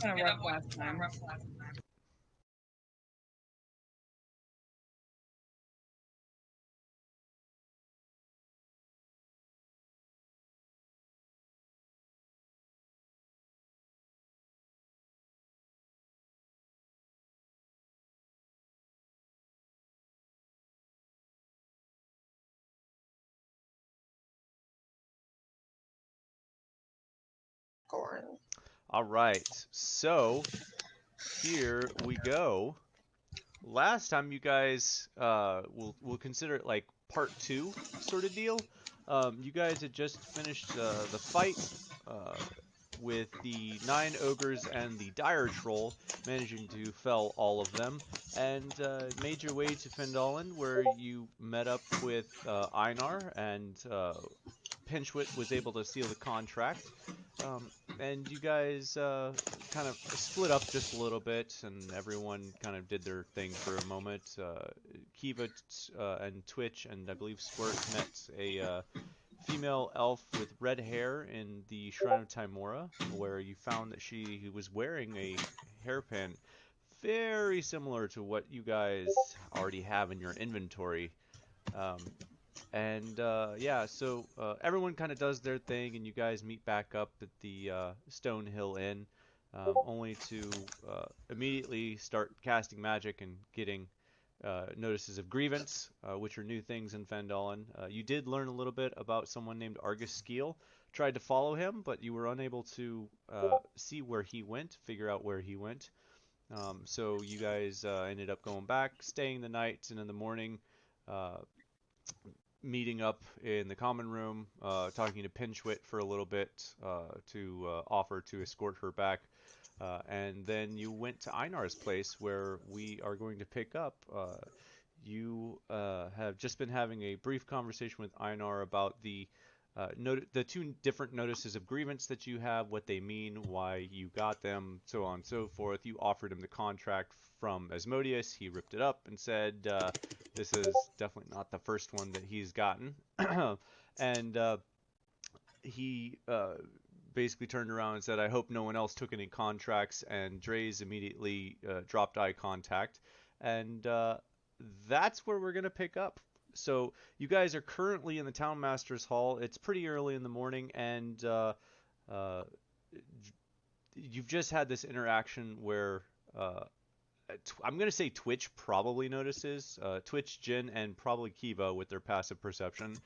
kind of rough last time. All right, so here we go. Last time you guys, we'll consider it like part two sort of deal. You guys had just finished the fight uh, with the 9 ogres and the dire troll, managing to fell all of them, and made your way to Fendalen, where you met up with Einar, and Pinchwit was able to seal the contract. And you guys kind of split up just a little bit, and everyone kind of did their thing for a moment. Kiva and Twitch and I believe Squirt met a female elf with red hair in the Shrine of Timora, where you found that she was wearing a hairpin very similar to what you guys already have in your inventory. Um, and yeah, so everyone kind of does their thing, and you guys meet back up at the Stonehill Inn, only to immediately start casting magic and getting notices of grievance, which are new things in Fandolin. You did learn a little bit about someone named Argus Skeel. Tried to follow him, but you were unable to see where he went, figure out where he went. So you guys ended up going back, staying the night, and in the morning, uh, meeting up in the common room, talking to Pinchwit for a little bit to offer to escort her back. And then you went to Einar's place where we are going to pick up. You have just been having a brief conversation with Einar about the two different notices of grievance that you have, what they mean, why you got them, so on and so forth. You offered him the contract from Asmodeus. He ripped it up and said, this is definitely not the first one that he's gotten. And he basically turned around and said, I hope no one else took any contracts. And Dre's immediately dropped eye contact. And that's where we're going to pick up. So you guys are currently in the Town Master's Hall. It's pretty early in the morning, and uh, you've just had this interaction where I'm going to say Twitch probably notices. Twitch, Jin, and probably Kiva with their passive perception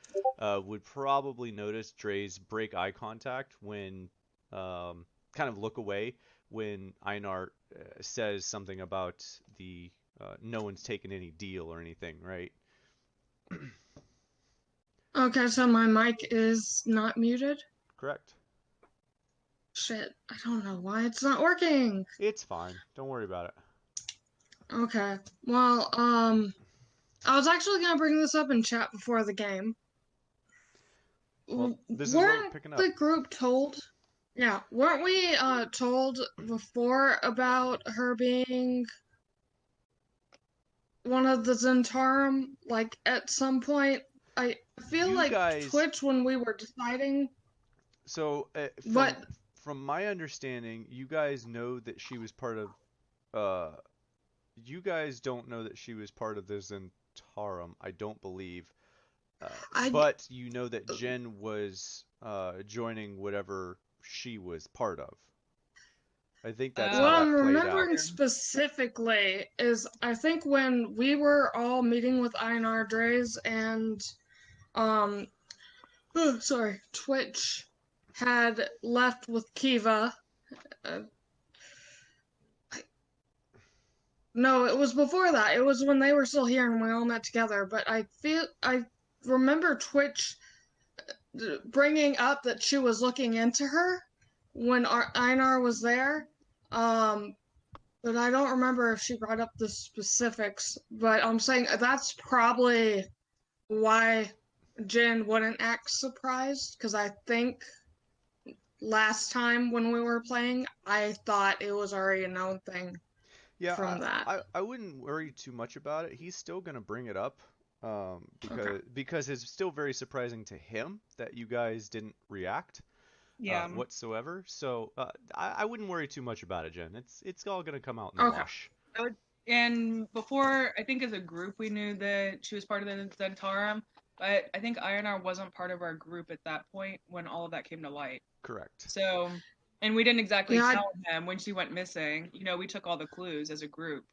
would probably notice Dre's break eye contact when kind of look away when Einar says something about the no one's taken any deal or anything, right? Okay, so my mic is not muted. Correct. Shit, I don't know why it's not working. It's fine. Don't worry about it. Okay, well, I was actually gonna bring this up in chat before the game. Well, this is what we're Weren't picking up. the group told? Yeah, weren't we told before about her being one of the Zentarum? Like at some point, I feel You like guys, Twitch when we were deciding, so but from my understanding, you guys know that she was part of. Uh, you guys don't know that she was part of the Zentarum. I don't believe. I But you know that Jen was joining whatever she was part of. I think that's what how I'm that played out. remembering specifically is I think when we were all meeting with Einar Dre's and um sorry, Twitch had left with Kiva. Uh, no, it was before that. It was when they were still here and we all met together. But I remember Twitch bringing up that she was looking into her when Einar was there. Um, but I don't remember if she brought up the specifics. But I'm saying that's probably why Jin wouldn't act surprised because I think last time when we were playing, I thought it was already a known thing Yeah, from that. I wouldn't worry too much about it. He's still gonna bring it up, Okay. because it's still very surprising to him that you guys didn't react. Yeah. whatsoever. So I wouldn't worry too much about it, Jen. It's all gonna come out in the Okay. wash. And before, I think as a group, we knew that she was part of the Zentarum, but I think Ionar wasn't part of our group at that point when all of that came to light. Correct. So, and we didn't exactly Yeah, tell him when she went missing. You know, we took all the clues as a group.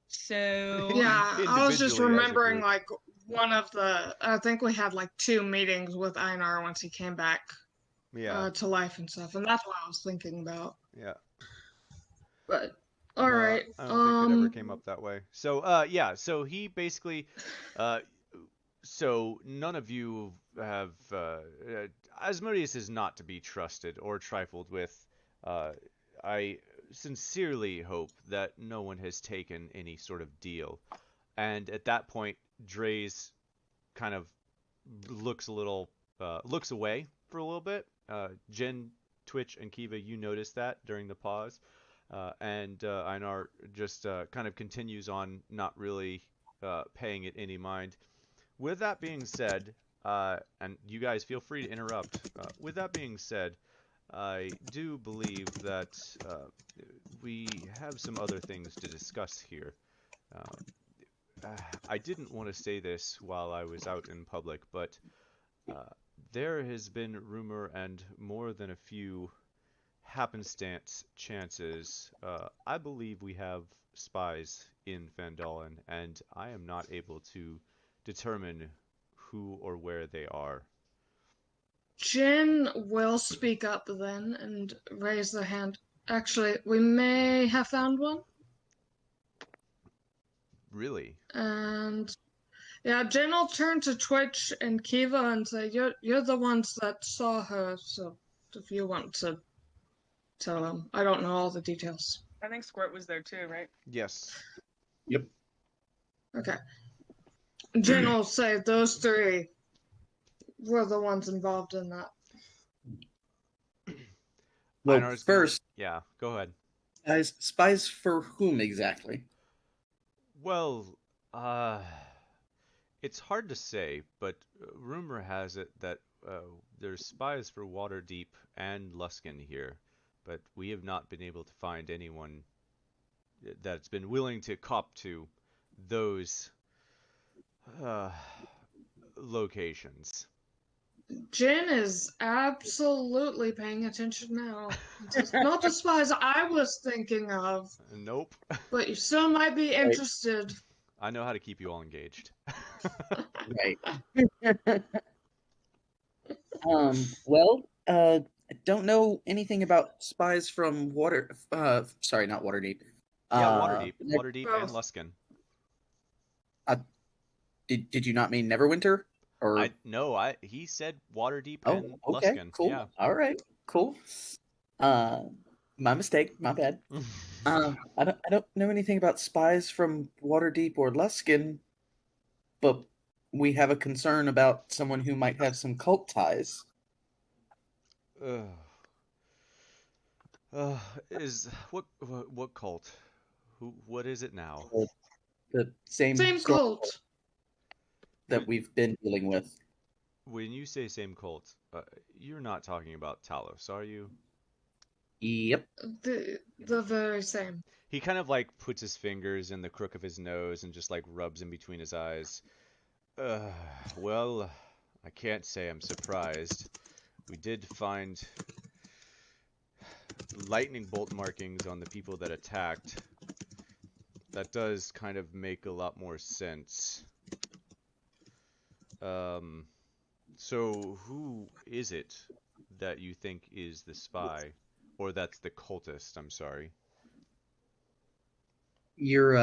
So, Yeah, I was just Individually as a remembering group. like I think we had like 2 meetings with Einar once he came back Yeah. to life and stuff, and that's what I was thinking about. Yeah. But all No, right, I don't think it ever came up that way. So, yeah, so he basically, uh, so none of you have, Asmodeus is not to be trusted or trifled with. I sincerely hope that no one has taken any sort of deal. And at that point, Dre's kind of looks away for a little bit. Jin, Twitch, and Kiva, you noticed that during the pause. And Einar just kind of continues on, not really paying it any mind. With that being said, and you guys feel free to interrupt. With that being said, I do believe that we have some other things to discuss here. I didn't want to say this while I was out in public, but uh, there has been rumor and more than a few happenstance chances. I believe we have spies in Fandolin, and I am not able to determine who or where they are. Jin will speak up then and raise their hand. Actually, we may have found one. Really? And yeah, Jin will turn to Twitch and Kiva and say, "You're the ones that saw her, so if you want to tell them, I don't know all the details." I think Squirt was there too, right? Yes. Yep. Okay. Jin will say those 3 were the ones involved in that. Well, Einar's first, yeah, go ahead. spies for whom exactly? Well, it's hard to say, but rumor has it that there's spies for Waterdeep and Luskan here, but we have not been able to find anyone that's been willing to cop to those uh, locations. Jin is absolutely paying attention now. It's not the spies I was thinking of, Nope. but you still might be Right. interested. I know how to keep you all engaged. Right. Well, I don't know anything about spies from sorry, not Waterdeep. Yeah, Waterdeep. Ne- Waterdeep and Luskan. Did you not mean Neverwinter? Or He said Waterdeep oh, and okay, Luskan. cool. Yeah. All right, cool. My mistake. My bad. I don't know anything about spies from Waterdeep or Luskan, but we have a concern about someone who might have some cult ties. Is what cult? What is it now? The same storm cult. that we've been dealing with. When you say same cult, you're not talking about Talos, are you? Yep. The very same. He kind of like puts his fingers in the crook of his nose and just like rubs in between his eyes. Well, I can't say I'm surprised. We did find lightning bolt markings on the people that attacked. That does kind of make a lot more sense. So who is it that you think is the spy? Or that's the cultist, I'm sorry. Your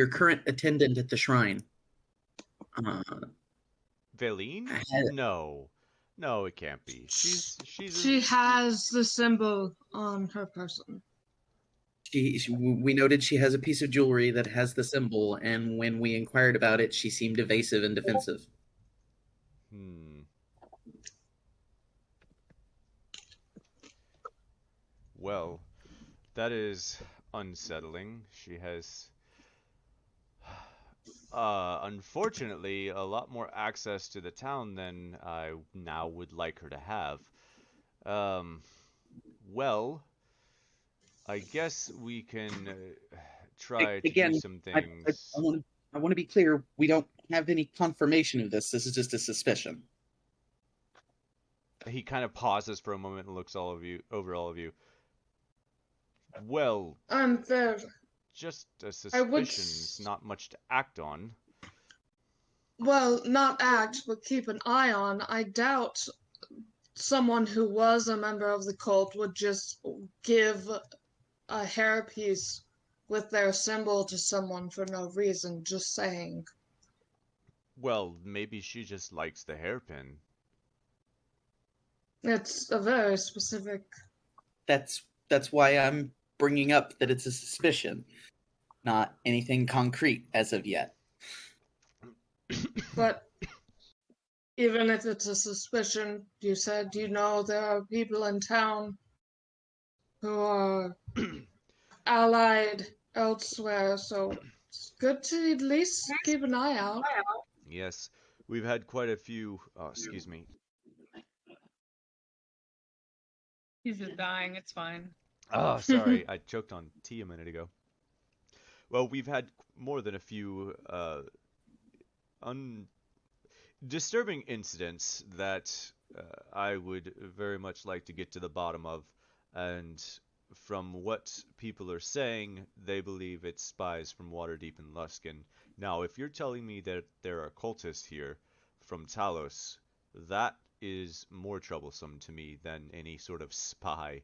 current attendant at the shrine. Valine? No. No, it can't be. She has the symbol on her person. We noted she has a piece of jewelry that has the symbol, and when we inquired about it, she seemed evasive and defensive. Well, that is unsettling. She has unfortunately, a lot more access to the town than I now would like her to have. Um, well, I guess we can try to do Again, some I things. want to be clear. We don't have any confirmation of this. This is just a suspicion. He kind of pauses for a moment and looks over all of you. Well, Unfair. just a I would. suspicion's not much to act on. Well, not act, but keep an eye on. I doubt someone who was a member of the cult would just give a hairpiece with their symbol to someone for no reason. Just saying. Well, maybe she just likes the hairpin. It's a very specific. That's why I'm bringing up that it's a suspicion, not anything concrete as of yet. But even if it's a suspicion, you said you know there are people in town who are allied elsewhere, so it's good to at least keep an eye out. Yes, we've had quite a few. Oh, excuse me. He's just dying. It's fine. Oh, sorry, I choked on tea a minute ago. Well, we've had more than a few disturbing incidents that I would very much like to get to the bottom of, and from what people are saying, they believe it's spies from Waterdeep and Luskan. Now, if you're telling me that there are cultists here from Talos, that is more troublesome to me than any sort of spy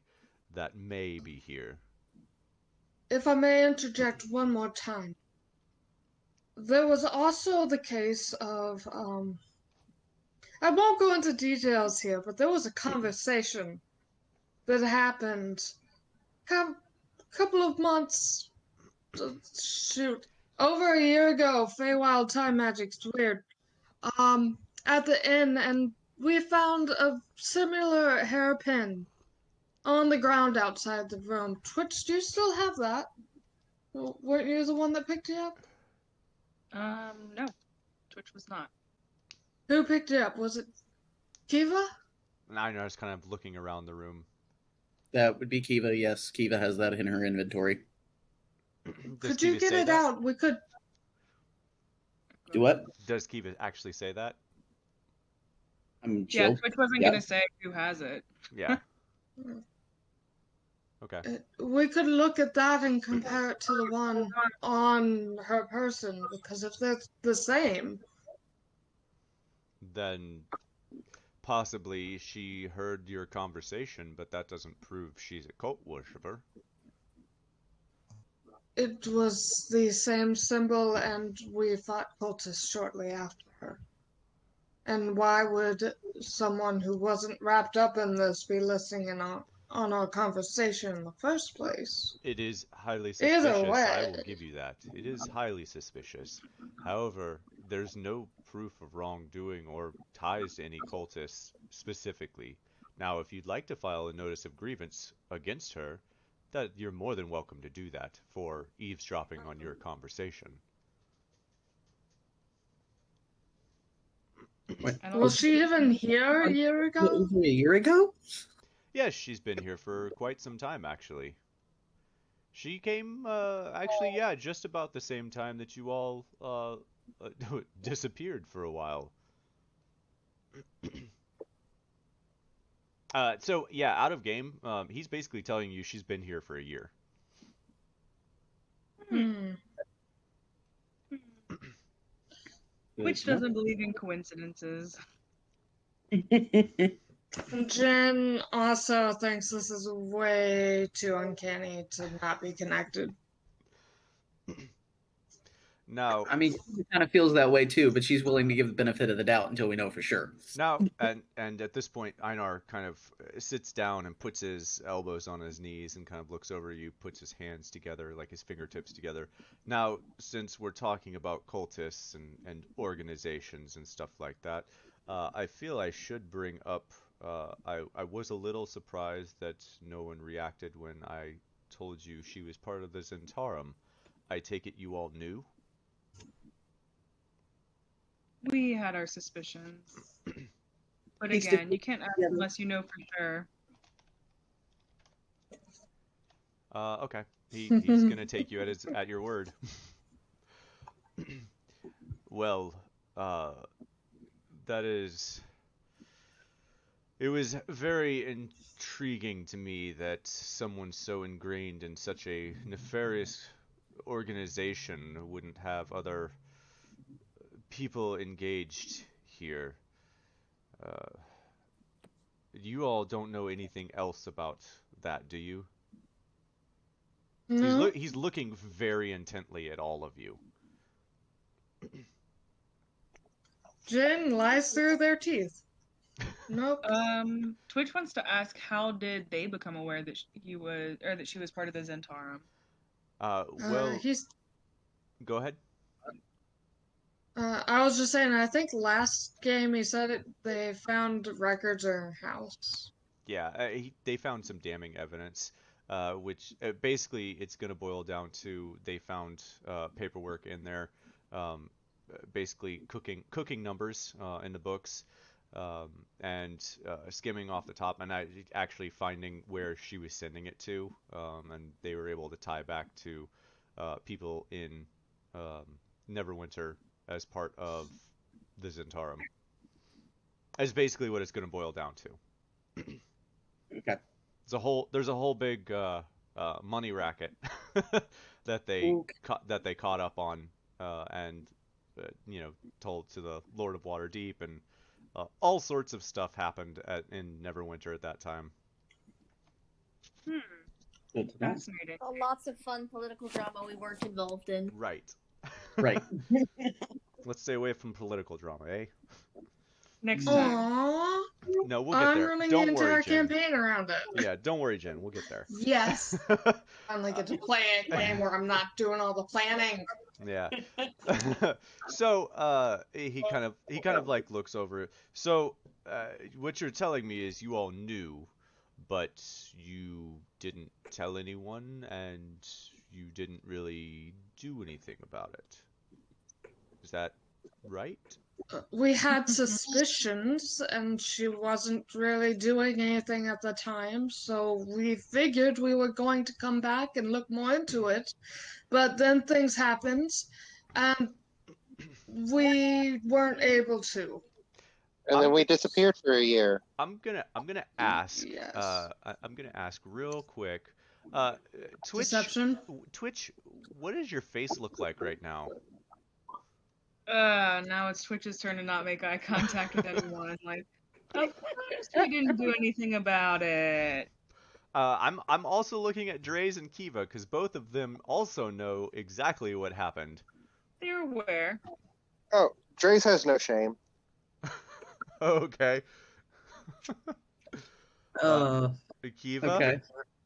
that may be here. If I may interject one more time, there was also the case of, I won't go into details here, but there was a conversation that happened a couple of months, shoot, over a year ago. Feywild time magic's weird. At the inn, and we found a similar hairpin on the ground outside the room. Twitch, do you still have that? Weren't you the one that picked it up? No, Twitch was not. Who picked it up? Was it Kiva? And Einar's kind of looking around the room. That would be Kiva. Yes, Kiva has that in her inventory. Could you get it out? We could. Do what? Does Kiva actually say that? Yeah, Twitch wasn't gonna say who has it. Yeah. Okay. We could look at that and compare it to the one on her person, because if they're the same, then possibly she heard your conversation, but that doesn't prove she's a cult worshiper. it was the same symbol, and we fought cultists shortly after her. And why would someone who wasn't wrapped up in this be listening in on our conversation in the first place? It is highly suspicious, Either way. I will give you that. It is highly suspicious. However, there's no proof of wrongdoing or ties to any cultists specifically. Now, if you'd like to file a notice of grievance against her, that you're more than welcome to do that for eavesdropping on your conversation. Was she even here a year ago? Over a year ago? Yes, she's been here for quite some time, actually. She came, actually, yeah, just about the same time that you all, disappeared for a while. So, yeah, out of game, he's basically telling you she's been here for a year. Which doesn't believe in coincidences. Jen also thinks this is way too uncanny to not be connected. Now, I mean, she kind of feels that way too, but she's willing to give the benefit of the doubt until we know for sure. now, and at this point, Einar kind of sits down and puts his elbows on his knees and kind of looks over you, puts his hands together, like his fingertips together. Now, since we're talking about cultists and organizations and stuff like that, I feel I should bring up, I was a little surprised that no one reacted when I told you she was part of the Zentarum. I take it you all knew? We had our suspicions. But He's again, you can't ask yeah. unless you know for sure. Okay. He's gonna take you at your word. Well, that is. It was very intriguing to me that someone so ingrained in such a nefarious organization wouldn't have other people engaged here. Uh, you all don't know anything else about that, do you? No. He's looking very intently at all of you. Gin lies through their teeth. Nope. Twitch wants to ask, how did they become aware that that she was part of the Zentarum? Well, He's. go ahead. I was just saying. I think last game he said it. They found records in her house. Yeah, they found some damning evidence, which basically it's going to boil down to they found paperwork in there, basically cooking numbers in the books, and skimming off the top, and actually finding where she was sending it to, and they were able to tie back to people in Neverwinter as part of the Zentarum. That's basically what it's going to boil down to. Okay. There's a whole big money racket that they caught up on, and told to the Lord of Waterdeep, and all sorts of stuff happened in Neverwinter at that time. Good to know. Fascinating. Lots of fun political drama we weren't involved in. Right. Right. Let's stay away from political drama, eh? Next time. Aww. No, we'll get I'm there. running Don't an worry, entire Jen. campaign around it. Yeah, don't worry, Jen. We'll get there. Yes. Finally get to play a game where I'm not doing all the planning. Yeah. So he kind of like looks over it. So what you're telling me is you all knew, but you didn't tell anyone, and you didn't really do anything about it. Is that right? We had suspicions, and she wasn't really doing anything at the time, so we figured we were going to come back and look more into it. But then things happened, and we weren't able to. And then we disappeared for a year. I'm gonna ask. Yes. I'm gonna ask real quick. Twitch. Deception? Twitch, what does your face look like right now? Now it's Twitch's turn to not make eye contact with anyone. Like, of course we didn't do anything about it. I'm also looking at Dre's and Kiva because both of them also know exactly what happened. They're aware. Oh, Dre's has no shame. Okay. Kiva? Okay.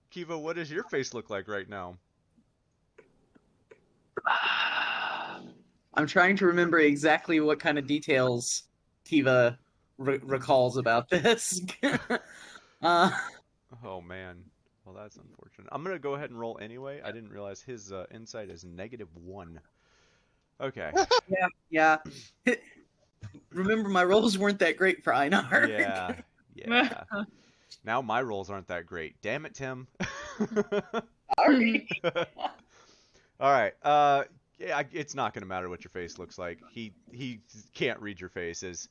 Kiva, what does your face look like right now? I'm trying to remember exactly what kind of details Kiva recalls about this. Oh man, well that's unfortunate. I'm gonna go ahead and roll anyway. I didn't realize his insight is -1. Okay. Yeah. Remember, my rolls weren't that great for Einar. Yeah. Now my rolls aren't that great. Damn it, Tim. Sorry. All right. Yeah, it's not gonna matter what your face looks like. He can't read your faces.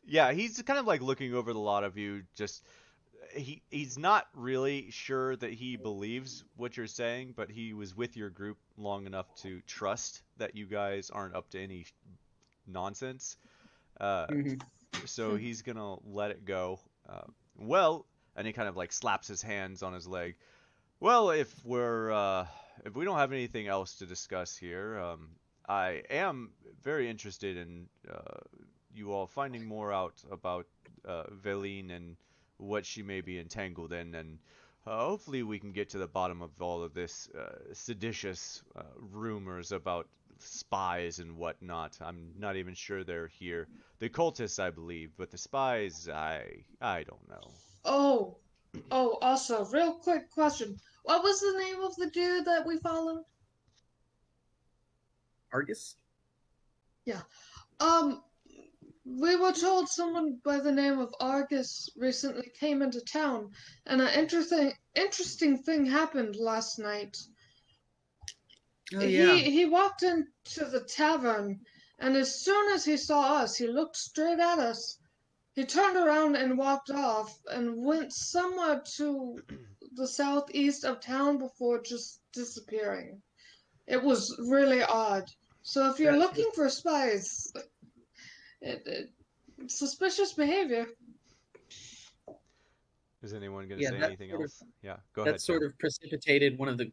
Yeah, he's kind of like looking over the lot of you. Just he's not really sure that he believes what you're saying, but he was with your group long enough to trust that you guys aren't up to any nonsense. So he's gonna let it go. Well, and he kind of like slaps his hands on his leg. Well, if we don't have anything else to discuss here, I am very interested in you all finding more out about Veline and what she may be entangled in, and hopefully we can get to the bottom of all of this seditious rumors about spies and whatnot. I'm not even sure they're here. The cultists, I believe, but the spies, I don't know. Oh, also, real quick question. What was the name of the dude that we followed? Argus? Um, we were told someone by the name of Argus recently came into town, and an interesting thing happened last night. Oh yeah. He walked into the tavern, and as soon as he saw us, he looked straight at us. He turned around and walked off and went somewhere to the southeast of town before just disappearing. It was really odd. So if you're That looking for spies, suspicious behavior. Is anyone going to yeah, say that anything sort of else? Yeah, go that ahead, sort Sam. of precipitated one of the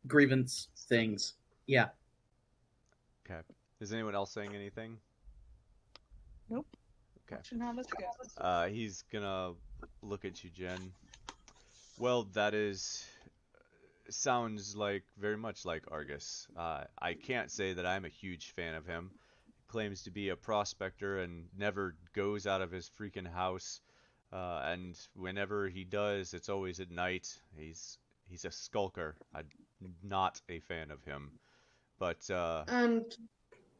grievance things. Yeah. Okay. Is anyone else saying anything? Nope. Okay. Watching how this goes. He's gonna look at you, Jen. Well, sounds like very much like Argus. I can't say that I'm a huge fan of him. Claims to be a prospector and never goes out of his freaking house. And whenever he does, it's always at night. He's a skulker. I'm not a fan of him. But And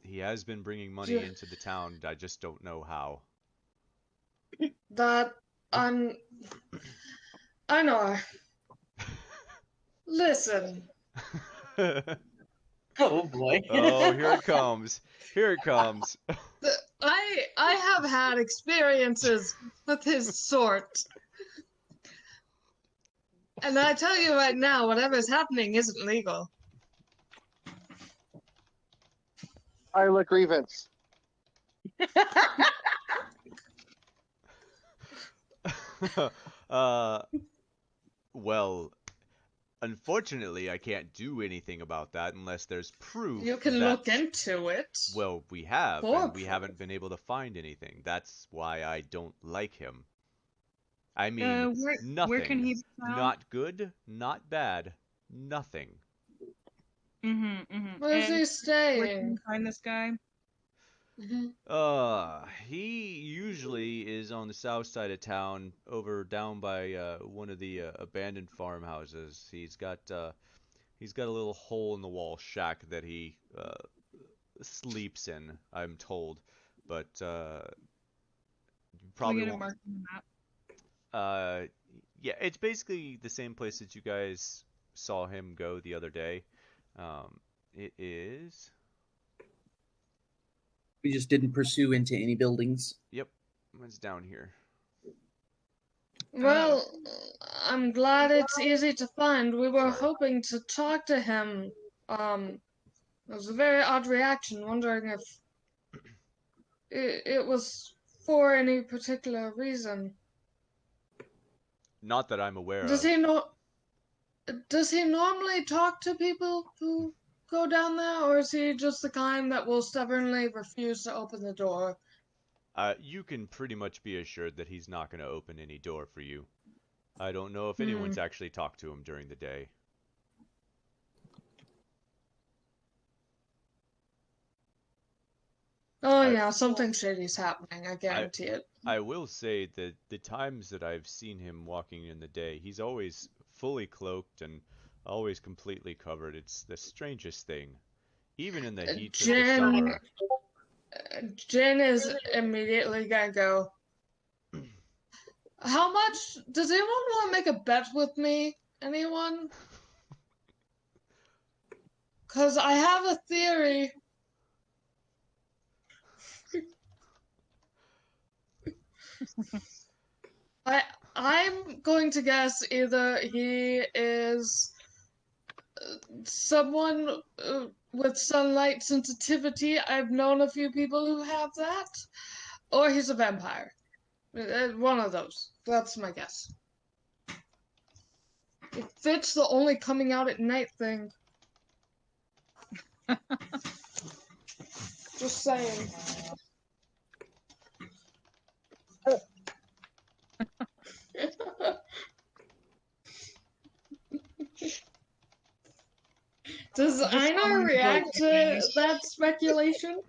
he has been bringing money ju- into the town. I just don't know how. that I'm. I know. Listen, Oh boy. Oh, here it comes. Here it comes. I have had experiences with his sort. And I tell you right now, whatever's happening isn't legal. Isla grievance. uh, well, unfortunately, I can't do anything about that unless there's proof You can that, look into it. well, we have, For and we haven't been able to find anything. That's why I don't like him. I mean, Where can nothing. he be found? Not good, not bad, nothing. Where's he And where can staying? you find this guy? He usually is on the south side of town, down by one of the abandoned farmhouses. He's got a little hole in the wall shack that he sleeps in, I'm told. But you Can we probably get it won't. marked on the map? Yeah, it's basically the same place that you guys saw him go the other day. It is. We just didn't pursue into any buildings. Yep, it's down here. Well, I'm glad it's easy to find. We were hoping to talk to him. It was a very odd reaction, wondering if it was for any particular reason. Not that I'm aware Does of. he know? Does he normally talk to people who go down there, or is he just the kind that will stubbornly refuse to open the door? You can pretty much be assured that he's not going to open any door for you. I don't know if anyone's actually talked to him during the day. Oh yeah, something shady's happening, I I guarantee it. I will say that the times that I've seen him walking in the day, he's always fully cloaked and always completely covered. It's the strangest thing. Even in the heat of the Jen, summer. Jen is immediately gonna go. How much does anyone want to make a bet with me? Anyone? Cause I have a theory. I'm going to guess either he is someone with sunlight sensitivity. I've known a few people who have that, or he's a vampire. One of those. That's my guess. It fits the only coming out at night thing. Just saying. Does Einar react to that speculation?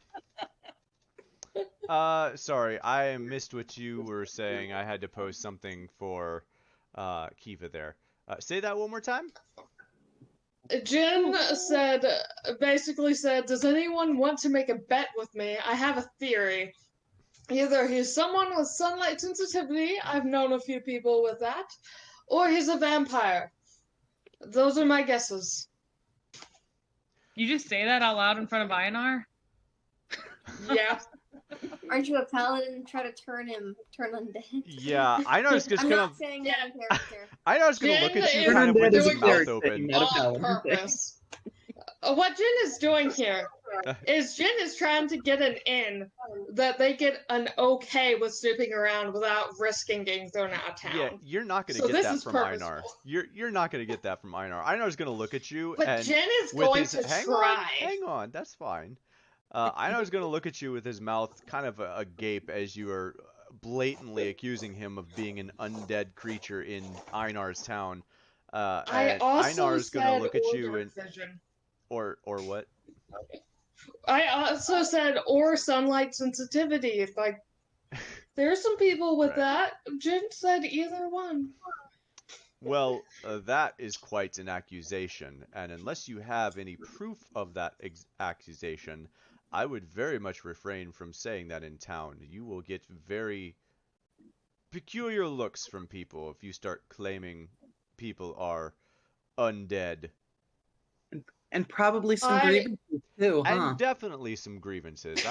Sorry, I missed what you were saying. I had to post something for Kiva there. Say that one more time. Jin said, basically said, does anyone want to make a bet with me? I have a theory. Either he's someone with sunlight sensitivity, I've known a few people with that, or he's a vampire. Those are my guesses. You just say that out loud in front of Einar? Yeah. Aren't you a paladin? Try to turn undead. Yeah, Einar's just I'm gonna. not saying that in character. Einar's gonna look at you Jin kind of with is his doing mouth this open. Not a On paladin. purpose. What Jin is doing here is Jin is trying to get an in that they get an okay with snooping around without risking getting thrown out of town. Yeah, you're not gonna So get this that is from purposeful. Einar. You're not gonna get that from Einar. Einar's gonna look at you But and Jin is with going his to hang try. on, that's fine. Einar's gonna look at you with his mouth kind of agape as you are blatantly accusing him of being an undead creature in Einar's town. I And also Einar's gonna said look at or you dark and vision. or what? I also said or sunlight sensitivity. Like there's some people with Right. that. Jin said either one. Well, that is quite an accusation, and unless you have any proof of that accusation, I would very much refrain from saying that in town. You will get very peculiar looks from people if you start claiming people are undead. And probably some I- grievances too, huh? And definitely some grievances.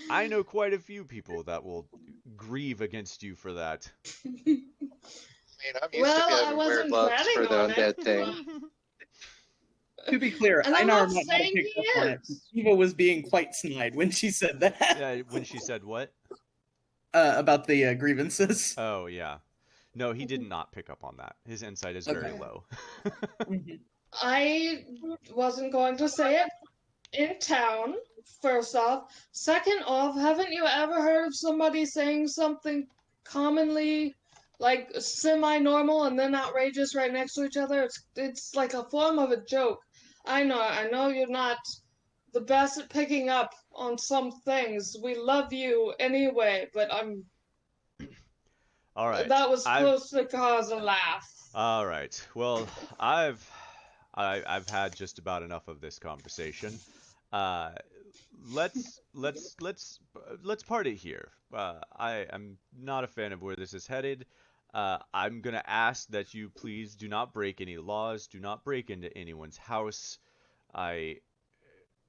I know quite a few people that will grieve against you for that. I mean, I'm used Well, to I having wear wasn't gloves planning for the on undead it. thing. To be clear, And I'm Einar not might not have saying picked he up on it. is. Eva was being quite snide when she said that Yeah, when she said what? about the grievances. Oh, yeah. No, he did not pick up on that. His insight is very Okay. low. Mhm. I wasn't going to say it in town, first off. Second off, haven't you ever heard of somebody saying something commonly like semi-normal and then outrageous right next to each other? It's like a form of a joke. I know you're not the best at picking up on some things. We love you anyway, but All right. that was supposed to cause a laugh. All right. Well, I've had just about enough of this conversation. Let's part it here. I am not a fan of where this is headed. I'm gonna ask that you please do not break any laws. Do not break into anyone's house. I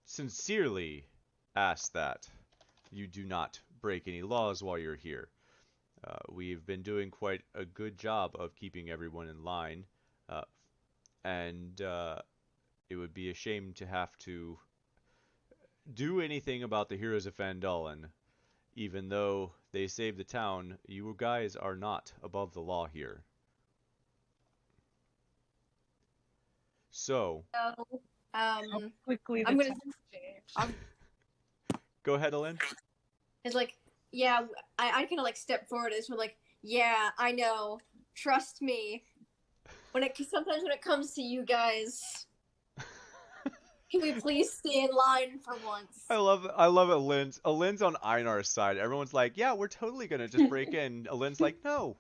sincerely ask that you do not break any laws while you're here. We've been doing quite a good job of keeping everyone in line, and it would be a shame to have to do anything about the heroes of Phandalin. Even though they saved the town, you guys are not above the law here. So, So, How quickly the I'm gonna. times change. go ahead, Ellen. It's like, yeah, I kind of like step forward. It's like, yeah, I know. Trust me. Sometimes when it comes to you guys, can we please stay in line for once? I love it. Alin's on Einar's side. Everyone's like, yeah, we're totally gonna just break in. Alin's like, no,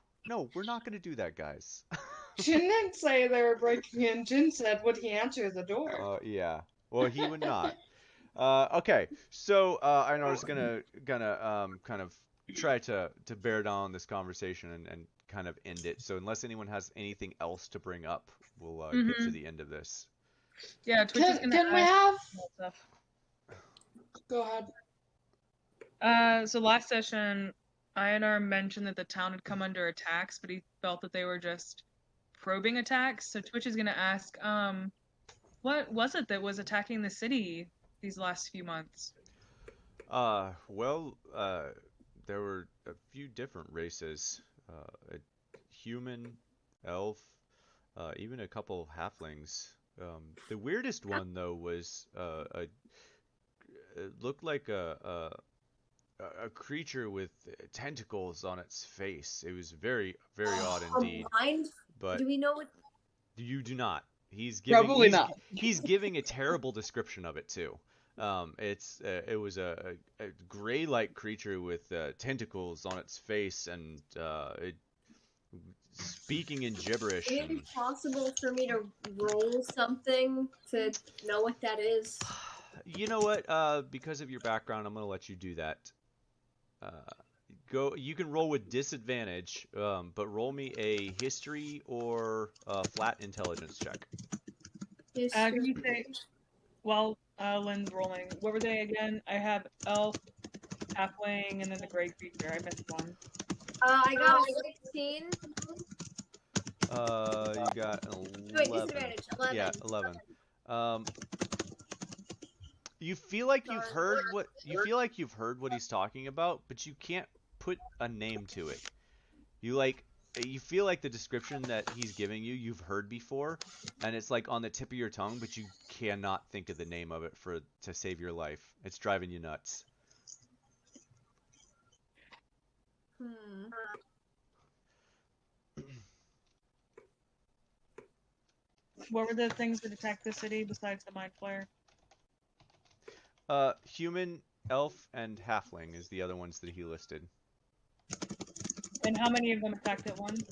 we're not gonna do that, guys. Jin didn't say they were breaking in. Jin said, would he answer the door? Yeah. Well, he would not. Okay. So Einar's gonna kind of try to bear down on this conversation and kind of end it. So unless anyone has anything else to bring up, we'll get to the end of this. Yeah, Twitch is gonna Can we ask have? more stuff. Go ahead. So last session, Einar mentioned that the town had come under attacks, but he felt that they were just probing attacks. So Twitch is gonna ask, what was it that was attacking the city these last few months? Well, there were a few different races. A human, elf, even a couple halflings. The weirdest one though was it looked like a creature with tentacles on its face. It was very odd indeed. Mind? But Do we know what? you do not. He's Probably not. He's giving a terrible description of it too. It was a gray-like creature with tentacles on its face, and it speaking in gibberish. Would it be And... possible for me to roll something to know what that is? You know what? Because of your background, I'm gonna let you do that. Go. You can roll with disadvantage, but roll me a history or a flat intelligence check. Can you say, while Lynn's rolling, what were they again? I have elf, halfling, and then the gray creature. I missed one. I got a 16. You got an 11. Wait, disadvantage. 11. Yeah, 11. You feel like you've heard what he's talking about, but you can't put a name to it. You feel like the description that he's giving you, you've heard before, and it's like on the tip of your tongue, but you cannot think of the name of it to save your life. It's driving you nuts. What were the things that attacked the city besides the mind flayer? Human, elf, and halfling is the other ones that he listed. And how many of them attacked at once?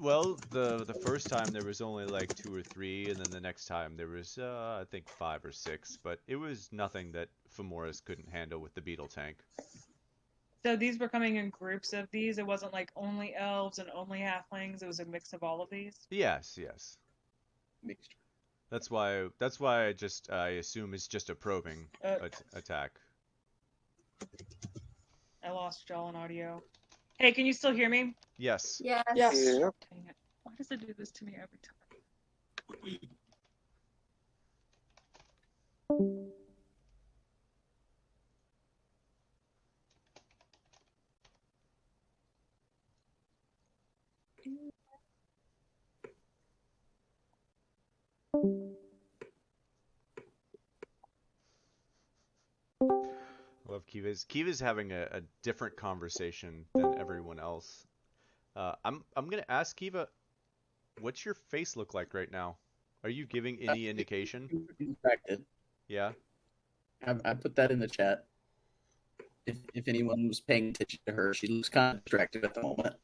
Well, the first time there was only like 2 or 3, and then the next time there was, I think 5 or 6, but it was nothing that Femoris couldn't handle with the beetle tank. So these were coming in groups of these? It wasn't like only elves and only halflings, it was a mix of all of these? Yes. Mixed. That's why I assume it's just a probing attack. I lost y'all in audio. Hey, can you still hear me? Yes. Yes. Yes. Yep. Dang it. Why does it do this to me every time? I love Kiva's. Kiva's having a different conversation than everyone else. I'm gonna ask Kiva, what's your face look like right now? Are you giving any indication? Distracted. Yeah. I put that in the chat. If anyone was paying attention to her, she looks kind of distracted at the moment.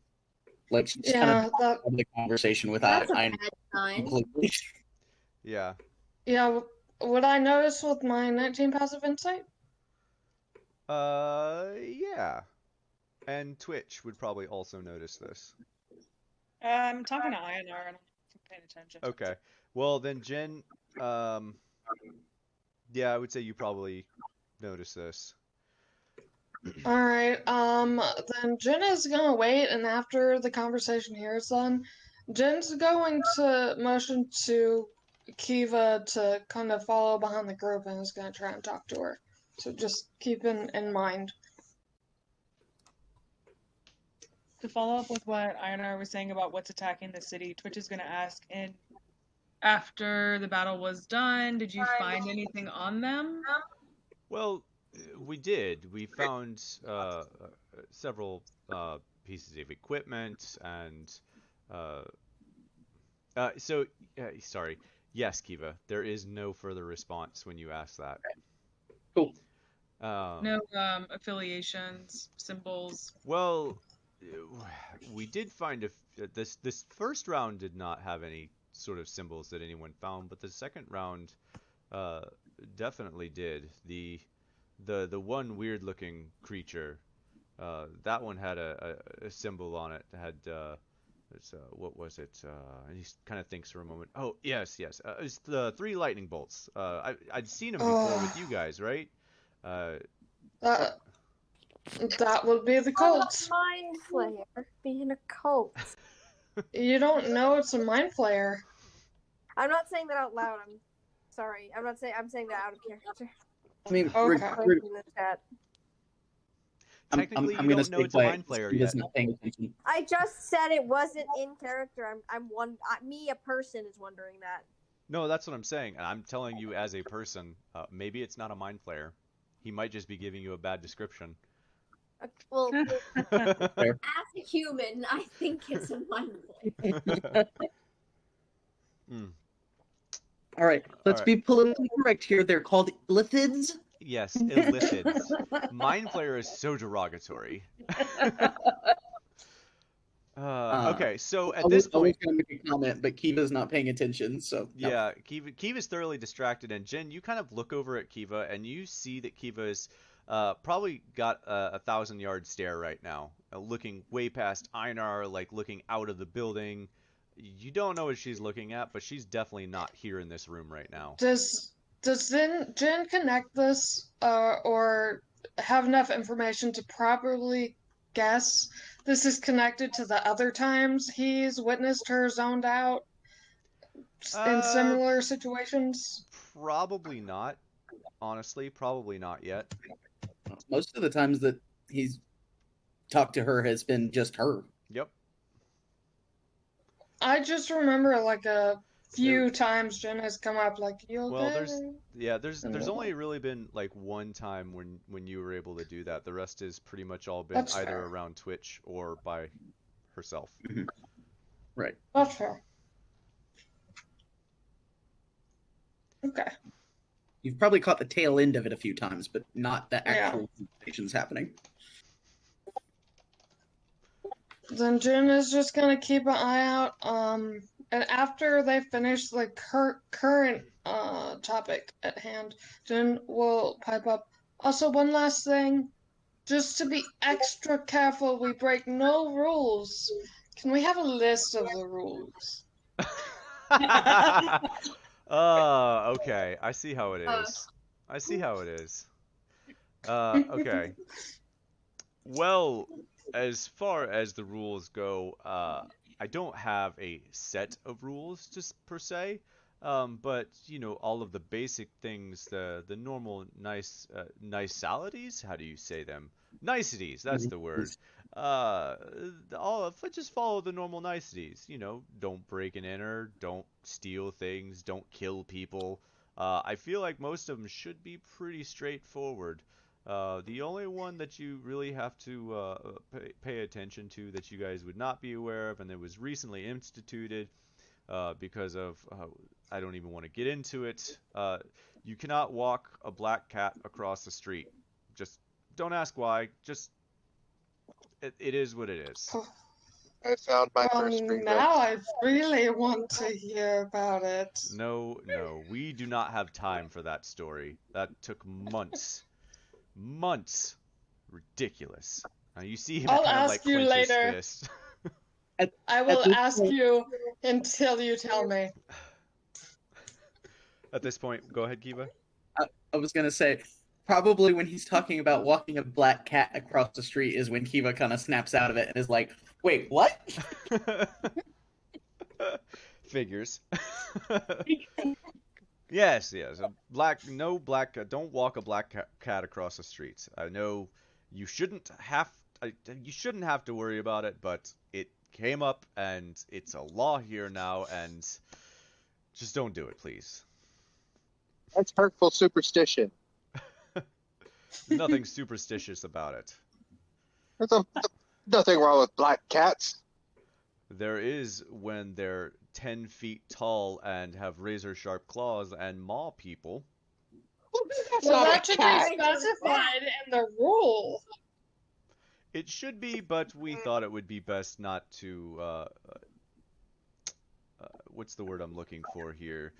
Like she's kind Yeah, of that. having the conversation without That's a I bad sign. completely. Yeah. Yeah. Would I notice with my 19 passive insight? Yeah. And Twitch would probably also notice this. I'm talking to Ionar and I'm paying attention. Okay. Well, then Jen, yeah, I would say you probably notice this. All right. Then Jen is gonna wait, and after the conversation here is done, Jen's going to motion to Kiva to kind of follow behind the group and is gonna try and talk to her. So just keep in mind. To follow up with what Ionar was saying about what's attacking the city, Twitch is going to ask, and after the battle was done, did you find anything on them? Well, we did. We found several pieces of equipment and sorry. Yes, Kiva. There is no further response when you ask that. Cool. No affiliations, symbols. Well, we did find this first round did not have any sort of symbols that anyone found, but the second round definitely did. The one weird looking creature, that one had a symbol on it. It had what was it? And he kind of thinks for a moment. Oh yes. It's the 3 lightning bolts. I'd seen them before with you guys, right? That would be the cult. Mind flayer being a cult. You don't know it's a mind flayer. I'm not saying that out loud. I'm sorry. I'm saying that out of character. I mean, Okay. In the chat. Technically, I'm you gonna don't know stay it's a quiet. mind flayer He yet. isn't paying attention. I just said it wasn't in character. Me, a person, is wondering that. No, that's what I'm saying. And I'm telling you as a person, maybe it's not a mind flayer. He might just be giving you a bad description. Well, Fair. as a human, I think it's a mind flayer. All right, let's All right. be politically correct here. They're called illithids. Yes, illithids. Mind flayer is so derogatory. Okay, so at I this was point, going to make a comment, but Kiva's not paying attention, so no. yeah, Kiva's thoroughly distracted, and Jen, you kind of look over at Kiva, and you see that Kiva's probably got a 1,000-yard stare right now, looking way past Einar, like looking out of the building. You don't know what she's looking at, but she's definitely not here in this room right now. Does Jin connect this or have enough information to properly guess this is connected to the other times he's witnessed her zoned out in Uh, similar situations? Probably not. Honestly, probably not yet. Most of the times that he's talked to her has been just her. Yep. I just remember like a few times Jin has come up like, you okay? Well, there's only really been like one time when you were able to do that. The rest has pretty much all been That's either fair. around Twitch or by herself. Right. That's fair. Okay. You've probably caught the tail end of it a few times, but not the Yeah. actual conversations happening. Then Jin is just gonna keep an eye out. And after they finish the current topic at hand, Jin will pipe up. Also, one last thing, just to be extra careful, we break no rules. Can we have a list of the rules? Okay. I see how it is. I see how it is. Okay. Well, as far as the rules go, I don't have a set of rules just per se, but you know all of the basic things, the normal nicalities. How do you say them? Niceties. That's the word. Just follow the normal niceties. You know, don't break and enter, don't steal things, don't kill people. I feel like most of them should be pretty straightforward. The only one that you really have to pay attention to that you guys would not be aware of, and that was recently instituted because of, I don't even want to get into it, you cannot walk a black cat across the street. Just don't ask why, just, it is what it is. I found my first green now I really want to hear about it. No, we do not have time for that story. That took months. Months. Ridiculous. Now you see him I'll kind of ask like you clench his later. fist. I will this ask point- you until you tell me. At this point, go ahead, Kiva. I was going to say, probably when he's talking about walking a black cat across the street is when Kiva kind of snaps out of it and is like, wait, what? Figures. Yes. Don't walk a black cat across the street. I know you shouldn't have to worry about it, but it came up and it's a law here now, and just don't do it, please. That's hurtful superstition. There's nothing superstitious about it. There's nothing wrong with black cats. There is when they're 10 feet tall and have razor-sharp claws and maw people. Well, that should be specified in the rule. It should be, but we thought it would be best not to, what's the word I'm looking for here?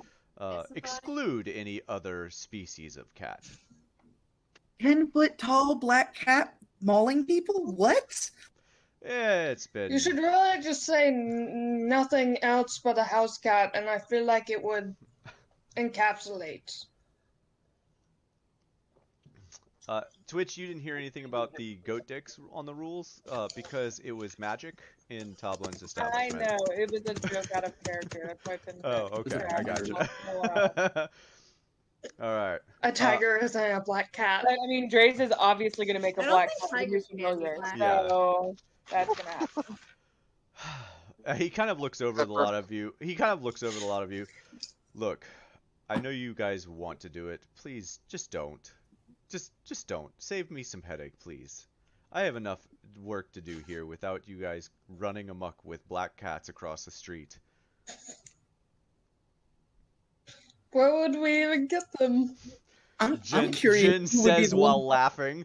Exclude any other species of cat. 10-foot tall black cat mauling people? What? It's been... You should really just say nothing else but a house cat, and I feel like it would encapsulate. Twitch, you didn't hear anything about the goat dicks on the rules, because it was magic in Toblin's I establishment. know, it was a joke out of character. That's why I couldn't Oh, okay, I gotcha. Alright. A tiger isn't a black cat. I mean, Dre's is obviously going to make a I don't black think cat. tigers You're can be familiar. black. So that's going to happen. He kind of looks over at a lot of you. Look, I know you guys want to do it. Please, just don't. Just don't. Save me some headache, please. I have enough work to do here without you guys running amok with black cats across the street. Where would we even get them? I'm Jin curious. who would be says the while one- laughing.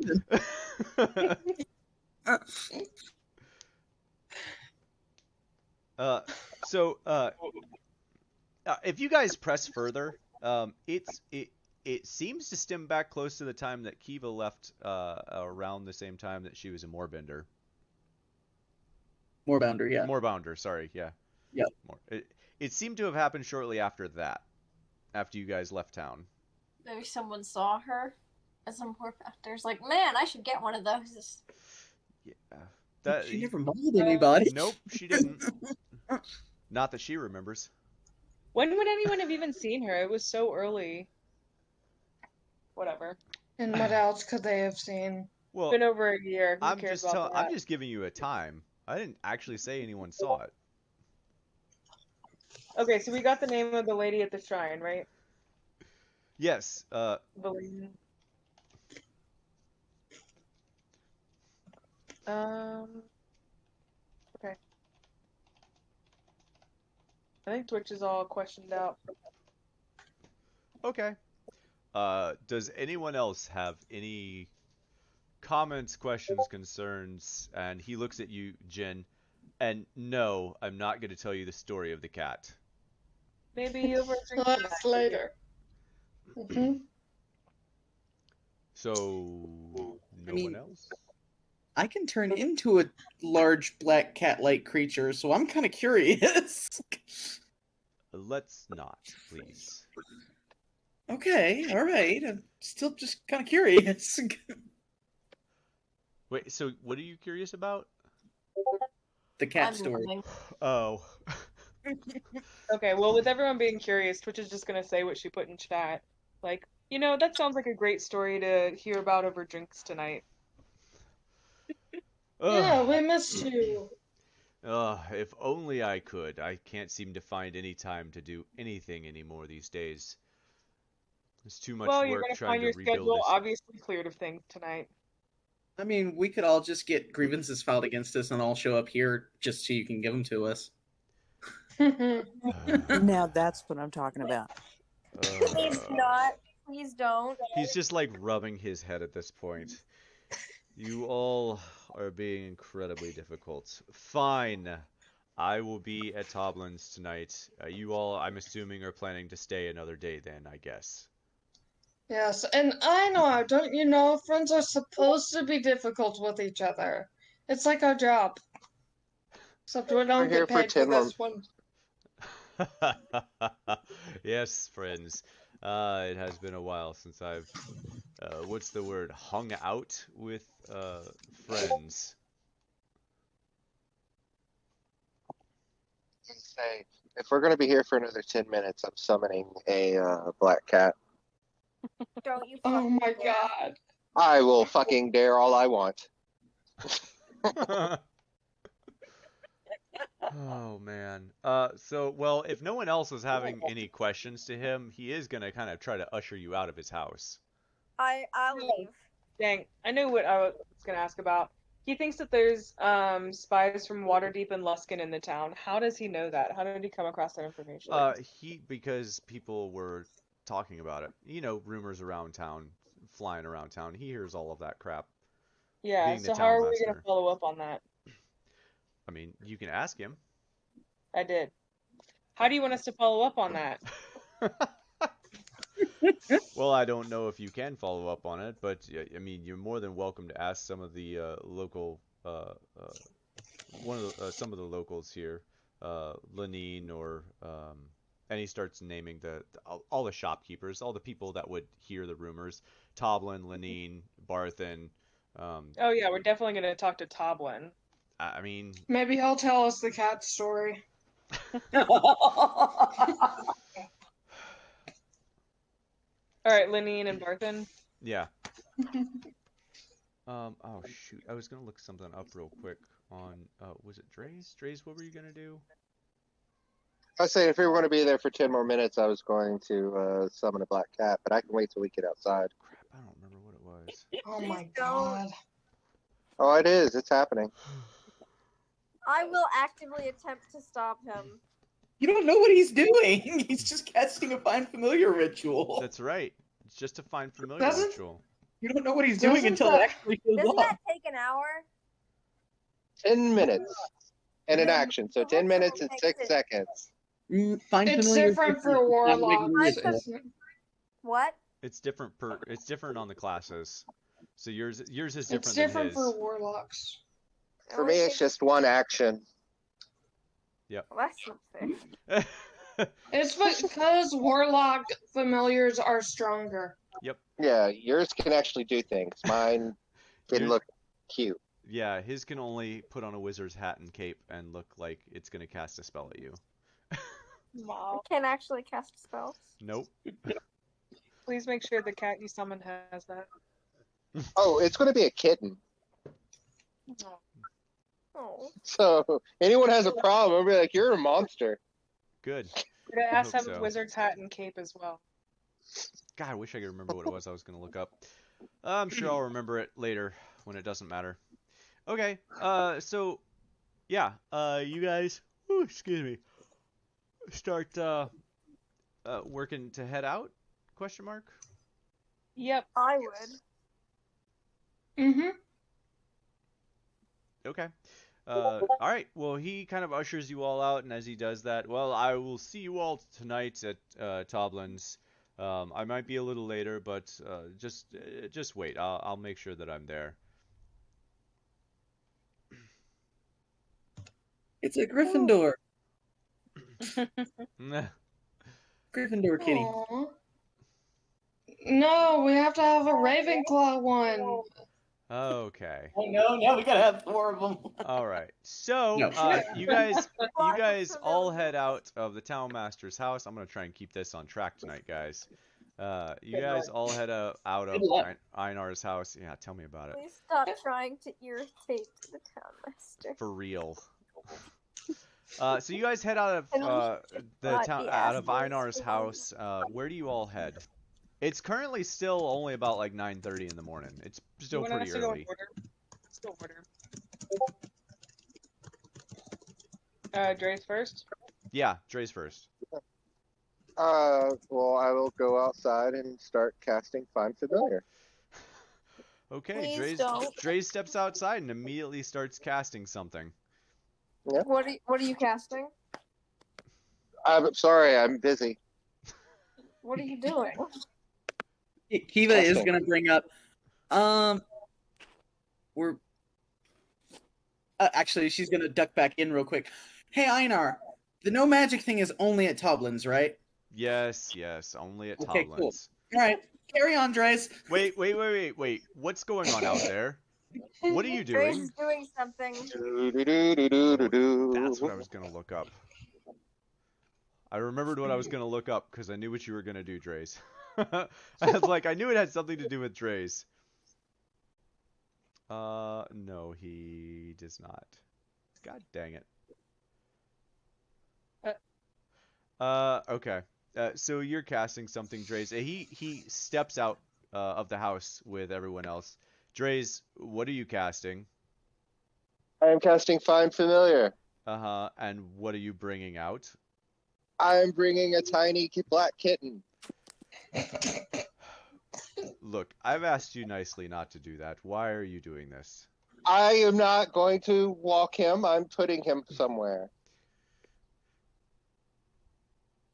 So if you guys press further, it seems to stem back close to the time that Kiva left, around the same time that she was a Moorbender. Moorbounder, yeah. Moorbounder, sorry, yeah. Yep. It seemed to have happened shortly after that, after you guys left town. Maybe someone saw her as a Moorbounder. Like, man, I should get one of those. Yeah. She never mauled anybody. Nope, she didn't. Not that she remembers. When would anyone have even seen her? It was so early. Whatever. And what else could they have seen? Well, Been over a year. Who I'm cares just about that? I'm just giving you a time. I didn't actually say anyone saw it. Okay, so we got the name of the lady at the shrine, right? Yes. Valine. Okay. I think Twitch is all questioned out. Okay. Does anyone else have any comments, questions, concerns? And he looks at you, Jin. And no, I'm not going to tell you the story of the cat. Maybe over a drink That's tonight. later. Hmm. So, no one else? I can turn into a large black cat-like creature, so I'm kind of curious. Let's not, please. Okay, all right. I'm still just kind of curious. Wait, so what are you curious about? The cat I'm story. living. Oh. Okay, well, with everyone being curious, Twitch is just gonna say what she put in chat. Like, you know, that sounds like a great story to hear about over drinks tonight. Yeah, we missed you. If only I could. I can't seem to find any time to do anything anymore these days. It's too much Well, work you're gonna trying find to your rebuild schedule this. obviously cleared of things tonight. I mean, we could all just get grievances filed against us and all show up here just so you can give them to us. Now that's what I'm talking about. Please not. Please don't. He's just like rubbing his head at this point. You all are being incredibly difficult. Fine. I will be at Toblin's tonight. You all, I'm assuming, are planning to stay another day then, I guess. Yes, and I know, don't you know, friends are supposed to be difficult with each other. It's like our job. Except we don't here get for paid for 10 more this one. Yes, friends. It has been a while since I've, what's the word, hung out with, friends. Say, if we're gonna be here for another 10 minutes, I'm summoning a black cat. Don't you Oh fucking my dare. god. I will fucking dare all I want. Oh man. So well, if no one else was having any questions to him, he is gonna kind of try to usher you out of his house. I'll leave. Dang, I knew what I was gonna ask about. He thinks that there's spies from Waterdeep and Luskin in the town. How does he know that? How did he come across that information? Because people were talking about it. You know, rumors around town, flying around town. He hears all of that crap. Yeah, being the so how town are we master. gonna follow up on that? I mean, you can ask him. I did. How do you want us to follow up on that? Well, I don't know if you can follow up on it, but I mean, you're more than welcome to ask some of the local, some of the locals here, Lenine or, and he starts naming all the shopkeepers, all the people that would hear the rumors, Toblin, Lenine, Barthen. Oh yeah, we're definitely gonna talk to Toblin. I mean, Maybe he'll tell us the cat story. All right, Lenine and Barthen. yeah. Oh shoot, I was gonna look something up real quick on, was it Dre's? Dre's, what were you gonna do? I was saying if we were gonna be there for 10 more minutes, I was going to summon a black cat, but I can wait till we get outside. Crap, I don't remember what it was. Oh my Please don't. god. Oh, it is. It's happening. I will actively attempt to stop him. You don't know what he's doing. He's just casting a find familiar ritual. That's right. It's just to find familiar Doesn't- ritual. You don't know what he's doing Doesn't until that- it actually shows Doesn't up. that take an hour? 10 minutes. and an action. So 10 minutes and 6 seconds. Find It's familiar different for different. Not warlocks. like I'm What? It's different it's different on the classes. So yours is It's different different than his. for warlocks. For me, it's just one action. Yep. Well, that's not fair. It's because warlock familiars are stronger. Yeah, yours can actually do things. Mine can Yours- look cute. Yeah, his can only put on a wizard's hat and cape and look like it's gonna cast a spell at you. Wow. I can't actually cast spells. Nope. Please make sure the cat you summoned has that. Oh, it's going to be a kitten. Oh. Oh. So anyone has a problem, I'll be like, you're a monster. Good. But it has to hope have so. a wizard's hat and cape as well. God, I wish I could remember what it was I was gonna look up. I'm sure I'll remember it later when it doesn't matter. Okay. So yeah. You guys. Ooh, excuse me. Start working to head out? Question mark. Yep. I would. Mm-hmm. Okay. All right. Well, he kind of ushers you all out, and as he does that, well, I will see you all tonight at Toblin's. I might be a little later, but just wait. I'll make sure that I'm there. It's a Gryffindor. Nah. Gryffindor kitty. Aw. No, we have to have a Ravenclaw one. Okay. Oh no, we gotta have 4 of them. All right. So, No. you guys all head out of the Town Master's house. I'm gonna try and keep this on track tonight, guys. You guys all head out of Good luck. Einar's house. Yeah, tell me about it. Please stop trying to irritate the town master. For real. So you guys head out of And the God, town, the out of assholes. Einar's house. Where do you all head? It's currently still only about like 9:30 in the morning. It's still You want pretty us to go in early. order? Let's go in order. Dre's first. Yeah, Dre's first. Well, I will go outside and start casting Find Familiar. Okay, Please don't. Dre steps outside and immediately starts casting something. What are you casting? I'm sorry, I'm busy. What are you doing? Kiva is Casting. gonna bring up. We're actually she's gonna duck back in real quick. Hey Einar, the no magic thing is only at Toblin's, right? Yes, only at Okay, cool. Toblin's. All right, carry on, Drace. Wait. What's going on out there? What are you Grace doing? is doing something. That's what I was gonna look up. I remembered what I was gonna look up because I knew what you were gonna do, Drace. I was like, I knew it had something to do with Drace. No, he does not. God dang it. Okay. So you're casting something, Drace. He steps out of the house with everyone else. Drace, what are you casting? I'm casting Find Familiar. Uh-huh. And what are you bringing out? I'm bringing a tiny black kitten. Look, I've asked you nicely not to do that. Why are you doing this? I am not going to walk him. I'm putting him somewhere.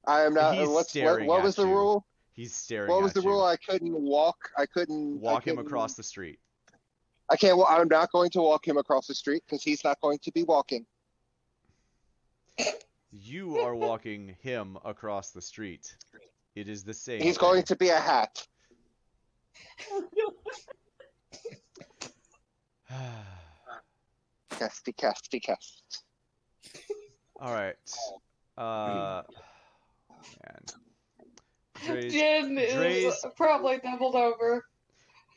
I am not. He's What staring was at the you. rule? He's staring What at was the you. rule? I couldn't walk. I couldn't Walk him across the street. I can't. I'm not going to walk him across the street because he's not going to be walking. You are walking him across the street. It is the same. He's thing. going to be a hat. Casty, casty, cast. All right. Man. Dre's, Jen Dre's, is probably doubled over.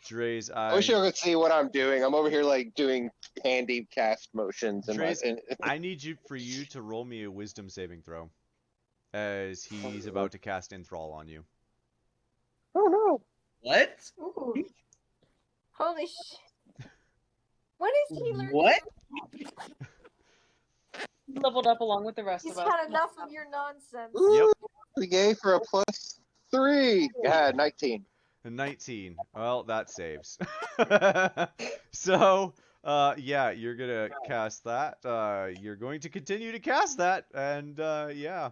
Dre's, I wish you could see what I'm doing. I'm over here like doing handy cast motions and Dre's, I need for you to roll me a wisdom saving throw, as he's about to cast Enthrall on you. Oh no! What? Ooh. Holy shit. When is he learning? What? Leveled up along with the rest He's of us. had enough of your nonsense. Yep. Yay for a +3. Yeah, 19. A 19. Well, that saves. So, Yeah, you're gonna cast that. You're going to continue to cast that, and yeah.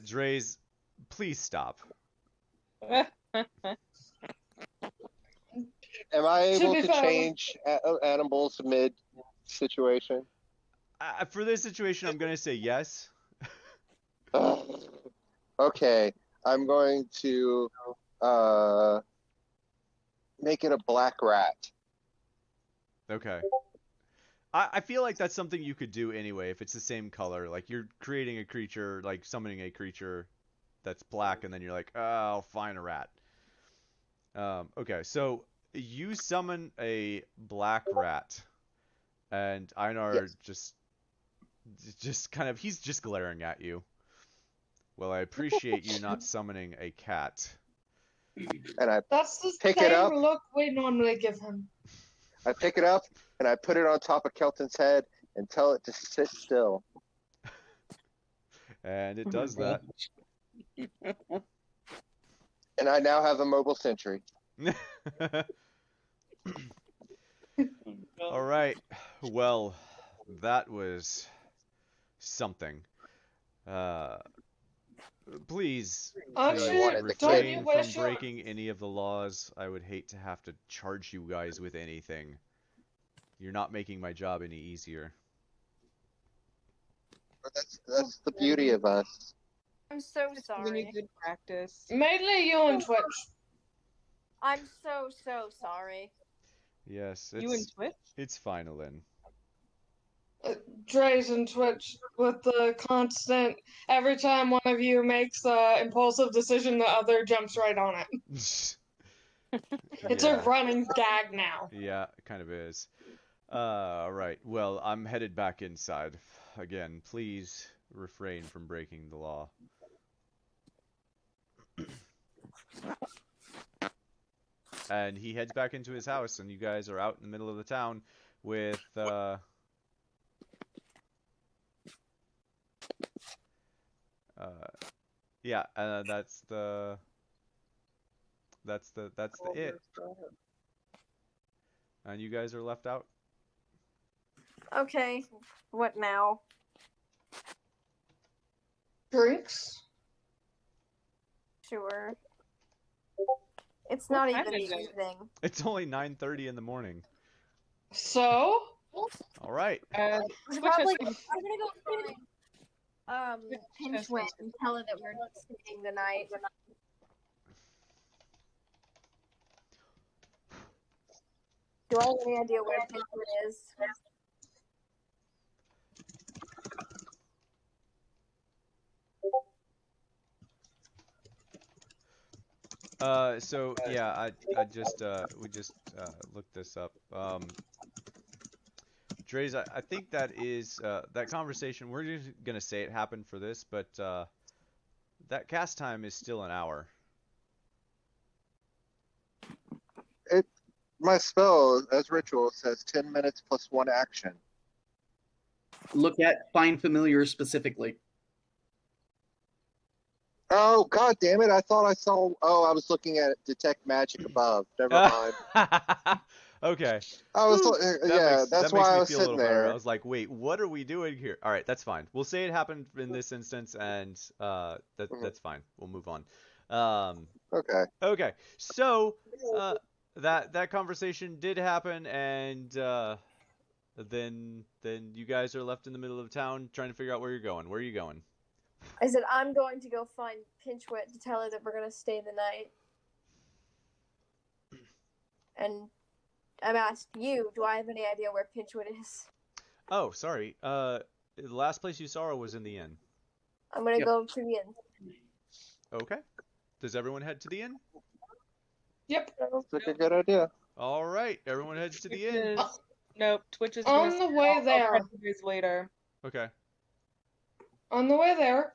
Dre's, please stop. Am I able be to fair, change animals mid situation? For this situation, I'm gonna say yes. Okay, I'm going to make it a black rat. Okay. I feel like that's something you could do anyway if it's the same color. Like you're creating a creature, like summoning a creature that's black, and then you're like, oh, I'll find a rat. Okay, so you summon a black rat, and Einar Yes. just kind of, he's just glaring at you. Well, I appreciate you not summoning a cat. And I That's the pick it same up. look we normally give him. I pick it up and I put it on top of Kelton's head and tell it to sit still. And it does that. And I now have a mobile sentry. All right. Well, that was something. Please Actually, wanted the don't kid. you refrain from wish your breaking any of the laws. I would hate to have to charge you guys with anything. You're not making my job any easier. But that's the beauty of us. I'm so Giving sorry. you good practice. mainly you and Twitch? I'm so sorry. Yes, You and Twitch? it's fine, Lynn. Dre's and Twitch with the constant. Every time one of you makes a impulsive decision, the other jumps right on it. It's a Yeah. running gag now. Yeah, it kind of is. All right. Well, I'm headed back inside. Again, please refrain from breaking the law. And he heads back into his house, and you guys are out in the middle of the town with yeah, that's the it. And you guys are left out. Okay, what now? Drinks? Sure. It's not time even is it? evening. It's only 9:30 in the morning. So? All right. I'm Twitch probably has I'm gonna go find Pinchwit and tell her that we're staying the night. Do I have any idea where Pinchwit is? So yeah, I just we just looked this up. Dre's, I think that is that conversation. We're just gonna say it happened for this, but that cast time is still an hour. My spell as ritual says 10 minutes plus 1 action. Look at Find Familiar specifically. Oh, god damn it. I thought I saw. Oh, I was looking at Detect Magic above. Never mind. Okay. I was. That that's makes why me I was feel a sitting little better. I there. was like, wait, what are we doing here? All right, that's fine. We'll say it happened in this instance, and that's fine. We'll move on. Okay. Okay. So that conversation did happen, and then you guys are left in the middle of town trying to figure out where you're going. Where are you going? I said I'm going to go find Pinchwit to tell her that we're gonna stay the night. And I'm asking you, do I have any idea where Pinchwit is? Oh, sorry. The last place you saw her was in the inn. I'm gonna go to the inn. Okay. Does everyone head to the inn? Yep. Sounds like a good idea. All right. Everyone heads to the inn. Nope, Twitch is On gonna the say, way I'll there. talk to you guys later. Okay. On the way there,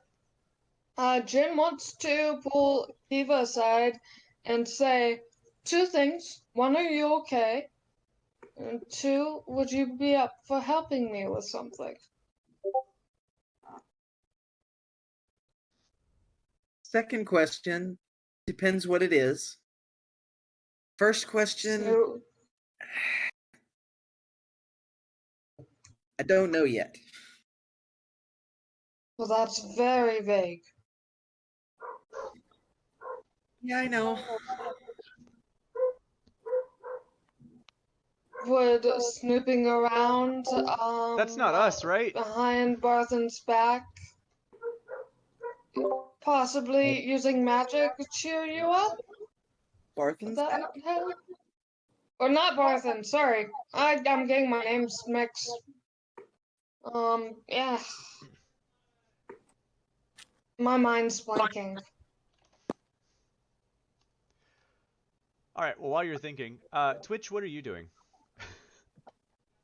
Jin wants to pull Eva aside and say 2 things. 1, are you okay? And 2, would you be up for helping me with something? Second question depends what it is. First question, So, I don't know yet. Well, that's very vague. Yeah, I know. Would snooping around, That's not us, right? behind Barthen's back, possibly using magic to cheer you up? Would Barthen's that back? not help? Or not Barthen, sorry. I'm getting my names mixed. Yeah. My mind's blanking. All right. Well, while you're thinking, Twitch, what are you doing?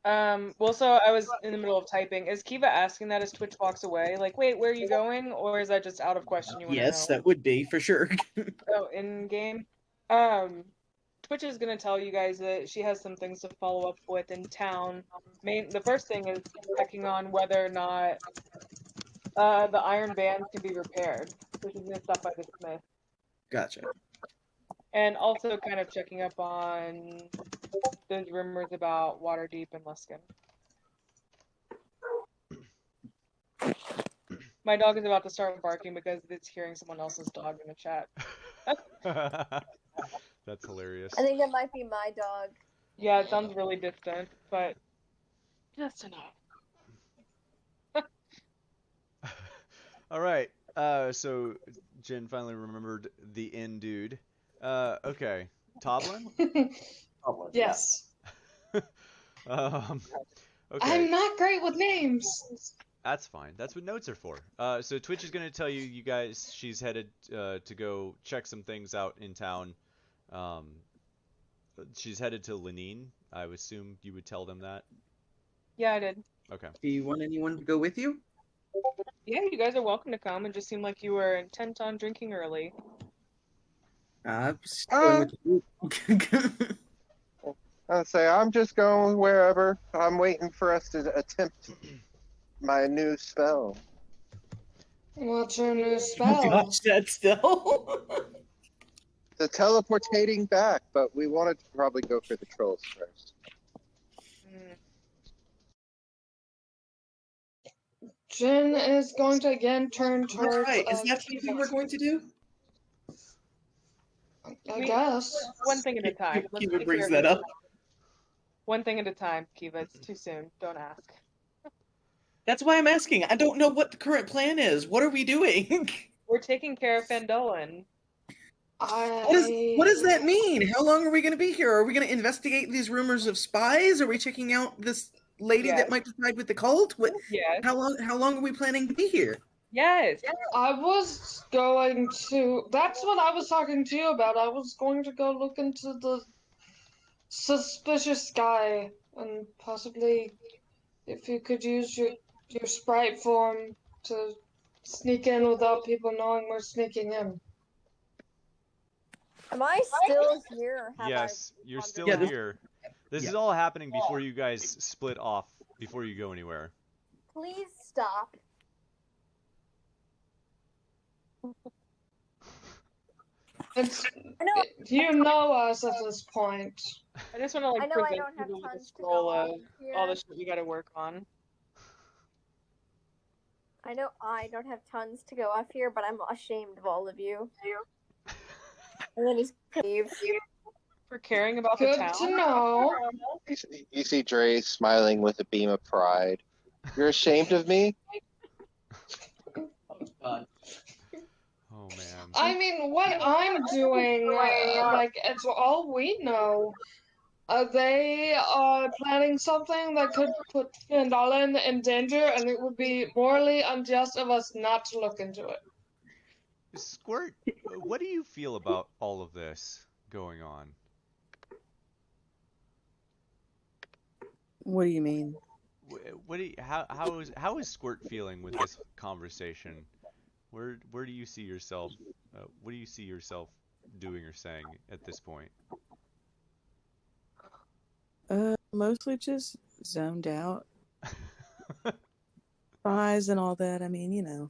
Well, so I was in the middle of typing. Is Kiva asking that as Twitch walks away? Like, wait, where are you going? Or is that just out of question you want to Yes, know? that would be for sure. Oh, in game? Twitch is gonna tell you guys that she has some things to follow up with in town. The first thing is checking on whether or not the iron bands can be repaired, which is gonna stop by the smith. Gotcha. And also kind of checking up on those rumors about Waterdeep and Luskin. My dog is about to start barking because it's hearing someone else's dog in the chat. That's hilarious. I think that might be my dog. Yeah, it sounds really distant, but just enough. All right. So Jen finally remembered the inn dude. Okay. Toblin? Yes. Okay. I'm not great with names. That's fine. That's what notes are for. So Twitch is going to tell you guys she's headed to go check some things out in town. She's headed to Lenine. I would assume you would tell them that. Yeah, I did. Okay. Do you want anyone to go with you? Yeah, you guys are welcome to come. It just seemed like you were intent on drinking early. I'm just going with the group. I'll say I'm just going wherever. I'm waiting for us to attempt my new spell. What's your new Oh spell? gosh, that's still. The teleportating back, but we wanted to probably go for the trolls first. Jin is going to again turn towards. Right. Is that what we were going to do? I guess. One thing at a time. Let's Kiva take brings care of that it. up. One thing at a time, Kiva. It's too soon. Don't ask. That's why I'm asking. I don't know what the current plan is. What are we doing? We're taking care of Fandolin. What does that mean? How long are we going to be here? Are we going to investigate these rumors of spies? Are we checking out this lady Yes. that might decide with the cult? What? Yes. How long are we planning to be here? Yes. I was going to. That's what I was talking to you about. I was going to go look into the suspicious guy and possibly if you could use your sprite form to sneak in without people knowing we're sneaking in. Am I still here? Or have Yes, I you're wandered still out? here. This Yeah. is all happening before you guys split off, before you go anywhere. Please stop. It's I know. you know us at this point. I just want to I like know I present don't have people with a tons to scroll go of on here. all the shit we got to work on. I know I don't have tons to go off here, but I'm ashamed of all of you. And then he's leave. For caring about the Good town. to know. You see Dre smiling with a beam of pride. You're ashamed of me? Oh man. I mean, what I'm doing, like, it's all we know. They are planning something that could put Fandolin in danger, and it would be morally unjust of us not to look into it. Squirt, what do you feel about all of this going on? What do you mean? What do you, how is Squirt feeling with this conversation? Where do you see yourself? What do you see yourself doing or saying at this point? Mostly just zoned out. Fries and all that. I mean, you know.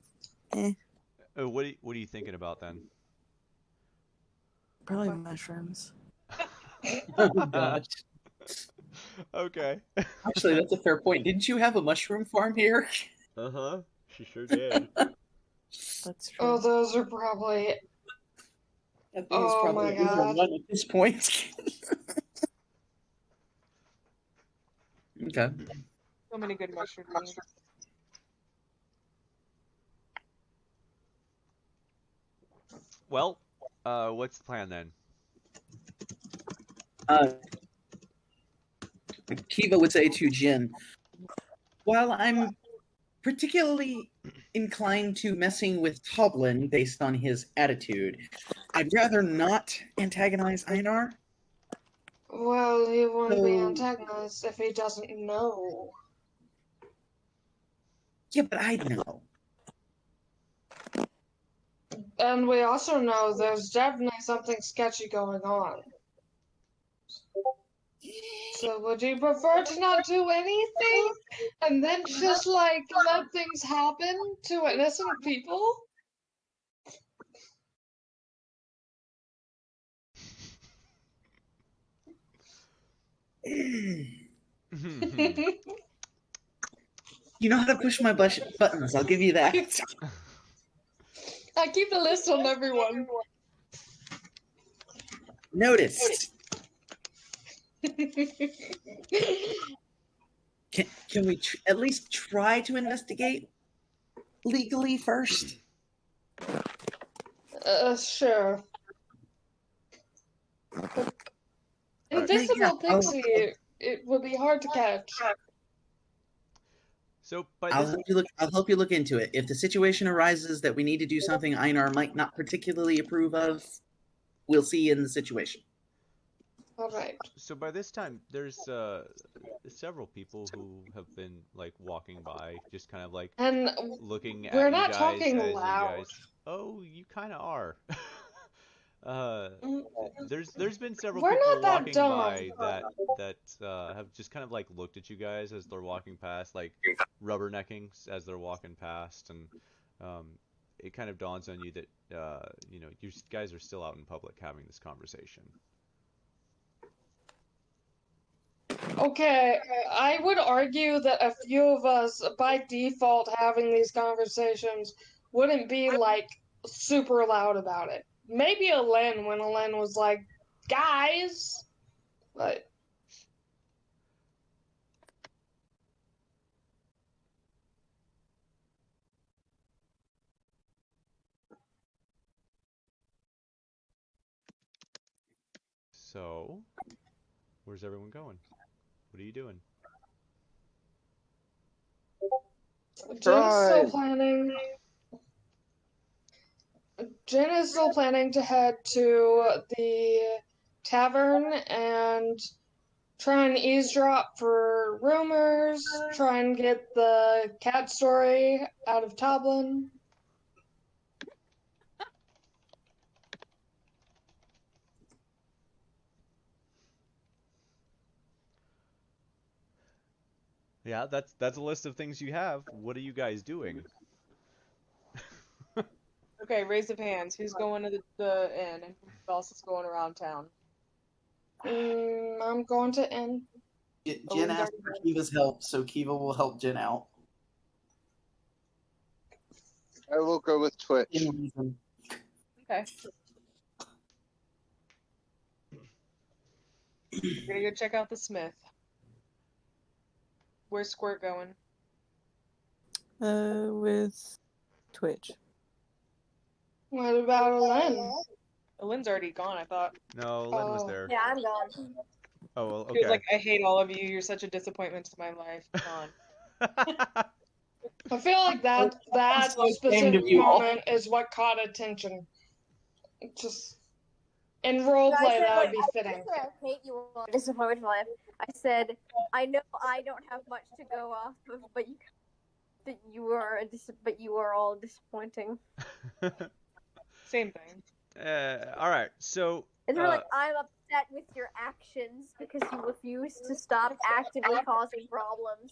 What are you thinking about then? Probably mushrooms. Oh gosh. Okay. Actually, that's a fair point. Didn't you have a mushroom farm here? Uh-huh. She sure did. That's true. Oh, those are probably. That thing is Oh probably my god. overrun at this point. Okay. So many good mushroom beans. Well, what's the plan then? Kiva would say to Jin, while I'm particularly inclined to messing with Toblin based on his attitude, I'd rather not antagonize Einar. Well, he won't be So- antagonized if he doesn't know. Yeah, but I know. And we also know there's definitely something sketchy going on. So would you prefer to not do anything and then just like let things happen to innocent people? You know how to push my buttons, I'll give you that. I keep a list on everyone. Noticed. Can we at least try to investigate legally first? Sure. Invisible Yeah, Pixie, it would be hard to catch. So by I'll this, help you look. I'll help you look into it. If the situation arises that we need to do something Einar might not particularly approve of, we'll see in the situation. Alright. so by this time, there's several people who have been like walking by, just kind of like And looking at we're you not guys talking as loud. you guys. Oh, you kind of are. There's been several We're people not that walking dumb. by that have just kind of like looked at you guys as they're walking past, like rubbernecking as they're walking past, and it kind of dawns on you that you know, you guys are still out in public having this conversation. Okay, I would argue that a few of us, by default, having these conversations wouldn't be like super loud about it. Maybe Alen when Alen was like, guys, but So, where's everyone going? What are you doing? Jen is still Right. planning. Jen is still planning to head to the tavern and try and eavesdrop for rumors, try and get the cat story out of Toblin. Yeah, that's a list of things you have. What are you guys doing? Okay, raise of hands. Who's going to the inn and who else is going around town? I'm going to end. Jen asked for Kiva's help, so Kiva will help Jen out. I will go with Twitch. In reason. Okay. We're gonna go check out the Smith. Where's Squirt going? With Twitch. What about Alen? Lynn's already gone, I thought. No, Len was Oh. there. Yeah, I'm gone. Oh, well, She was okay. like, I hate all of you. You're such a disappointment to my life. Come on. I feel like that so ashamed specific of you all. moment is what caught attention. Just in roleplay, I said, that like, would be I fitting. didn't say I hate you all. Disappointment in life. I said I know I don't have much to go off of, but you are all disappointing. Same thing. All right. So, It's more like I'm upset with your actions because you refuse to stop actively causing problems.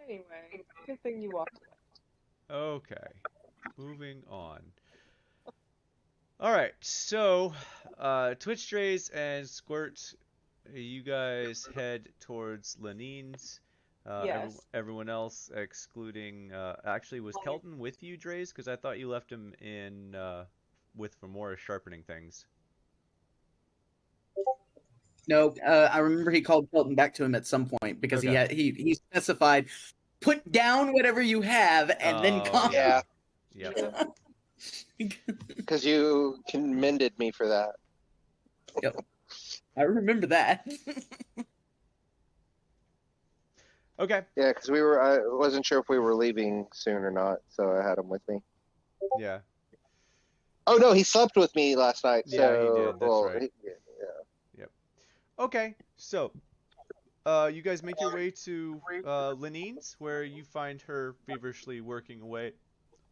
Anyway, good thing you walked away. okay. Moving on. All right, so Twitch Strays and Squirt, you guys head towards Lenine's. Yes. Everyone else, excluding actually, was Kelton with you, Drays? Because I thought you left him in with for more sharpening things. No, I remember he called Pelton back to him at some point because Okay. he specified, put down whatever you have and then Oh, come. Yeah, Yep. because you commended me for that. Yep. I remember that. Okay. Yeah, because I wasn't sure if we were leaving soon or not, so I had him with me. Yeah. Oh no, he slept with me last night. Yeah, So, he did. That's well, right. yeah. Okay. So, you guys make your way to Lenine's, where you find her feverishly working away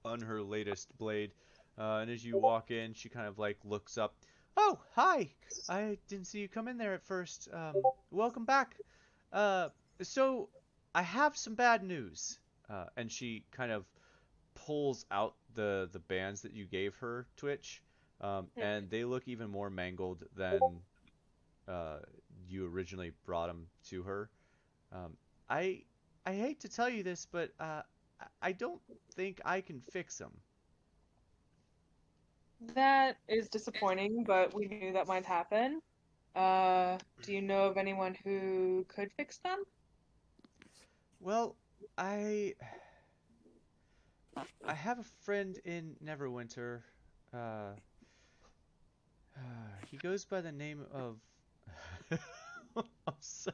on her latest blade. And as you walk in, she kind of like looks up. Oh, hi! I didn't see you come in there at first. Welcome back. So I have some bad news. And she kind of pulls out the bands that you gave her, Twitch. And they look even more mangled than you originally brought them to her. I hate to tell you this, but I don't think I can fix them. That is disappointing, but we knew that might happen. Do you know of anyone who could fix them? Well, I have a friend in Neverwinter. Uh, he goes by the name of. I'm so...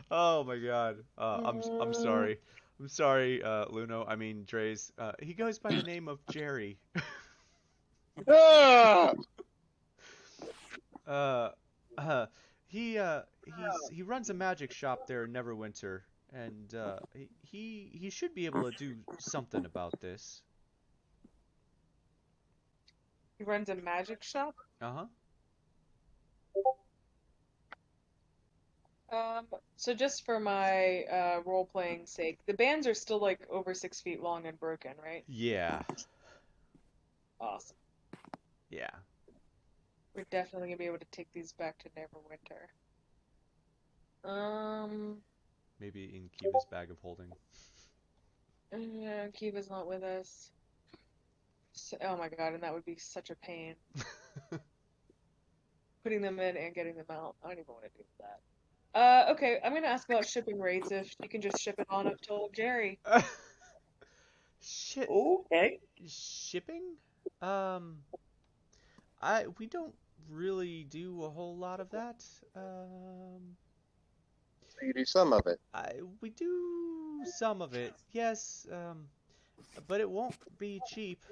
Oh my God. I'm sorry. I'm sorry, Luno. I mean, Dre's. He goes by the name of Jerry. Ah! He runs a magic shop there in Neverwinter, and he should be able to do something about this. He runs a magic shop. Uh-huh. So just for my role-playing sake, the bands are still like over 6 feet long and broken, right? Yeah. Awesome. Yeah. We're definitely gonna be able to take these back to Neverwinter. Maybe in Kiva's bag of holding. Yeah, Kiva's not with us. So, oh my God, and that would be such a pain. Putting them in and getting them out. I don't even want to do that. Okay, I'm gonna ask about shipping rates if you can just ship it on up to Jerry. Shit. Okay. Shipping? We don't really do a whole lot of that. You do some of it. We do some of it, yes. But it won't be cheap.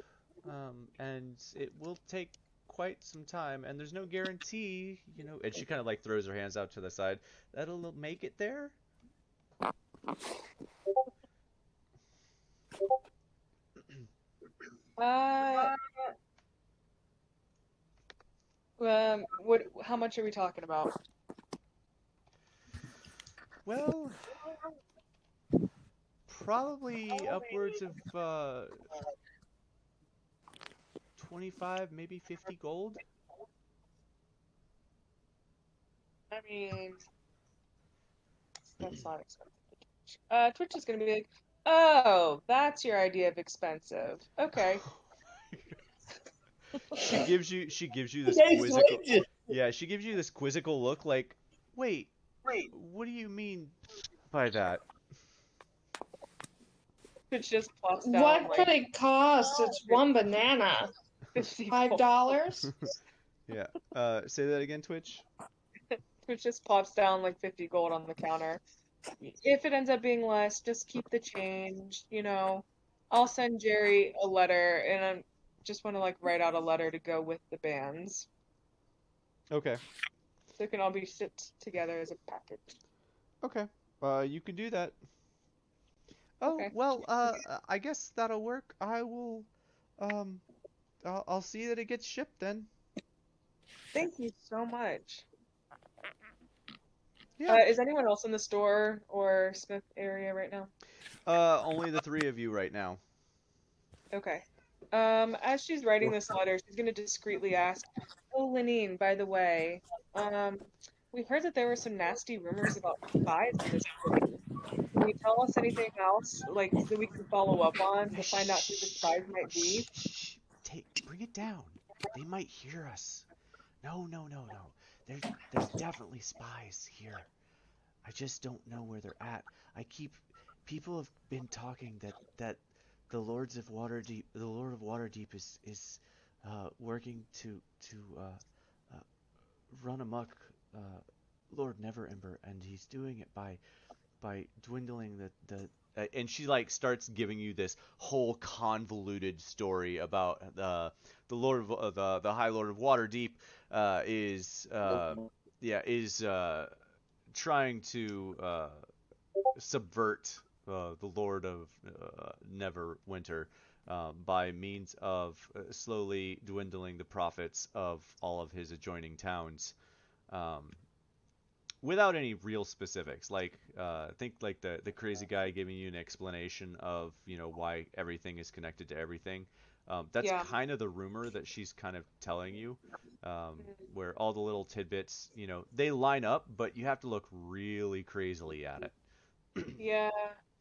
And it will take quite some time, and there's no guarantee, you know. And she kind of like throws her hands out to the side. That'll make it there. How much are we talking about? Well, probably upwards of 25, maybe 50 gold. I mean, that's not expensive. Twitch is gonna be like, oh, that's your idea of expensive. Okay. She gives you this quizzical. Yeah, she gives you this quizzical look like, wait, what do you mean by that? Twitch just plops down. What like, could it cost? It's one banana. $5? Yeah. Say that again, Twitch. Twitch just plops down like 50 gold on the counter. If it ends up being less, just keep the change, you know. I'll send Jerry a letter, and I just want to like write out a letter to go with the bands. Okay. So it can all be shipped together as a package. Okay. You can do that. Oh, Okay. well, I guess that'll work. I will, I'll see that it gets shipped then. Thank you so much. Yeah. Is anyone else in the store or Smith area right now? Only the three of you right now. Okay. As she's writing this letter, she's gonna discreetly ask, "Oh, Lenine, by the way, um, we heard that there were some nasty rumors about spies in this city. Can you tell us anything else, like, so we can follow up on to find out who the spies might be?" Shh. Bring it down. They might hear us. No, no, no, no. There's definitely spies here. I just don't know where they're at. People have been talking that the Lord of Waterdeep is working to uh, run amok uh, Lord Neverember, and he's doing it by dwindling the and she like starts giving you this whole convoluted story about the Lord of the High Lord of Waterdeep is trying to subvert the Lord of Neverwinter by means of slowly dwindling the profits of all of his adjoining towns. Um, Without any real specifics, like think like the crazy guy giving you an explanation of why everything is connected to everything. That's Yeah. kind of the rumor that she's kind of telling you, where all the little tidbits, they line up, but you have to look really crazily at it. Yeah.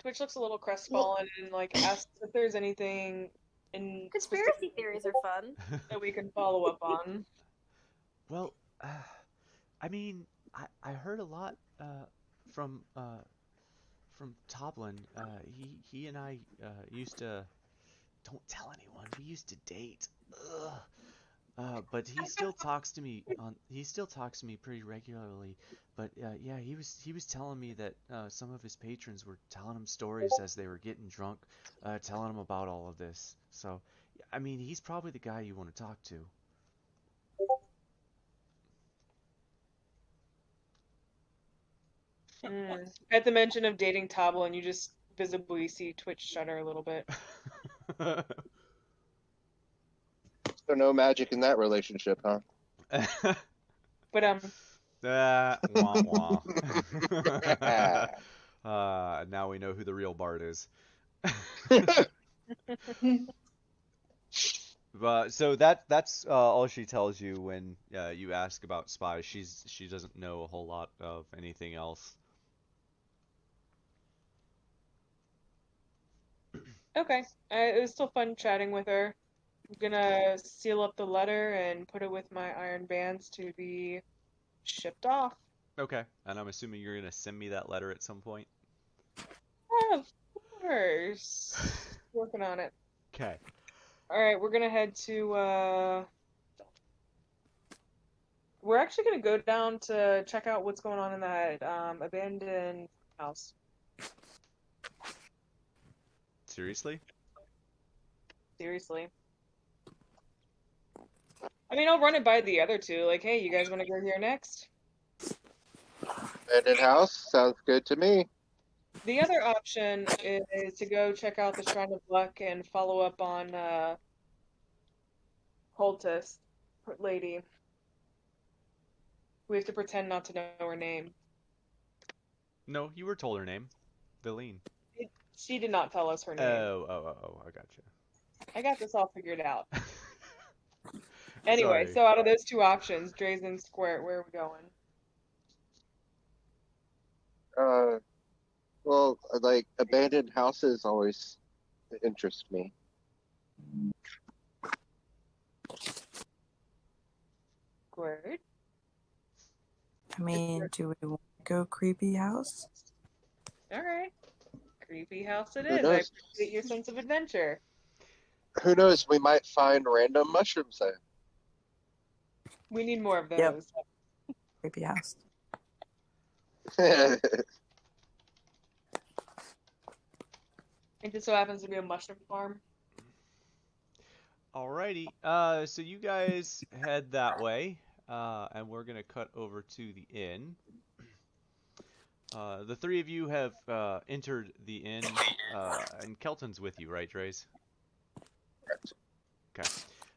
Twitch looks a little Well, crestfallen and like asks if there's anything in specific Conspiracy theories are fun. that we can follow up on. Well, I mean, I heard a lot from Toblin. He and I used to. Don't tell anyone. We used to date. Ugh. But he still talks to me pretty regularly. But yeah, he was telling me that some of his patrons were telling him stories as they were getting drunk, telling him about all of this. So, I mean, he's probably the guy you want to talk to. At the mention of dating Toblin, you just visibly see Twitch shudder a little bit. So no magic in that relationship, huh? But Wah wah. Now we know who the real Bard is. But so that's all she tells you when you ask about spies. She doesn't know a whole lot of anything else. okay, it was still fun chatting with her. I'm gonna seal up the letter and put it with my iron bands to be shipped off. Okay, and I'm assuming you're gonna send me that letter at some point. Of course. Working on it. Okay. Alright, we're gonna head to we're actually gonna go down to check out what's going on in that abandoned house. Seriously? Seriously. I mean, I'll run it by the other two. Like, hey, you guys want to go here next? Abandoned house sounds good to me. The other option is to go check out the Shrine of Luck and follow up on Holtus lady. We have to pretend not to know her name. No, you were told her name. Vileen. She did not tell us her name. Oh, I gotcha. I got this all figured out. Anyway, Sorry. so out of those two options, Drazen Square, where are we going? Well, like abandoned houses always interest me. Square. I mean, do we want to go creepy house? All right. Creepy house it Who is. I knows? appreciate your sense of adventure. Who knows? We might find random mushrooms there. We need more of those. Yep. Creepy house. It just so happens to be a mushroom farm. Alrighty. So you guys head that way, and we're gonna cut over to the inn. The three of you have entered the inn, and Kelton's with you, right, Draze? Okay.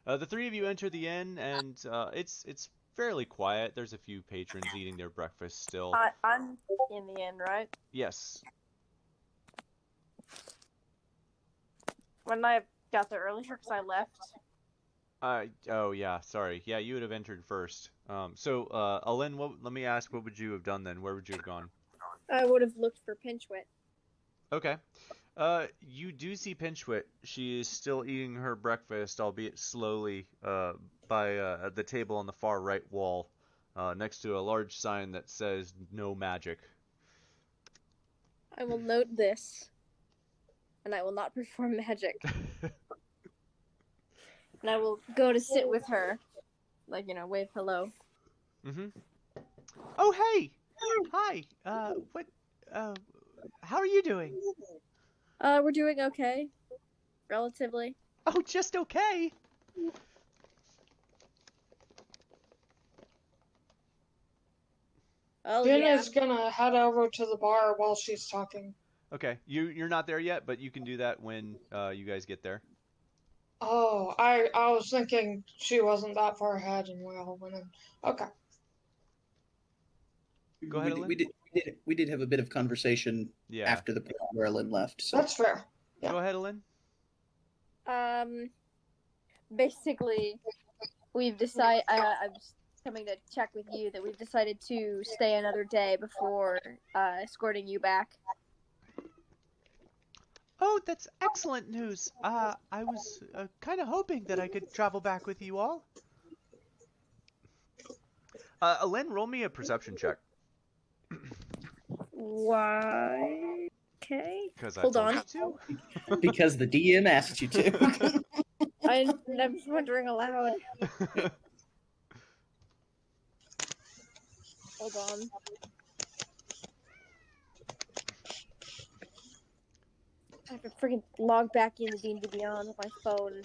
The three of you enter the inn, and it's fairly quiet. There's a few patrons eating their breakfast still. I'm in the end, right? Yes. When I got there earlier because I left. Oh yeah, sorry. Yeah, you would have entered first. Alen, let me ask, what would you have done then? Where would you have gone? I would have looked for Pinchwit. Okay. You do see Pinchwit. She is still eating her breakfast, albeit slowly, by the table on the far right wall, next to a large sign that says "No magic." I will note this, and I will not perform magic. And I will go to sit with her, like, wave hello. Mm-hmm. Oh, hey! Hi! How are you doing? We're doing okay. Relatively. Oh, just okay? Oh, Jen yeah. is gonna head over to the bar while she's talking. Okay, you're not there yet, but you can do that when you guys get there. Oh, I was thinking she wasn't that far ahead and we all went in. Okay. Go ahead, We did have a bit of conversation after the point where Ellen left. So. That's fair. Yeah. Go ahead, Ellen. Basically, we've decided. I'm just coming to check with you that we've decided to stay another day before escorting you back. Oh, that's excellent news. I was kind of hoping that I could travel back with you all. Alen, roll me a perception check. Why? Okay. Because I Hold told on. you to. Because the DM asked you to. I'm wondering aloud. Hold on. I have to freaking log back into D&D Beyond with my phone.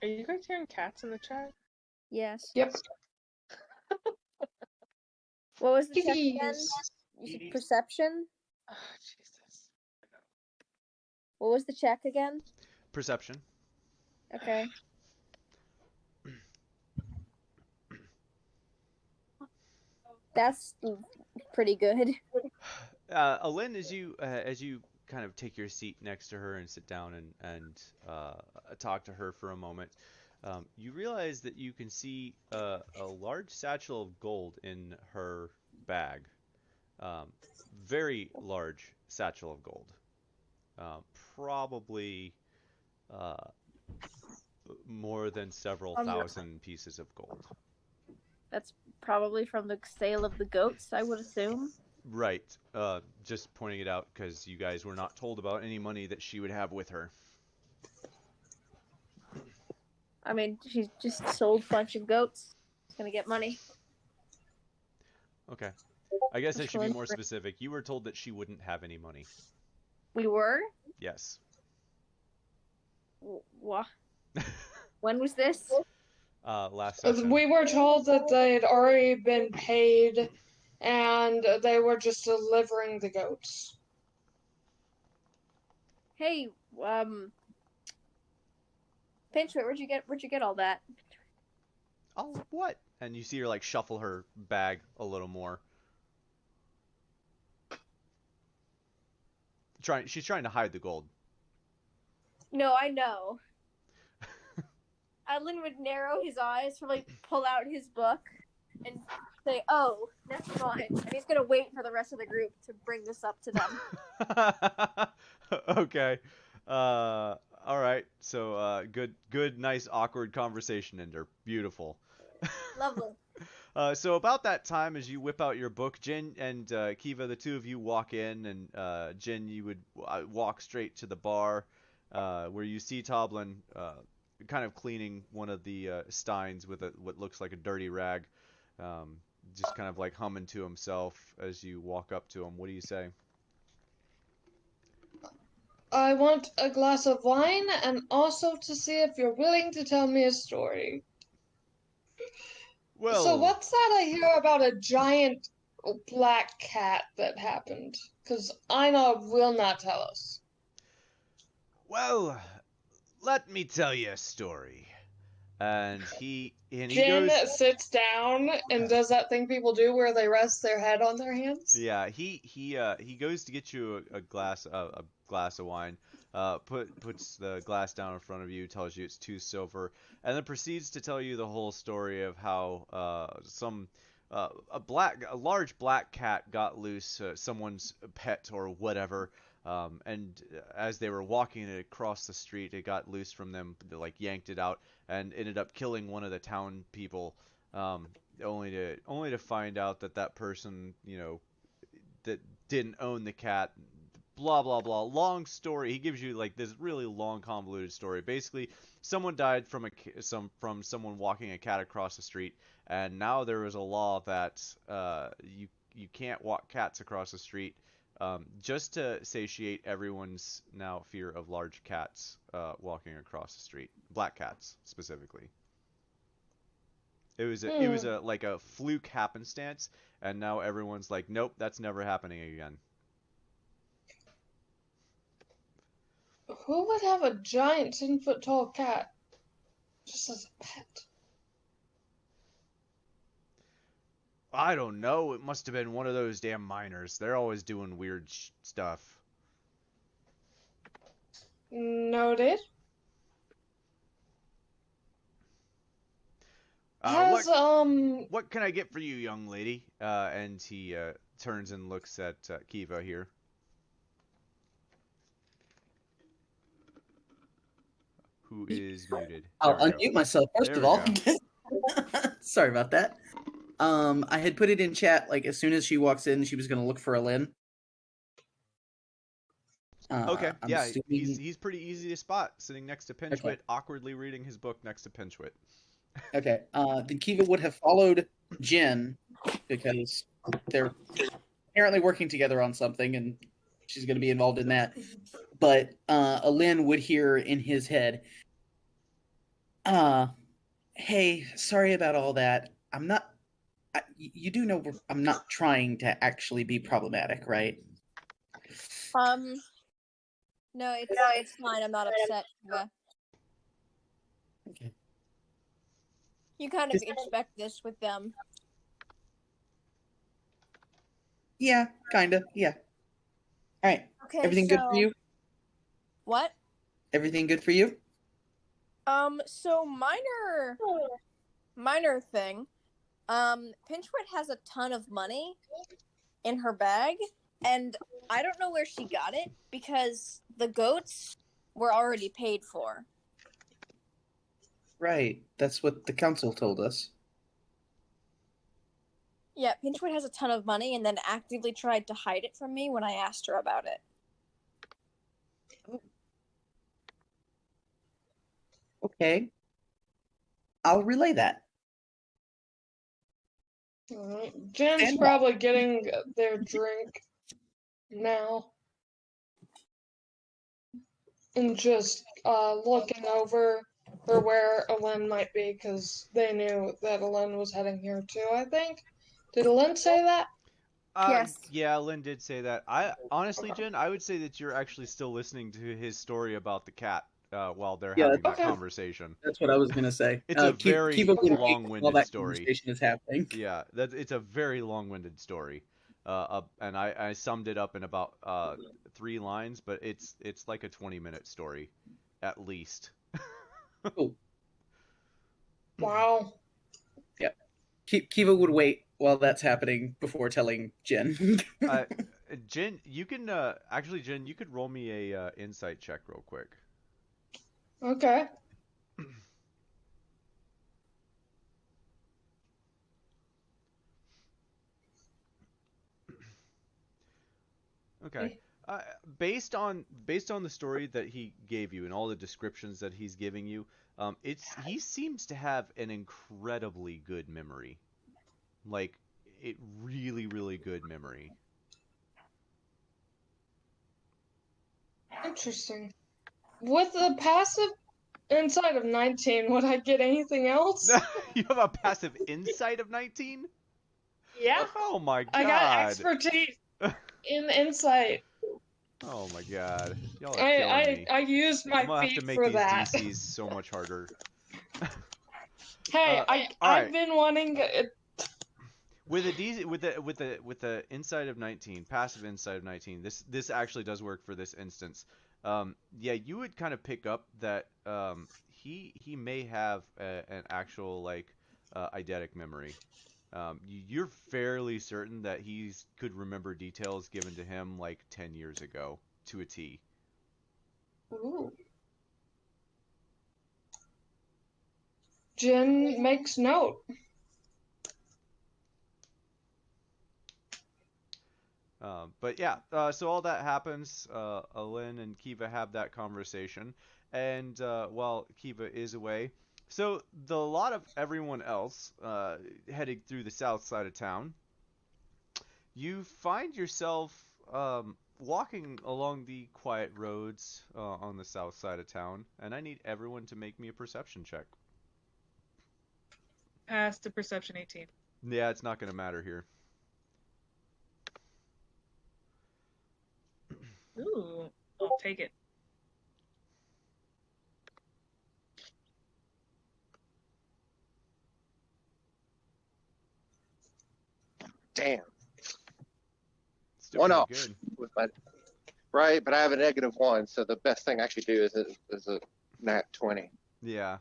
Are you guys hearing cats in the chat? Yes. Yep. What was the check again? Kitties. You said perception? Oh, Jesus. What was the check again? Perception. Okay. That's pretty good. Alen, as you kind of take your seat next to her and sit down and talk to her for a moment, you realize that you can see a large satchel of gold in her bag. Very large satchel of gold. Probably more than several thousand pieces of gold. That's probably from the sale of the goats, I would assume. Right. Just pointing it out because you guys were not told about any money that she would have with her. I mean, she just sold a bunch of goats. She's gonna get money. Okay. I guess I should be more specific. You were told that she wouldn't have any money. We were? Yes. What? When was this? Last session. We were told that they had already been paid and they were just delivering the goats. Hey, Pinchwit, where'd you get all that? Oh, what? And you see her like shuffle her bag a little more. She's trying to hide the gold. No, I know. Adlin would narrow his eyes, probably pull out his book, and say, "Oh, never mind." And he's gonna wait for the rest of the group to bring this up to them. Okay. All right. So, good, nice, awkward conversation ender. Beautiful. Lovely. So about that time, as you whip out your book, Jin and Kiva, the two of you walk in, and Jin, you would walk straight to the bar, where you see Toblin kind of cleaning one of the steins with what looks like a dirty rag, just kind of like humming to himself as you walk up to him. What do you say? I want a glass of wine and also to see if you're willing to tell me a story. Well, so what's that I hear about a giant black cat that happened? Because Einar will not tell us. Well, let me tell you a story. and he Jin goes. sits down and does that thing people do where they rest their head on their hands. Yeah, he goes to get you a glass of wine. Puts the glass down in front of you, tells you it's 2 silver, and then proceeds to tell you the whole story of how a large black cat got loose, someone's pet or whatever. And as they were walking it across the street, it got loose from them, like yanked it out, and ended up killing one of the town people. Only to find out that that person, that didn't own the cat. Blah blah blah. Long story. He gives you like this really long, convoluted story. Basically, someone died from someone walking a cat across the street, and now there is a law that you can't walk cats across the street, just to satiate everyone's now fear of large cats walking across the street, black cats specifically. It was a like a fluke happenstance, and now everyone's like, nope, that's never happening again. Who would have a giant 10-foot tall cat just as a pet? I don't know. It must have been one of those damn miners. They're always doing weird stuff. Noted. What can I get for you, young lady? And he turns and looks at Kiva here. Who is muted? I'll unmute myself first of all. Sorry about that. I had put it in chat, like as soon as she walks in, she was going to look for Alin. Okay, yeah, he's pretty easy to spot, sitting next to Pinchwit, awkwardly reading his book next to Pinchwit. Okay, then Kiva would have followed Jin because they're apparently working together on something, and she's going to be involved in that. But Alin would hear in his head, hey, sorry about all that. You do know I'm not trying to actually be problematic, right? No, it's fine. I'm not upset. Okay. You kind of expect this with them. Yeah, kinda. Yeah. All right. Okay. Everything good for you? What? Everything good for you? So minor thing. Pinchwit has a ton of money in her bag, and I don't know where she got it because the goats were already paid for. Right. That's what the council told us. Yeah, Pinchwit has a ton of money and then actively tried to hide it from me when I asked her about it. Okay. I'll relay that. Jen's probably getting their drink now. And just looking over for where Alin might be, because they knew that Alin was heading here too, I think. Did Alin say that? Yes. Yeah, Lynn did say that. Honestly, Jen, I would say that you're actually still listening to his story about the cat while they're having that conversation. That's what I was gonna say. It's a very long-winded story. Conversation is happening. Yeah, it's a very long-winded story. And I summed it up in about 3 lines, but it's like a 20-minute story, at least. Cool. Wow. Yeah. Kiva would wait while that's happening before telling Jen. Jen, you can actually, Jen, you could roll me a insight check real quick. Okay. Okay. Based on the story that he gave you and all the descriptions that he's giving you, he seems to have an incredibly good memory. Like, really, really good memory. Interesting. With a passive insight of 19, would I get anything else? You have a passive insight of 19? Yeah. Oh my god. I got expertise in insight. Oh my god. Y'all are killing me. I used my feet for that. I'm gonna have to make these DCs so much harder. Hey, all I've right. been wanting. With the insight of 19, passive insight of 19, this actually does work for this instance. Yeah, you would kind of pick up that he may have an actual like eidetic memory. You're fairly certain that he could remember details given to him like 10 years ago to a T. Ooh. Jin makes note. But yeah, so all that happens. Alin and Kiva have that conversation, and while Kiva is away, so the lot of everyone else heading through the south side of town, you find yourself walking along the quiet roads on the south side of town, and I need everyone to make me a perception check. Pass to perception 18. Yeah, it's not going to matter here. Ooh, I'll take it. Damn. Still One pretty off good. with my right, but I have a -1, so the best thing I could do is a nat 20. Yeah.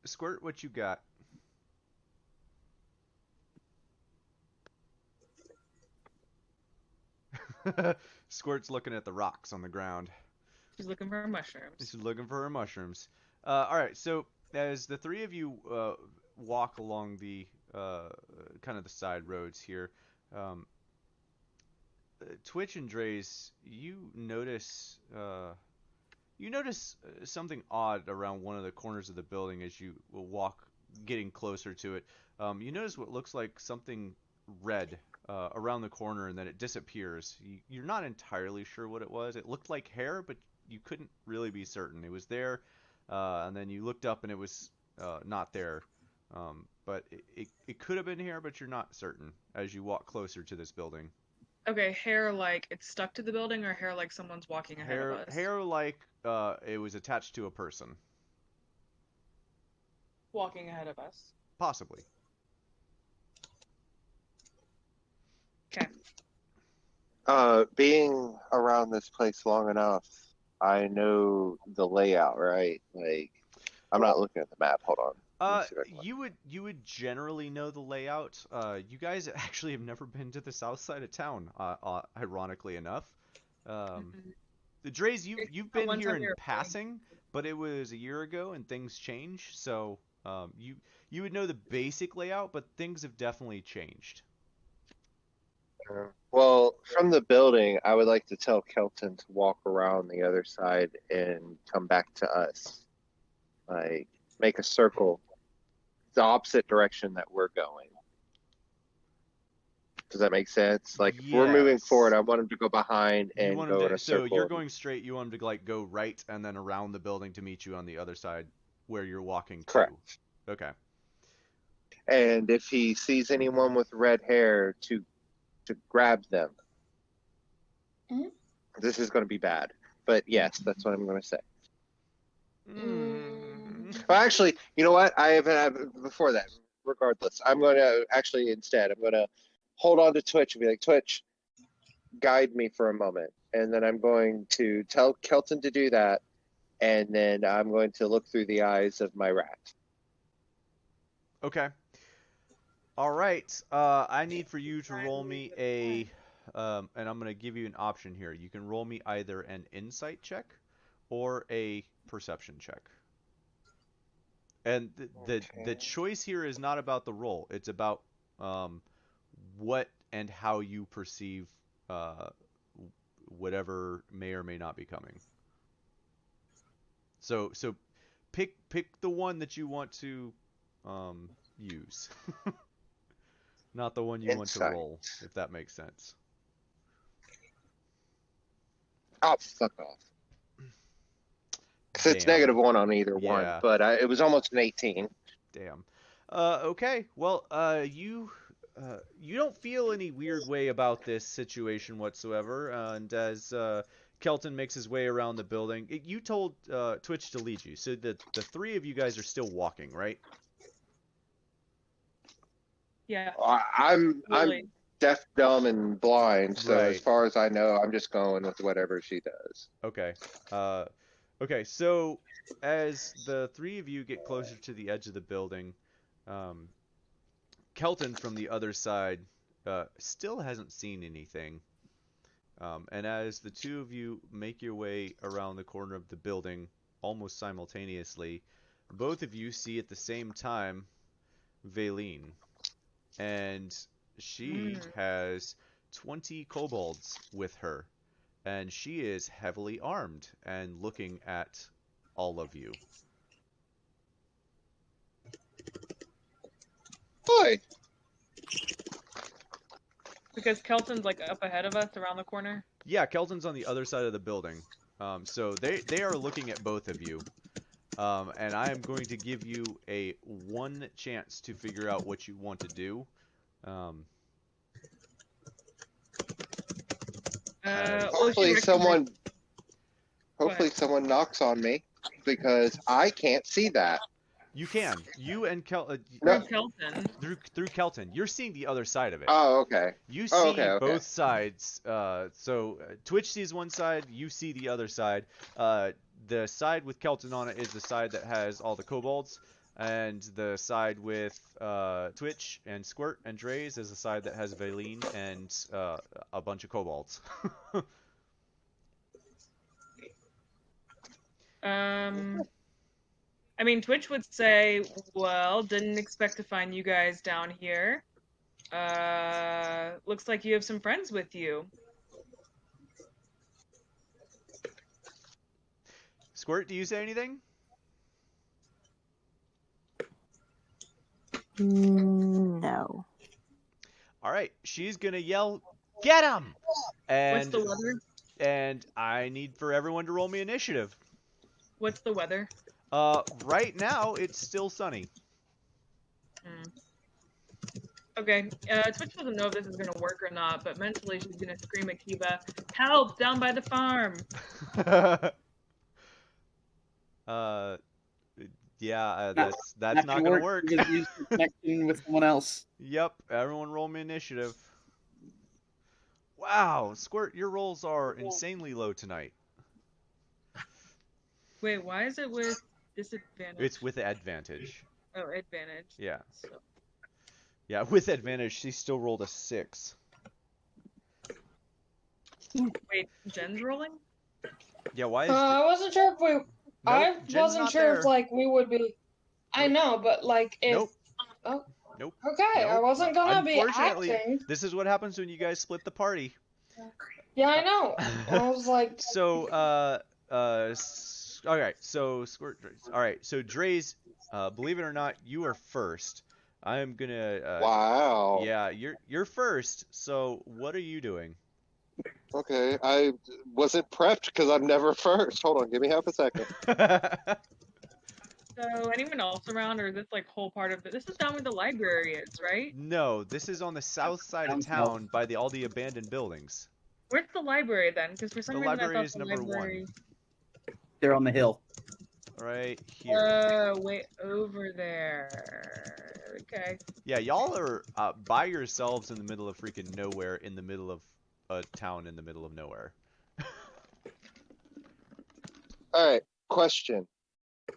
Squirt, what you got? Squirt's looking at the rocks on the ground. She's looking for mushrooms. She's looking for her mushrooms. All right, so as the three of you walk along the kind of the side roads here, Twitch and Draze, you notice something odd around one of the corners of the building as you walk, getting closer to it. You notice what looks like something red around the corner, and then it disappears. You're not entirely sure what it was. It looked like hair, but you couldn't really be certain. It was there, and then you looked up and it was not there. But it could have been hair, but you're not certain as you walk closer to this building. Okay, hair like it's stuck to the building, or hair like someone's walking ahead of us? Hair like it was attached to a person. Walking ahead of us. Possibly. Okay. Being around this place long enough, I know the layout, right? Like, I'm not looking at the map. Hold on. You would generally know the layout. You guys actually have never been to the south side of town, ironically enough. The Draze, you've been here in passing, but it was a year ago and things change. So you would know the basic layout, but things have definitely changed. Well, from the building, I would like to tell Kelton to walk around the other side and come back to us. Like, make a circle the opposite direction that we're going. Does that make sense? Like, if we're moving forward, I want him to go behind and go in a circle. So you're going straight. You want him to like go right and then around the building to meet you on the other side where you're walking to. Correct. Okay. And if he sees anyone with red hair, to grab them. Mhm. This is going to be bad, but yes, that's what I'm going to say. Well, actually, you know what? I haven't before that. Regardless, I'm going to actually instead I'm going to hold on to Twitch and be like, Twitch, guide me for a moment, and then I'm going to tell Kelton to do that, and then I'm going to look through the eyes of my rat. Okay. All right. I need for you to roll me a, and I'm going to give you an option here. You can roll me either an insight check or a perception check. And the choice here is not about the roll. It's about what and how you perceive whatever may or may not be coming. So pick the one that you want to use. Not the one you want to roll, if that makes sense. Oh, fuck off. Because it's -1 on either one, but it was almost an 18. Damn. Okay. Well, you don't feel any weird way about this situation whatsoever, and as Kelton makes his way around the building. You told Twitch to lead you, so the three of you guys are still walking, right? Yeah. I'm Really. deaf, dumb, and blind, so as Right. far as I know, I'm just going with whatever she does. Okay. Okay, so as the three of you get closer to the edge of the building, Kelton from the other side still hasn't seen anything. And as the two of you make your way around the corner of the building almost simultaneously, both of you see at the same time Valine. And she has 20 kobolds with her. And she is heavily armed and looking at all of you. Hi. Because Kelton's like up ahead of us around the corner. Yeah, Kelton's on the other side of the building. So they are looking at both of you. And I am going to give you a one chance to figure out what you want to do. Hopefully someone knocks on me because I can't see that. You can. You and Kelton. Through Kelton. You're seeing the other side of it. Oh, okay. You see okay. both sides. So Twitch sees one side, you see the other side. The side with Kelton on it is the side that has all the kobolds, and the side with Twitch and Squirt and Dre's is the side that has Valine and a bunch of kobolds. I mean, Twitch would say, well, didn't expect to find you guys down here. Looks like you have some friends with you. Squirt, do you say anything? No. All right, she's gonna yell, "Get him!" And what's the weather? And I need for everyone to roll me initiative. What's the weather? Right now it's still sunny. Okay, Twitch doesn't know if this is gonna work or not, but mentally she's gonna scream at Kiva, "Help! Down by the farm!" Yeah, that's not gonna work. Use connection with someone else. Yep, everyone roll me initiative. Wow, Squirt, your rolls are insanely low tonight. Wait, why is it with disadvantage? It's with advantage. Oh, advantage. Yeah. So. Yeah, with advantage, she still rolled a 6. Wait, Jen's rolling? Yeah, why is I wasn't sure if we. Nope, I Jen's wasn't not sure there. if like we would be. I know, but like if. Nope. Oh. Nope. Okay, I Nope. wasn't gonna be Unfortunately, acting. this is what happens when you guys split the party. Yeah, I know. I was like. So, alright, so Squirt, alright, so Dre's, believe it or not, you are first. I am gonna, Wow. Yeah, you're first, so what are you doing? Okay, I wasn't prepped because I'm never first. Hold on, give me half a second. So, anyone else around, or is this like whole part of this is down where the library is, right? No, this is on the south side of town by all the abandoned buildings. Where's the library then? Because for some The reason I library thought is the number library... 1. They're on the hill. Right here. Way over there. Okay. Yeah, y'all are by yourselves in the middle of freaking nowhere, in the middle of a town in the middle of nowhere. Alright, question.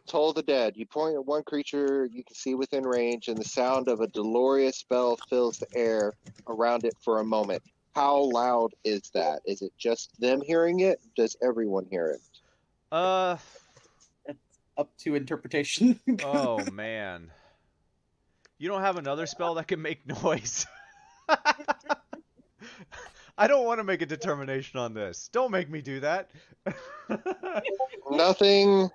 Toll the Dead. You point at one creature you can see within range, and the sound of a dolorous bell fills the air around it for a moment. How loud is that? Is it just them hearing it? Does everyone hear it? It's up to interpretation. Oh man. You don't have another spell that can make noise? I don't want to make a determination on this. Don't make me do that. Nothing.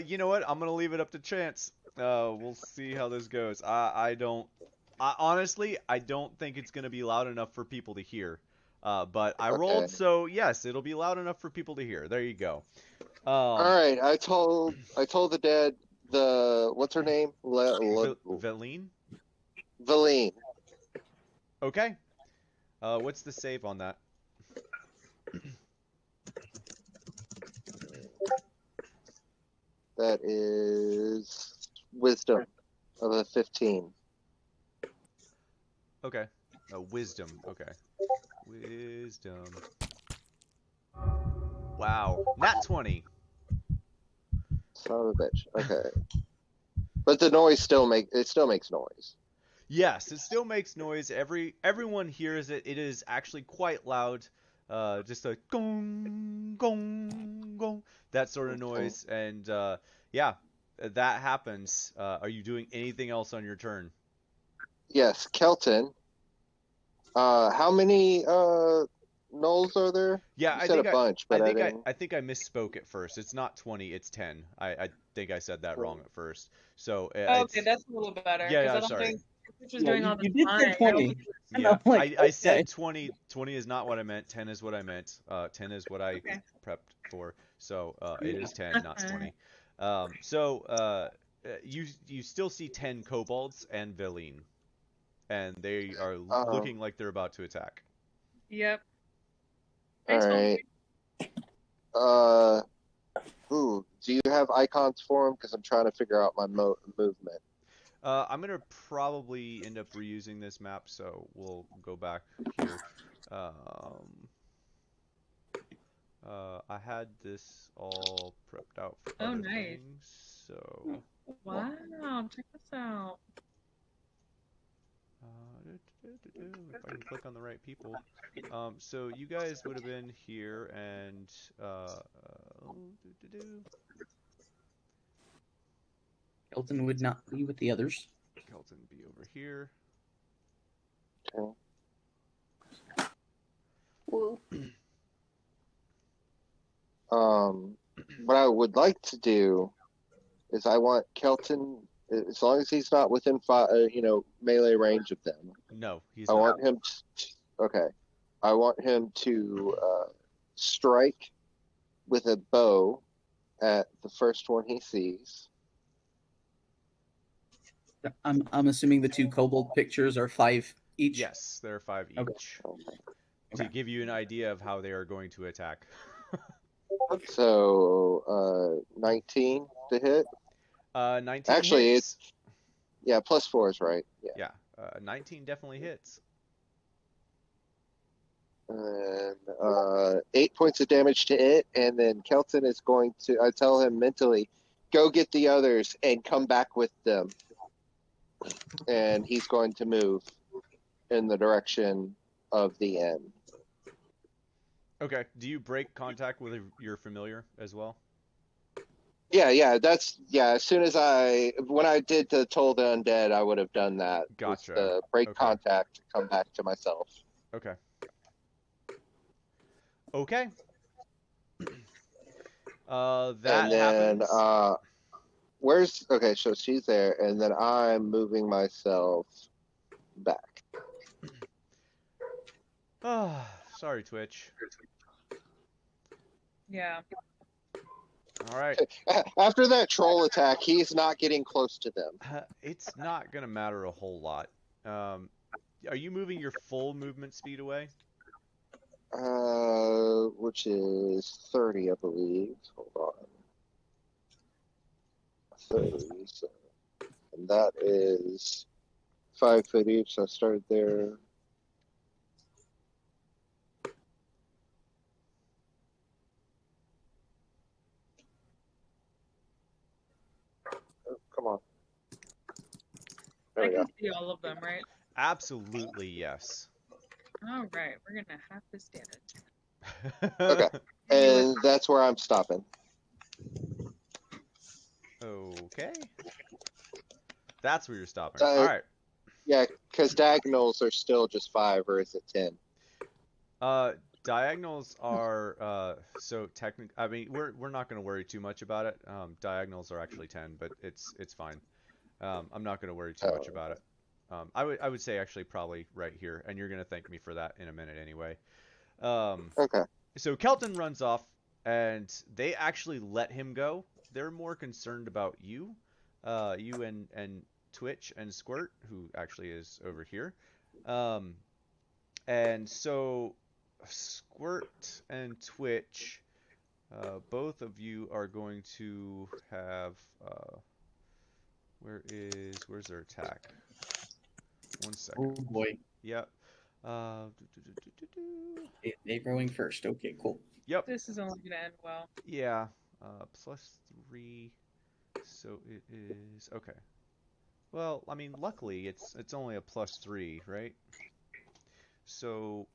You know what? I'm gonna leave it up to chance. We'll see how this goes. Honestly, I don't think it's gonna be loud enough for people to hear. But I rolled, so yes, it'll be loud enough for people to hear. There you go. All right, I told the dead what's her name? Valine? Valine. Okay. What's the save on that? That is wisdom of a 15. Okay. Wisdom. Okay. Wisdom. Wow. Nat 20. Son of a bitch. Okay. But the noise still makes noise. Yes, it still makes noise. Everyone hears it. It is actually quite loud. Just a gong, gong, gong, that sort of noise. And yeah, that happens. Are you doing anything else on your turn? Yes, Kelton. How many gnolls are there? Yeah, You I said a think bunch, but I didn't. I think I misspoke at first. It's not 20, it's 10. I think I said that wrong at first. So Oh, okay, it's that's a little better yeah, because yeah, I don't sorry. think Twitch was Yeah, doing all the you did say time. 20. And Yeah, I'm like, I okay. said 20. 20 is not what I meant. 10 is what I meant. 10 is what I Okay. prepped for. So it is 10, not 20. So you still see 10 kobolds and Veline, and they are looking like they're about to attack. Yep. All Baseball. right. Ooh, do you have icons for them? Because I'm trying to figure out my movement. I'm gonna probably end up reusing this map, so we'll go back here. I had this all prepped out for Oh, other nice. things, so Wow, check this out. if I can click on the right people. So you guys would have been here, and Kelton would not be with the others. Kelton be over here. Okay. Woo. What I would like to do is I want Kelton, as long as he's not within melee range of them. No, he's I not. want him. Okay. I want him to strike with a bow at the first one he sees. I'm assuming the two kobold pictures are 5 each. Yes, there are 5 each. Okay. To give you an idea of how they are going to attack. So 19 to hit. 19 Actually, hits. Yeah, +4 is right. Yeah. 19 definitely hits. And 8 points of damage to it, and then Kelton is going to. I tell him mentally, go get the others and come back with them. And he's going to move in the direction of the end. Okay. Do you break contact with your familiar as well? Yeah. As soon as when I did the Toll the Undead, I would have done that. Gotcha. The break Okay. contact to come back to myself. Okay. Okay. That and then happens. Okay, so she's there, and then I'm moving myself back. Sorry, Twitch. Yeah. All right. After that troll attack, he's not getting close to them. It's not gonna matter a whole lot. Are you moving your full movement speed away? Which is 30, I believe. Hold on. 30, so, and that is 5 foot each, so I started there. Oh, come on. There I we go. can see all of them, right? Absolutely, yes. All right, we're gonna have this damage. Okay, and that's where I'm stopping. Okay. That's where you're stopping. All right. Yeah, because diagonals are still just 5, or is it 10? Diagonals are so technically. I mean, we're not going to worry too much about it. Diagonals are actually 10, but it's fine. I'm not going to worry too much about it. I would say actually probably right here, and you're going to thank me for that in a minute anyway. Okay. So Kelton runs off, and they actually let him go. They're more concerned about you, you and Twitch and Squirt, who actually is over here. And so Squirt and Twitch Both of you are going to have. Where's their attack? 1 second. Oh boy. Yep. They going first. Okay, cool. Yep. This is only gonna end well. Yeah. +3. So it is okay. Well, I mean, luckily it's only a +3, right? So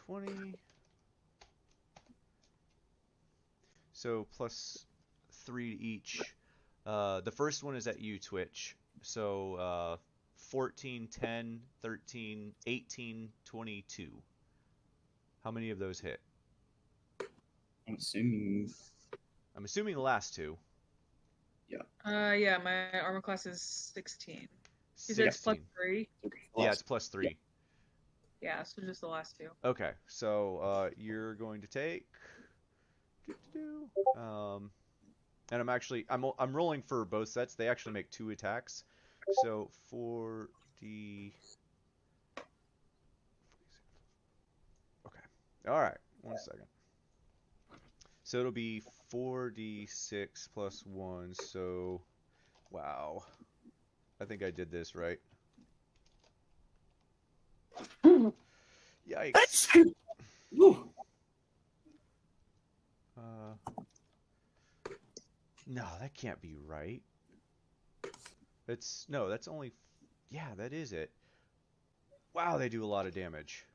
5d20. So +3 to each. The first one is at you, Twitch. So 14, 10, 13, 18, 22. How many of those hit? I'm assuming. I'm assuming the last two. Yeah, my armor class is 16. You said it's 16. +3? Yeah, it's +3. Yeah, so just the last two. Okay, so you're going to take. And I'm rolling for both sets. They actually make 2 attacks. So 4d. Okay. All right. 1 second. So it'll be 4d6 plus 1. So, wow. I think I did this right. Yikes. No, that can't be right. No, that's only, yeah, that is it. Wow, they do a lot of damage.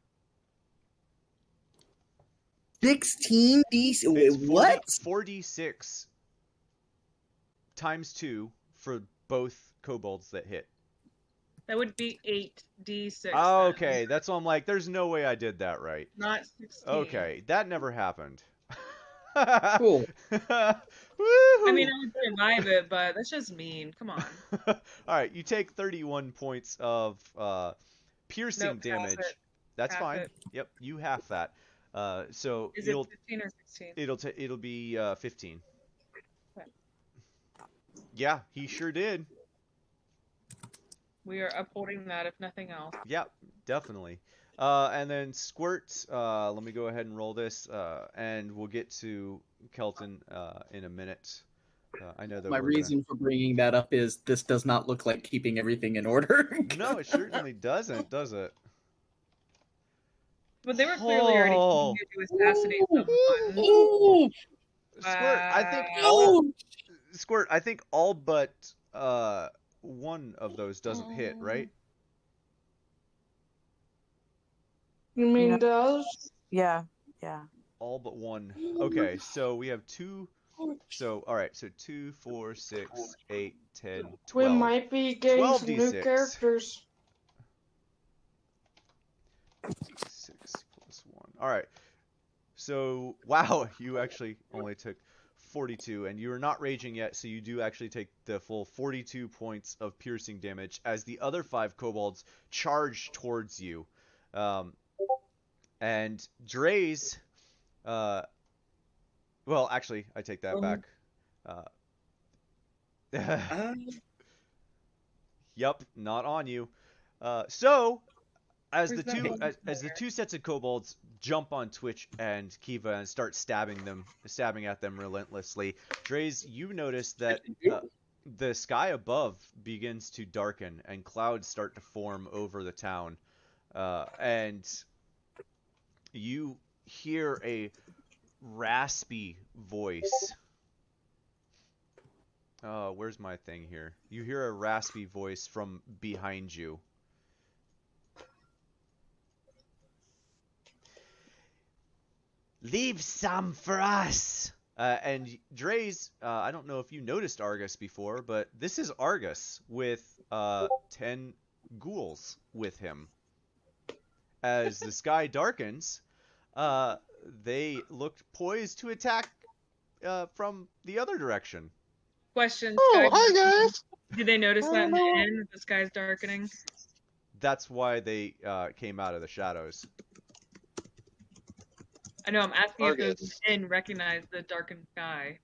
16 d. It's What? 4d6 times 2 for both kobolds that hit. That would be 8d6. Oh, then. okay, that's why I'm like, there's no way I did that right. Not 16. Okay, that never happened. Cool. I mean, I would survive it, but that's just mean. Come on. Alright, you take 31 points of piercing Nope, half damage. it. That's Half fine. it. Yep, you half that. So Is it 15 or 16? it'll be 15. Okay. Yeah, he sure did. We are upholding that, if nothing else. Yep, definitely. And then Squirt, let me go ahead and roll this, and we'll get to Kelton in a minute. I know that My we're reason for bringing that up is this does not look like keeping everything in order. No, it certainly doesn't, does it? But they were clearly already Oh. trying to assassinate someone. Ooh. Squirt, I think all but one of those doesn't hit, right? You mean No. those? Yeah. All but one. Okay, so we have 2. So, alright, so 2, 4, 6, 8, 10, 12. We might be getting 12 some new D6. characters. 6 plus 1. Alright. So, wow, you actually only took 42, and you are not raging yet, so you do actually take the full 42 points of piercing damage as the other 5 kobolds charge towards you. And Dre's, well, actually, I take that back. Yep, not on you. So, as Where's the that two one? as the two sets of kobolds jump on Twitch and Kiva and start stabbing at them relentlessly, Dre's, you notice that the sky above begins to darken and clouds start to form over the town, and you hear a raspy voice. Where's my thing here? You hear a raspy voice from behind you. Leave some for us! And Dre's, I don't know if you noticed Argus before, but this is Argus with 10 ghouls with him. As the sky darkens, they looked poised to attack from the other direction. Question. Oh, hi guys. Did they notice that in the inn, that the sky's darkening? That's why they came out of the shadows. I know, I'm asking if those in Argus. the inn recognize the darkened sky.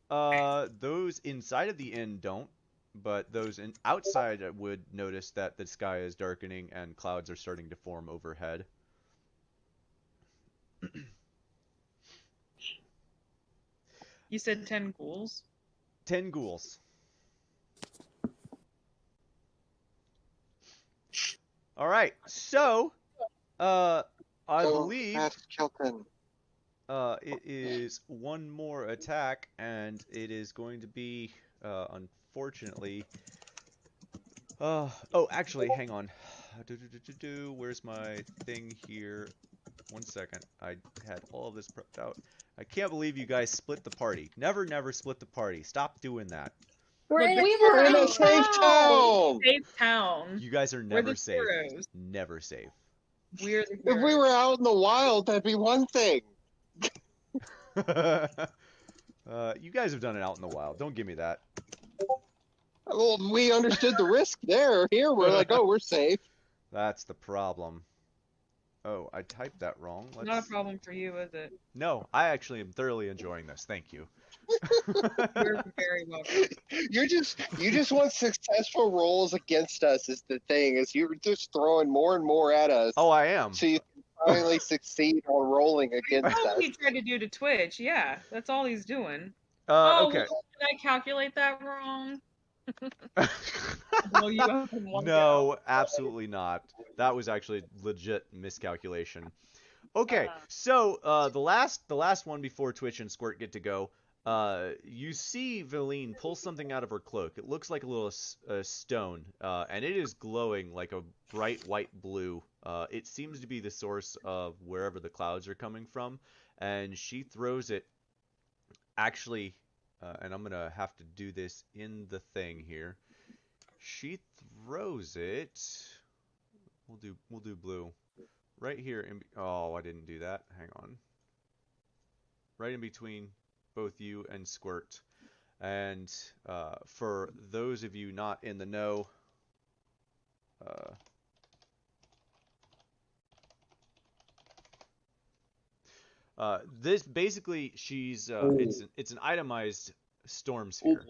Those inside of the inn don't, but those outside would notice that the sky is darkening and clouds are starting to form overhead. You said 10 ghouls? 10 ghouls. All right. So, I believe Fast Kelton. it is one more attack, and it is going to be, unfortunately. Oh, actually, hang on. Where's my thing here? 1 second. I had all of this prepped out. I can't believe you guys split the party. Never, never split the party. Stop doing that. We're in a We were We're in a town. safe town. Safe town. You guys are We're never the safe. heroes. Never safe. We're the If we heroes. were out in the wild, that'd be one thing. You guys have done it out in the wild. Don't give me that. Well, we understood the risk there. Here, we're like, oh, we're safe. That's the problem. Oh, I typed that wrong. Let's... Not a problem for you, is it? No, I actually am thoroughly enjoying this. Thank you. You're very welcome. You just want successful rolls against us is the thing. Is you're just throwing more and more at us. Oh, I am. So you can finally succeed on rolling against That's us. what he tried to do to Twitch. Yeah, that's all he's doing. Okay. Did I calculate that wrong? Blow you up in one go. No, absolutely not. That was actually legit miscalculation. Okay, so the last one before Twitch and Squirt get to go. You see Valine pull something out of her cloak. It looks like a little stone, and it is glowing like a bright white blue. It seems to be the source of wherever the clouds are coming from, and she throws it. Actually, and I'm gonna have to do this in the thing here. She throws it. We'll do blue. Right here. Oh, I didn't do that. Hang on. Right in between both you and Squirt. And for those of you not in the know, this basically she's it's an itemized storm sphere.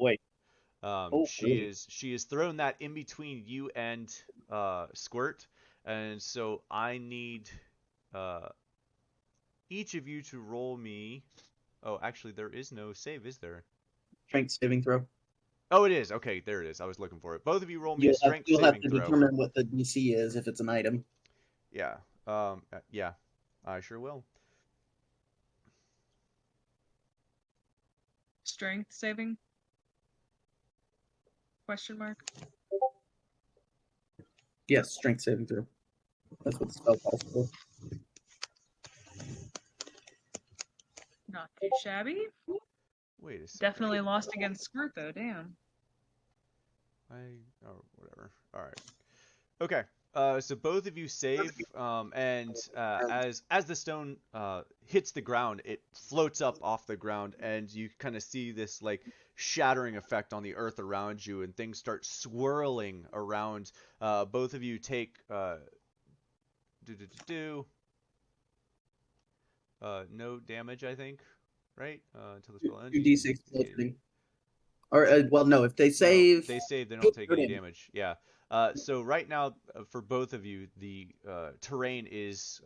Oh, wait. She is thrown that in between you and Squirt, and so I need each of you to roll me. Oh, actually, there is no save, is there? Strength saving throw. Oh, it is. Okay, there it is. I was looking for it. Both of you roll me a strength You'll have saving to throw. determine what the DC is if it's an item. Yeah. Yeah. I sure will. Strength saving? Question mark. Yes, strength saving throw. That's what the spell calls for. Not too shabby. Wait a second. Definitely lost against Squirt though. Damn. Oh, whatever. All right. Okay. So both of you save, and as the stone hits the ground, it floats up off the ground, and you kind of see this like shattering effect on the earth around you, and things start swirling around. Both of you take no damage, I think, right? Until the spell ends. 2d6 bludgeoning. Or well, no, if they save, they save, they don't take any damage. Yeah. So right now, for both of you, the terrain is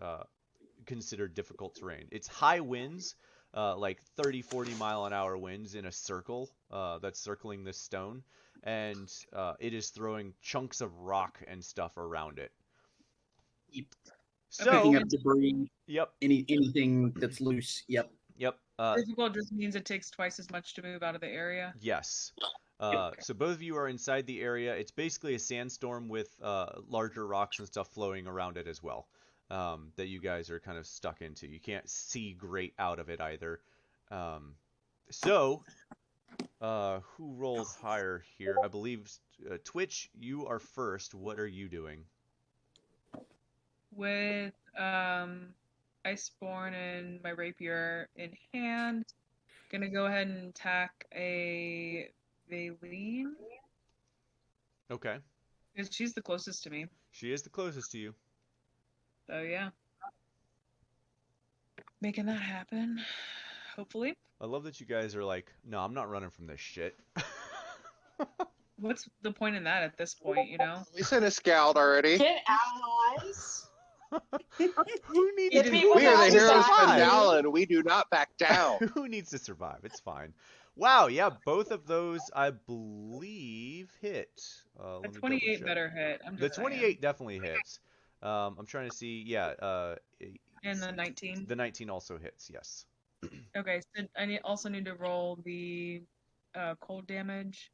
considered difficult terrain. It's high winds, like 30, 40 mile an hour winds in a circle that's circling this stone, and it is throwing chunks of rock and stuff around it. Yep. So, picking up debris. Yep. Anything that's loose. Yep. Yep. Difficult just means it takes twice as much to move out of the area. Yes. So both of you are inside the area. It's basically a sandstorm with larger rocks and stuff flowing around it as well, that you guys are kind of stuck into. You can't see great out of it either. So, who rolled higher here? I believe Twitch, you are first. What are you doing? With Iceborne and my rapier in hand, gonna go ahead and attack a Valine. Okay. Because she's the closest to me. She is the closest to you. So yeah. Making that happen. Hopefully. I love that you guys are like, no, I'm not running from this shit. What's the point in that at this point, you know? We sent a scout already. Get allies. Who needs The to, people who We are the needs to heroes of survive? Vandalen. We do not back down. Who needs to survive? It's fine. Wow, yeah, both of those I believe hit. The Let me double 28 check. better hit. I'm The just saying. 28 definitely hits. I'm trying to see. Yeah, And the 19. the 19 also hits. Yes. Okay, so I also need to roll the cold damage.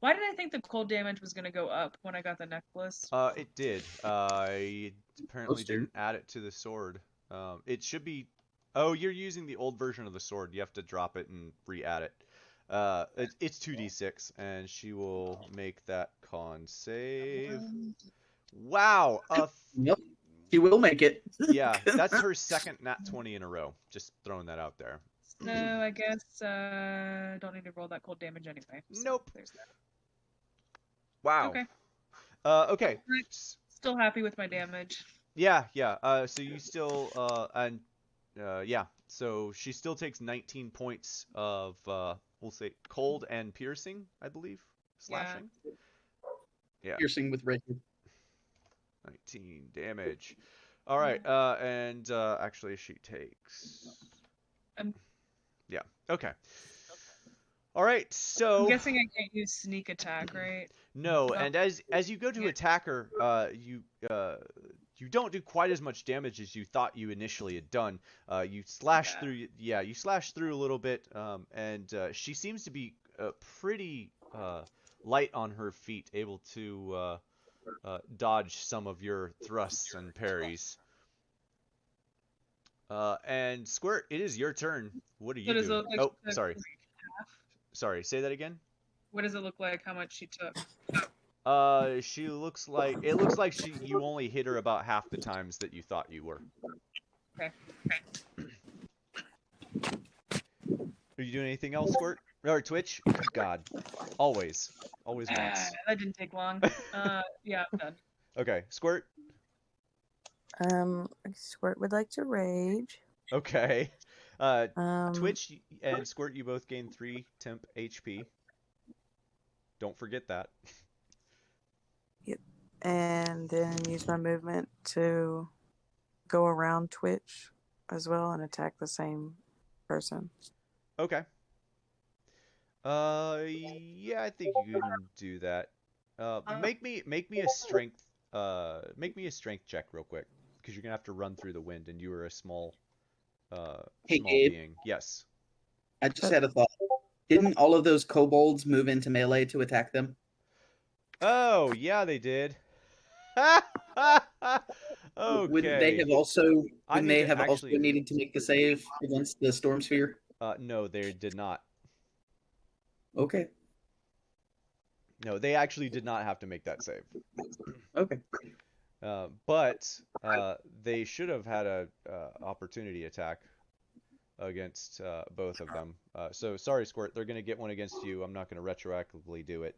Why did I think the cold damage was gonna go up when I got the necklace? It did. I apparently Supposed to. didn't add it to the sword. It should be. Oh, you're using the old version of the sword. You have to drop it and re-add it. It's 2d6, and she will make that con save. Wow. Yep. She will make it. Yeah, that's her second nat 20 in a row. Just throwing that out there. So I guess don't need to roll that cold damage anyway. So Nope. There's that. Wow. Okay. Okay. Still happy with my damage. Yeah, yeah. So you still yeah. So she still takes 19 points of we'll say cold and piercing, I believe, slashing. Yeah. Piercing with Richard. 19 damage. All right. And actually she takes. Yeah. Okay. All right. So. I'm guessing I can't use sneak attack, right? No, and as you go to attack her, you don't do quite as much damage as you thought you initially had done. You slash through, you slash through a little bit, and she seems to be pretty light on her feet, able to dodge some of your thrusts and parries. And Squirt, it is your turn. What are you doing? Look like Oh, sorry. half? Sorry, say that again. What does it look like? How much she took? She looks like you only hit her about half the times that you thought you were. Okay. Are you doing anything else, Squirt? Or Twitch? God, always once. That didn't take long. Yeah, I'm done. Okay, Squirt. Squirt would like to rage. Okay. Twitch and Squirt, you both gain 3 temp HP. Don't forget that. Yep. And then use my movement to go around Twitch as well and attack the same person. Okay. Yeah, I think you can do that. Make me a strength check real quick, because you're gonna have to run through the wind, and you are a small Hey, small Gabe. being. Yes. I just had a thought. Didn't all of those kobolds move into melee to attack them? Oh, yeah, they did. Okay. Would they have also I would need they to have also actually- needed to make the save against the storm sphere? No, they did not. Okay. No, they actually did not have to make that save. Okay. But they should have had a opportunity attack against both of them. So sorry, Squirt, they're gonna get one against you. I'm not gonna retroactively do it.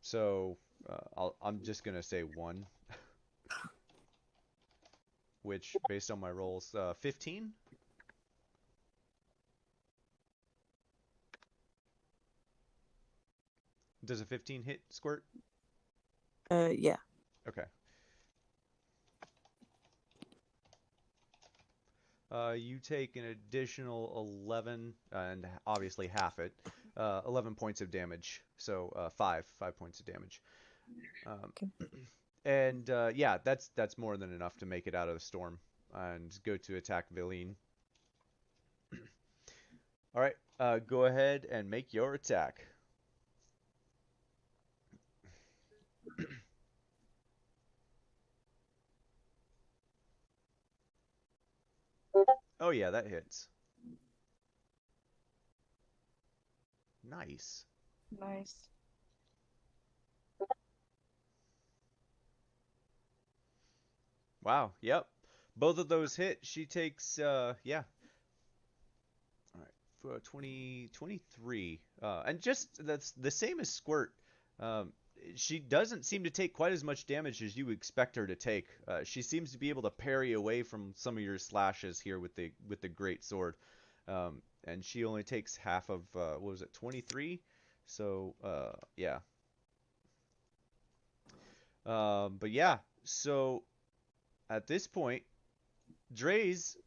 So I'm just gonna say 1, which based on my rolls, 15. Does a 15 hit, Squirt? Yeah. Okay. You take an additional 11, and obviously half it, 11 points of damage. So 5 points of damage. Okay. And yeah, that's more than enough to make it out of the storm and go to attack Villain. All right, go ahead and make your attack. Oh yeah, that hits. Nice. Nice. Wow, yep. Both of those hit. She takes yeah. All right. 23. And just that's the same as Squirt. She doesn't seem to take quite as much damage as you expect her to take. She seems to be able to parry away from some of your slashes here with the great sword. And she only takes half of what was it, 23? So yeah. But yeah, so at this point, Dre's,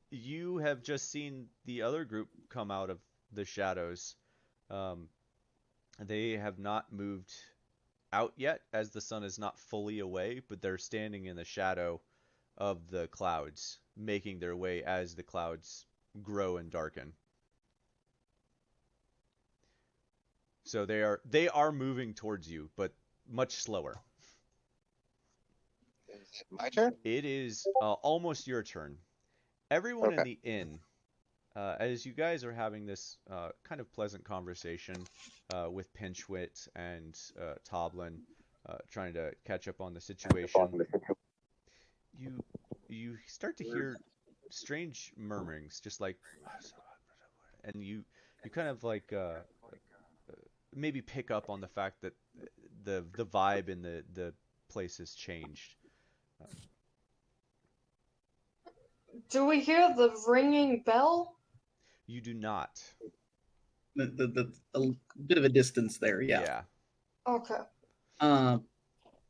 you have just seen the other group come out of the shadows. Um, they have not moved out yet, as the sun is not fully away, but they're standing in the shadow of the clouds, making their way as the clouds grow and darken. So they are moving towards you, but much slower. Is it my turn? It is almost your turn. Everyone in Okay. the inn, as you guys are having this kind of pleasant conversation with Pinchwit and Toblin, trying to catch up on the situation, you start to hear strange murmurings, just like, and you kind of like maybe pick up on the fact that the vibe in the place has changed. Do we hear the ringing bell? You do not. A bit of a distance there, yeah. Yeah. Okay.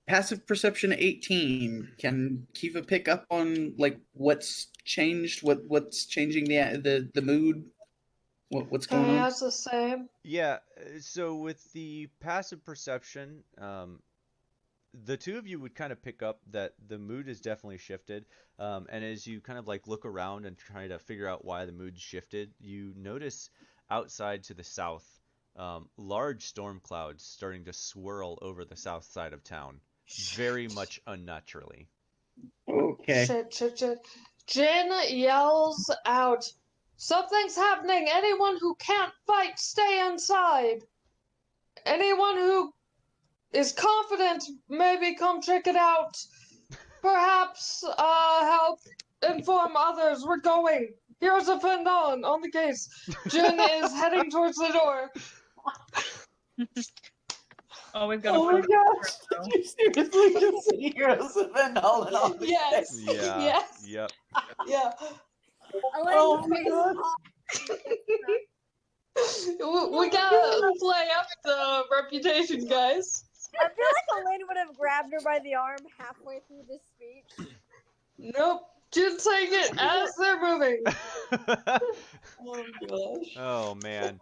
Passive perception 18. Can Kiva pick up on like what's changed? What's changing the mood? What's going on? That's the same. Yeah, so with the passive perception, the two of you would kind of pick up that the mood has definitely shifted. And as you kind of like look around and try to figure out why the mood shifted, you notice outside to the south, large storm clouds starting to swirl over the south side of town, very much unnaturally. Okay. Shit. Jin yells out, "Something's happening! Anyone who can't fight, stay inside! Anyone who is confident, maybe come check it out. Perhaps help inform others. We're going. Here's a Fendon on the case." Jin is heading towards the door. Oh, we've got to Oh my gosh! Did you seriously just see Heroes of Vendal on the Yes. case? Yeah. Yes. Yep. Yeah. Oh my god! We gotta play up the reputation, guys. I feel like Elaine would have grabbed her by the arm halfway through this speech. Nope. Jin's saying it as they're moving. Oh gosh! Oh man.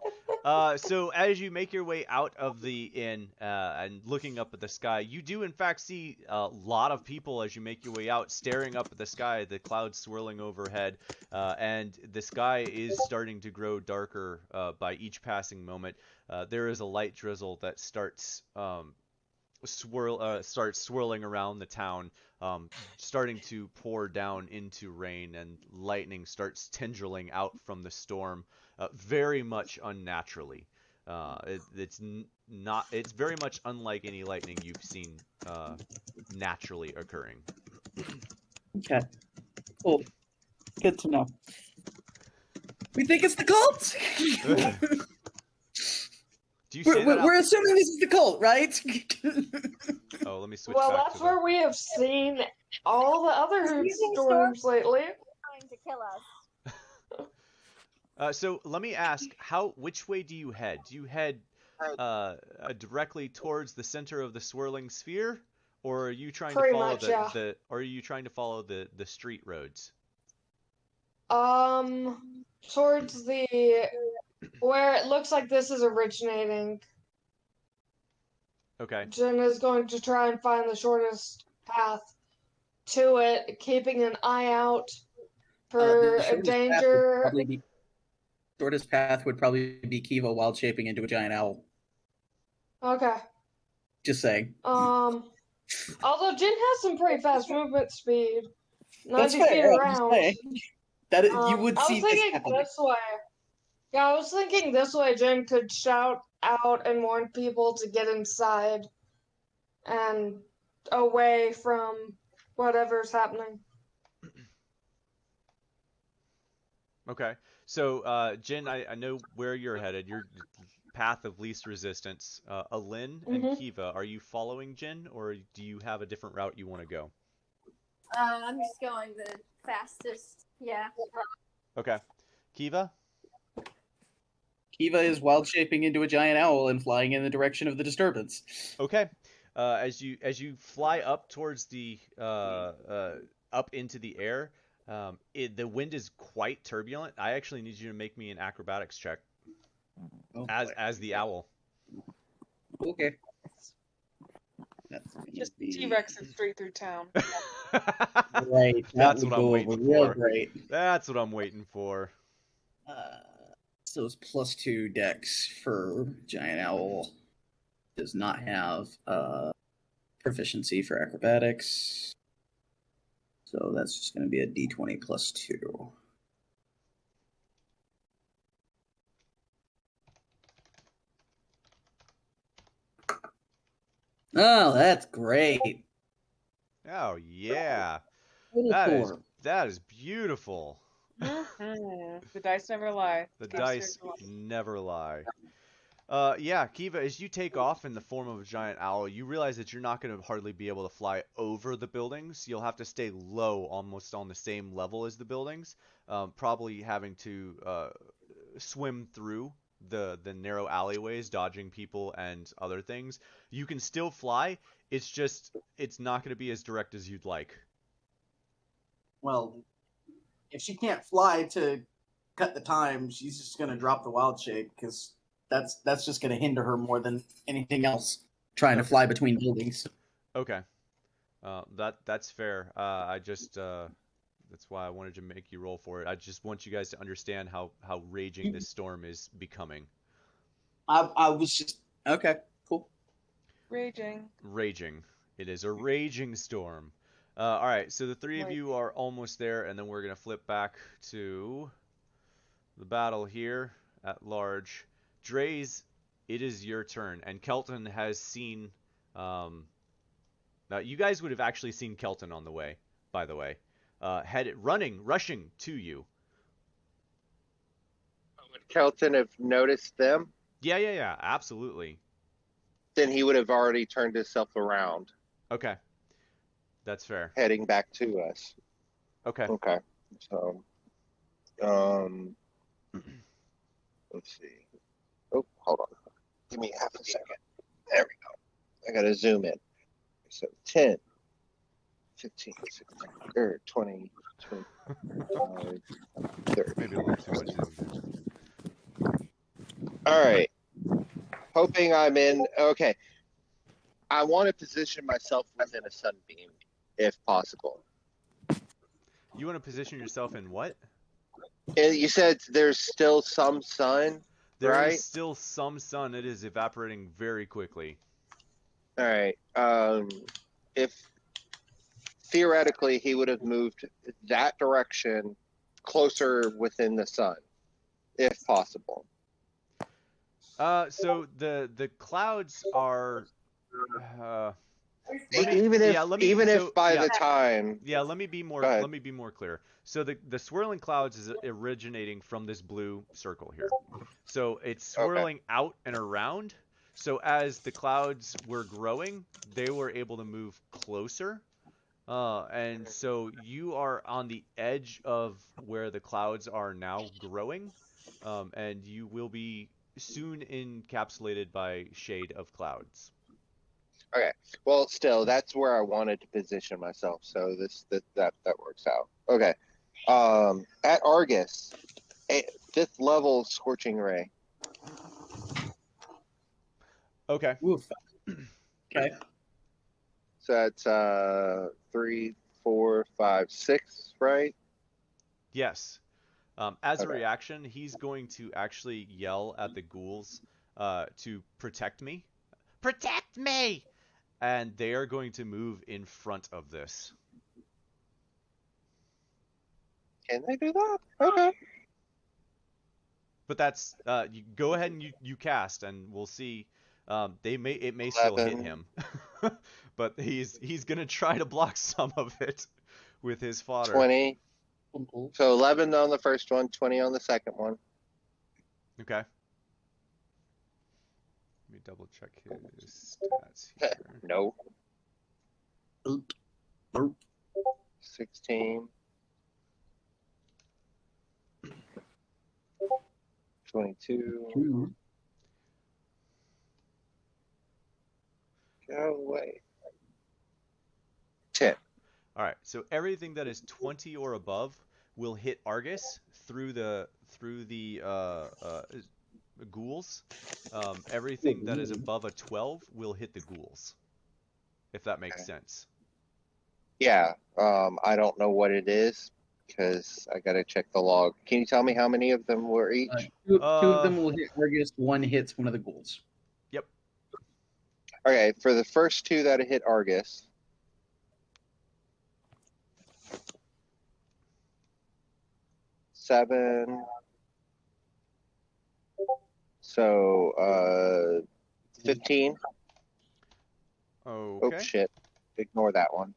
So as you make your way out of the inn and looking up at the sky, you do in fact see a lot of people as you make your way out staring up at the sky, the clouds swirling overhead, and the sky is starting to grow darker by each passing moment. There is a light drizzle that starts swirling around the town, starting to pour down into rain, and lightning starts tendriling out from the storm, very much unnaturally. It's very much unlike any lightning you've seen naturally occurring. Okay. Cool. Good to know. We think it's the cult. Do you say that We're assuming this is the cult, right? Oh, let me switch Well, back that's to where we have seen all the other hoot storms lately. Trying to kill us. So let me ask, which way do you head? Do you head directly towards the center of the swirling sphere, or are you trying to Pretty follow much, yeah. the street roads? Towards where it looks like this is originating. Okay. Jin is going to try and find the shortest path to it, keeping an eye out for a danger. Shortest path would probably be Kiva wild shaping into a giant owl. Okay. Just saying. Although Jin has some pretty fast movement speed. 90 That's feet fair, around. That is, you would I see was this thinking happening. this way. Yeah, I was thinking this way Jin could shout out and warn people to get inside and away from whatever's happening. Okay. So, Jin, I know where you're headed. Your path of least resistance. Alin and Kiva, are you following Jin, or do you have a different route you want to go? I'm just going the fastest. Yeah. Okay. Kiva? Kiva is wild shaping into a giant owl and flying in the direction of the disturbance. Okay. as you fly up towards the up into the air, the wind is quite turbulent. I actually need you to make me an acrobatics check Oh, as the owl. Okay. That's gonna Just be- T-Rex is straight through town. Right. That That's would what I'm go waiting over real for. great. That's what I'm waiting for. So it's +2 dex for giant owl. Does not have proficiency for acrobatics. So that's just going to be a d20 +2. Oh, that's great. Oh yeah, Little that is beautiful. The dice never lie. The Go dice straight to one. never lie. Yeah, Kiva, as you take off in the form of a giant owl, you realize that you're not going to hardly be able to fly over the buildings. You'll have to stay low, almost on the same level as the buildings, probably having to swim through the narrow alleyways, dodging people and other things. You can still fly. It's just it's not going to be as direct as you'd like. Well, if she can't fly to cut the time, she's just going to drop the wild shape because that's just going to hinder her more than anything else. trying to fly between buildings. Okay, that's fair. I just that's why I wanted to make you roll for it. I just want you guys to understand how raging this storm is becoming. I was just Okay, cool. Raging. Raging. It is a raging storm. All right, so the three of you are almost there, and then we're gonna flip back to the battle here at large. Draze, it is your turn, and Kelton has seen. Now, you guys would have actually seen Kelton on the way, by the way, rushing to you. Would Kelton have noticed them? Yeah, absolutely. Then he would have already turned himself around, Okay, that's fair. heading back to us. Okay. Okay. So, let's see. Oh, hold on. Give me half a second. There we go. I gotta zoom in. So 10, 15, 16, 20, 25, 30. Maybe a little too much zoomed in. All right. Hoping I'm in. Okay. I want to position myself within a sunbeam, if possible. You want to position yourself in what? And you said there's still some sun, There is right? still some sun. It is evaporating very quickly. All right. If theoretically he would have moved that direction closer within the sun, if possible. So the clouds are. Even if by the time. Yeah, let me be more. Go ahead. Let me be more clear. So the swirling clouds is originating from this blue circle here. So it's swirling out and around. So as the clouds were growing, they were able to move closer. And so you are on the edge of where the clouds are now growing, and you will be soon encapsulated by shade of clouds. Okay. Well, still, that's where I wanted to position myself. So that works out. Okay. At Argus, 5th level Scorching Ray. Okay. Woof. Okay. So that's 3, 4, 5, 6, right? Yes. As a Okay. reaction, he's going to actually yell at the ghouls to protect me. Protect me! And they are going to move in front of this. Can they do that? Okay. But that's you go ahead and you cast, and we'll see. It may still hit 11. him, but he's gonna try to block some of it with his fodder. 20. So 11 on the first one, 20 on the second one. Okay. Let me double check his stats here. No. Oop. Oop. 16. 22. Ooh. Oh wait. 10. All right. So everything that is 20 or above will hit Argus through the ghouls. Everything that is above a 12 will hit the ghouls. If that makes sense. Yeah. I don't know what it is because I gotta check the log. Can you tell me how many of them were each? Two of them will hit Argus. One hits one of the ghouls. Yep. Okay, for the first two that hit Argus. Seven. So 15. Okay. Oh shit. Ignore that one.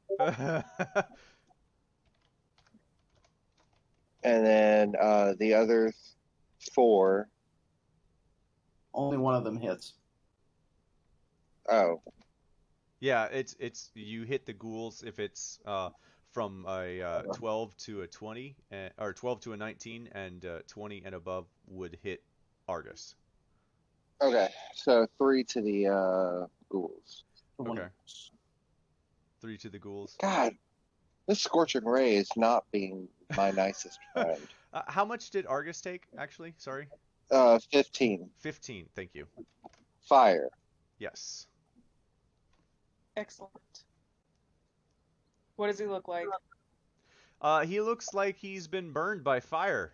And then the other 4. Only one of them hits. Oh. Yeah, it's you hit the ghouls if it's from a 12 to a 20 or 12 to a 19 and 20 and above would hit Argus. Okay, so 3 to the ghouls. Okay. 3 to the ghouls. God, this Scorching Ray is not being my nicest friend. How much did Argus take, actually? Sorry. 15. 15, thank you. Fire. Yes. Excellent. What does he look like? He looks like he's been burned by fire.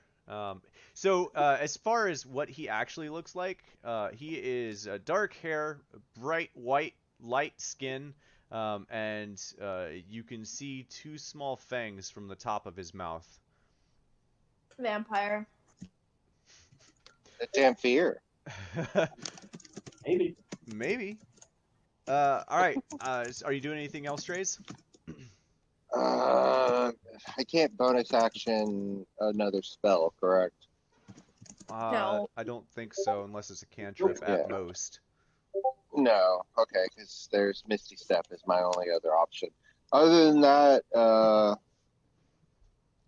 So as far as what he actually looks like, he is dark hair, bright white, light skin, and you can see 2 small fangs from the top of his mouth. Vampire. A damn fear. Maybe. Maybe. All right. Are you doing anything else, Trace? I can't bonus action another spell, correct? No. I don't think so, unless it's a cantrip at most. No. Okay, because there's Misty Step is my only other option. Other than that,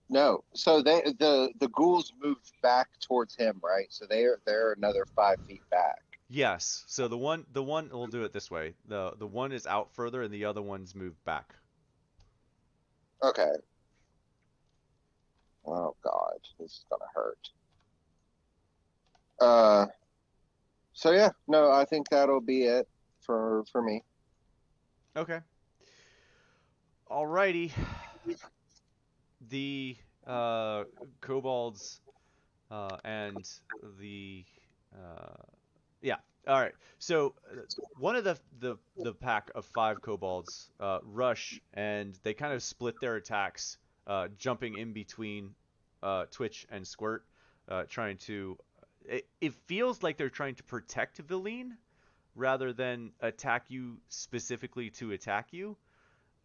no. So the ghouls moved back towards him, right? So they're another 5 feet back. Yes. So the one we'll do it this way. The one is out further and the other one's moved back. Okay. Oh God, this is gonna hurt. So yeah, no, I think that'll be it for me. Okay. Alrighty. The kobolds and the yeah. All right. So one of the pack of 5 kobolds rush, and they kind of split their attacks, jumping in between Twitch and Squirt, trying to. It feels like they're trying to protect Valine rather than attack you specifically to attack you.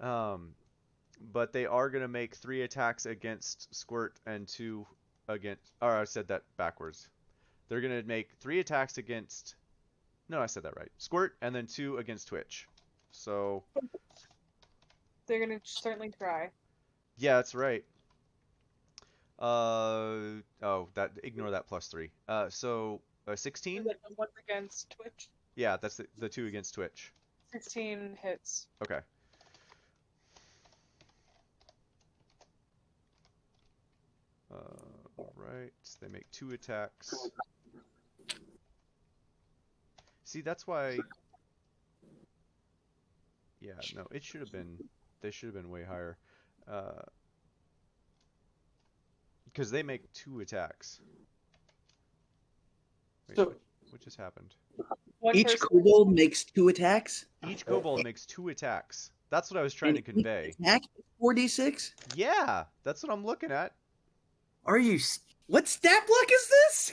But they are going to make 3 attacks against Squirt and 2 against. Or I said that backwards. They're going to make 3 attacks against. No, I said that right. Squirt and then 2 against Twitch. So. They're gonna certainly try. Yeah, that's right. Ignore that +3. So 16. The one against Twitch. Yeah, that's the 2 against Twitch. 16 hits. Okay. Right. They make 2 attacks. See, that's why. Yeah, no, it should have been. They should have been way higher. Because they make 2 attacks. Wait, So- what just happened? One Each person- kobold makes 2 attacks. Each kobold makes 2 attacks. That's what I was trying to And each convey. Attack 4d6. Yeah, that's what I'm looking at. Are you? What stat block is this?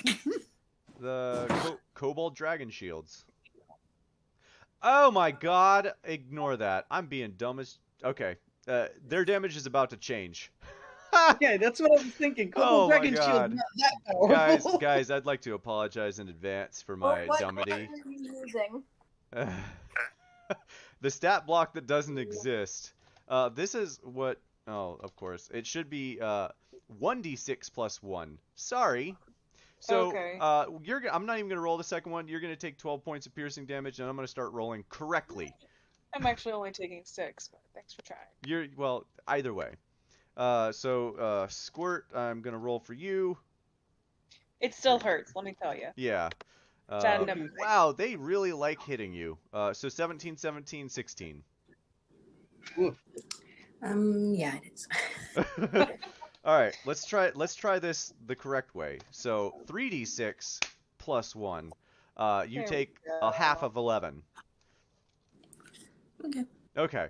The kobold dragon shields. Oh my god, ignore that. I'm being dumb as. Okay, their damage is about to change. Yeah, that's what I was thinking. Kobold Oh my Dragon God. Shield, not that powerful. Guys, I'd like to apologize in advance for my what dumbity. are you using? The stat block that doesn't exist. This is what. Oh, of course. It should be 1d6 plus 1. Sorry. So Okay. I'm not even gonna roll the second one. You're gonna take 12 points of piercing damage, and I'm gonna start rolling correctly. I'm actually only taking 6, but thanks for trying. Well, either way. Squirt, I'm gonna roll for you. It still hurts, let me tell you. Yeah. Sad and everything. Wow, they really like hitting you. So 17, 17, 16. Yeah, it is. All right, let's try this the correct way. So 3d6 plus 1. You There take we a half go. of 11. Okay. Okay.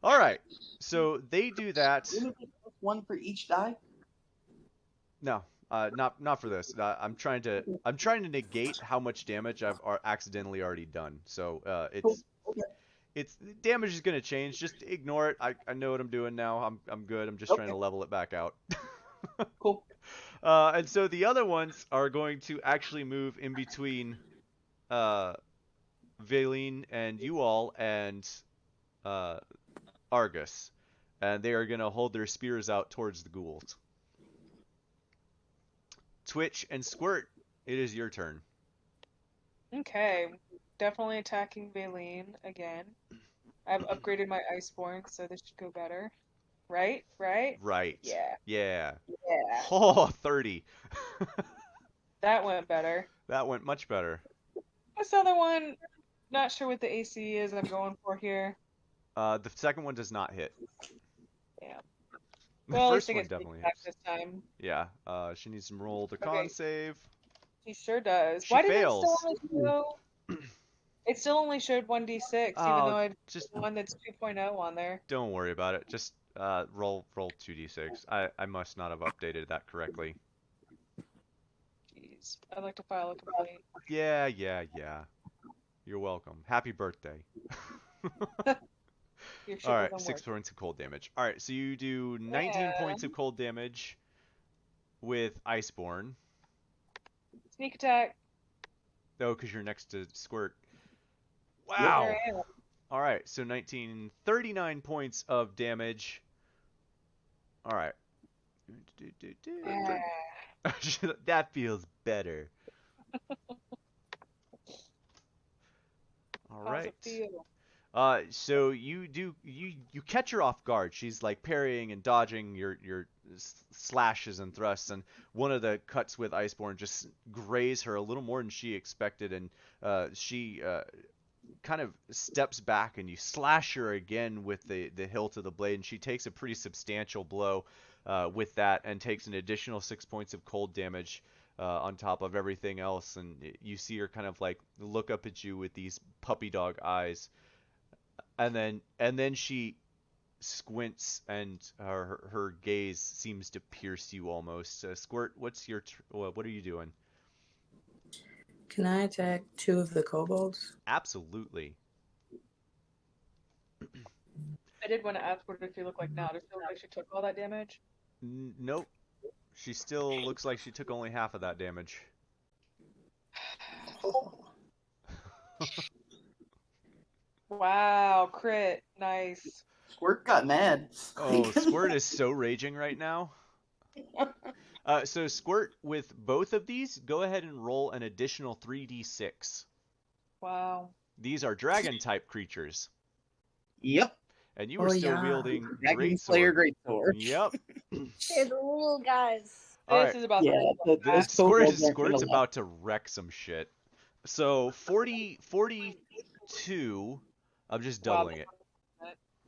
All right. So they do that. Wouldn't it be +1 for each die? No, not for this. I'm trying to negate how much damage I've accidentally already done. So Cool. Okay. it's damage is gonna change. Just ignore it. I know what I'm doing now. I'm good. I'm just trying to level it back out. Cool. And so the other ones are going to actually move in between Valine and you all and Argus, and they are gonna hold their spears out towards the ghouls. Twitch and Squirt, it is your turn. Okay, definitely attacking Valine again. I've upgraded my Iceborne, so this should go better. Right? Right? Right. Yeah. Yeah. Yeah. Oh, 30. That went better. That went much better. This other one, not sure what the AC is I'm going for here. The second one does not hit. Yeah. The Well, at first least I one get definitely back hits. this time. Yeah. She needs to roll the con Okay. save. He sure does. She Why did fails. it still only show? It still only showed 1d6, even Oh, though I had just one that's 2.0 on there. don't worry about it. Just roll 2d6. I must not have updated that correctly. Jeez, I'd like to file a complaint. Yeah. You're welcome. Happy birthday. Your ship All right, doesn't 6 work. points of cold damage. All right, so you do 19 Yeah. points of cold damage with Iceborne. Sneak attack. Oh, because you're next to Squirt. There Wow. I am. All right, so 39 points of damage. All right. Ah, That feels better. All how's right. it feel? So you catch her off guard. She's like parrying and dodging your slashes and thrusts, and one of the cuts with Iceborne just graze her a little more than she expected, and she kind of steps back, and you slash her again with the hilt of the blade, and she takes a pretty substantial blow with that, and takes an additional 6 points of cold damage. On top of everything else, and you see her kind of like look up at you with these puppy dog eyes. And then she squints, and her gaze seems to pierce you almost. Squirt, what's what are you doing? Can I attack 2 of the kobolds? Absolutely. I did want to ask what does she look like now? Does she look like she took all that damage? Nope. She still looks like she took only half of that damage. Wow, crit. Nice. Squirt got mad. Oh, Squirt is so raging right now. So Squirt, with both of these, go ahead and roll an additional 3d6. Wow. These are dragon type creatures. Yep. And you were still yeah. wielding Dragon Slayer greatsword. Greatsword. Yep. They're the little guys. All This right. is about Yeah, to those Squirt's kobolds aren't gonna about to wreck some shit. So 42. I'm just doubling it.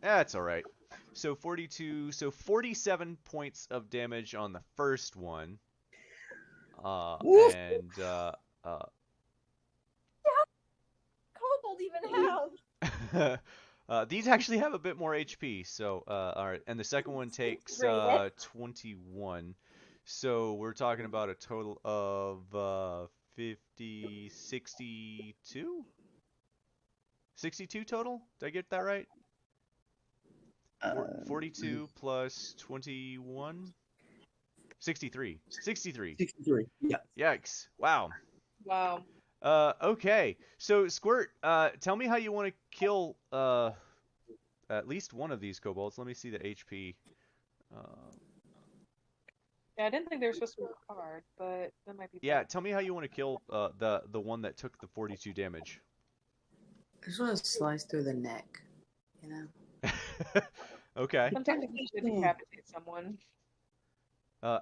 That's all right. So 42. So 47 points of damage on the first one. Woof. And Kobold even have. these actually have a bit more HP. So all right. And the second one takes 21. So we're talking about a total of 50, 62? 62 total? Did I get that right? 42 plus 21? 63. 63. 63. Yeah. Yikes. Wow. Wow. Okay. So, Squirt, tell me how you want to kill at least one of these kobolds. Let me see the HP. Yeah, I didn't think they were supposed to be a card, but that might be. Yeah, tell me how you want to kill the one that took the 42 damage. I just want to slice through the neck. you know. Okay. Sometimes you should decapitate someone.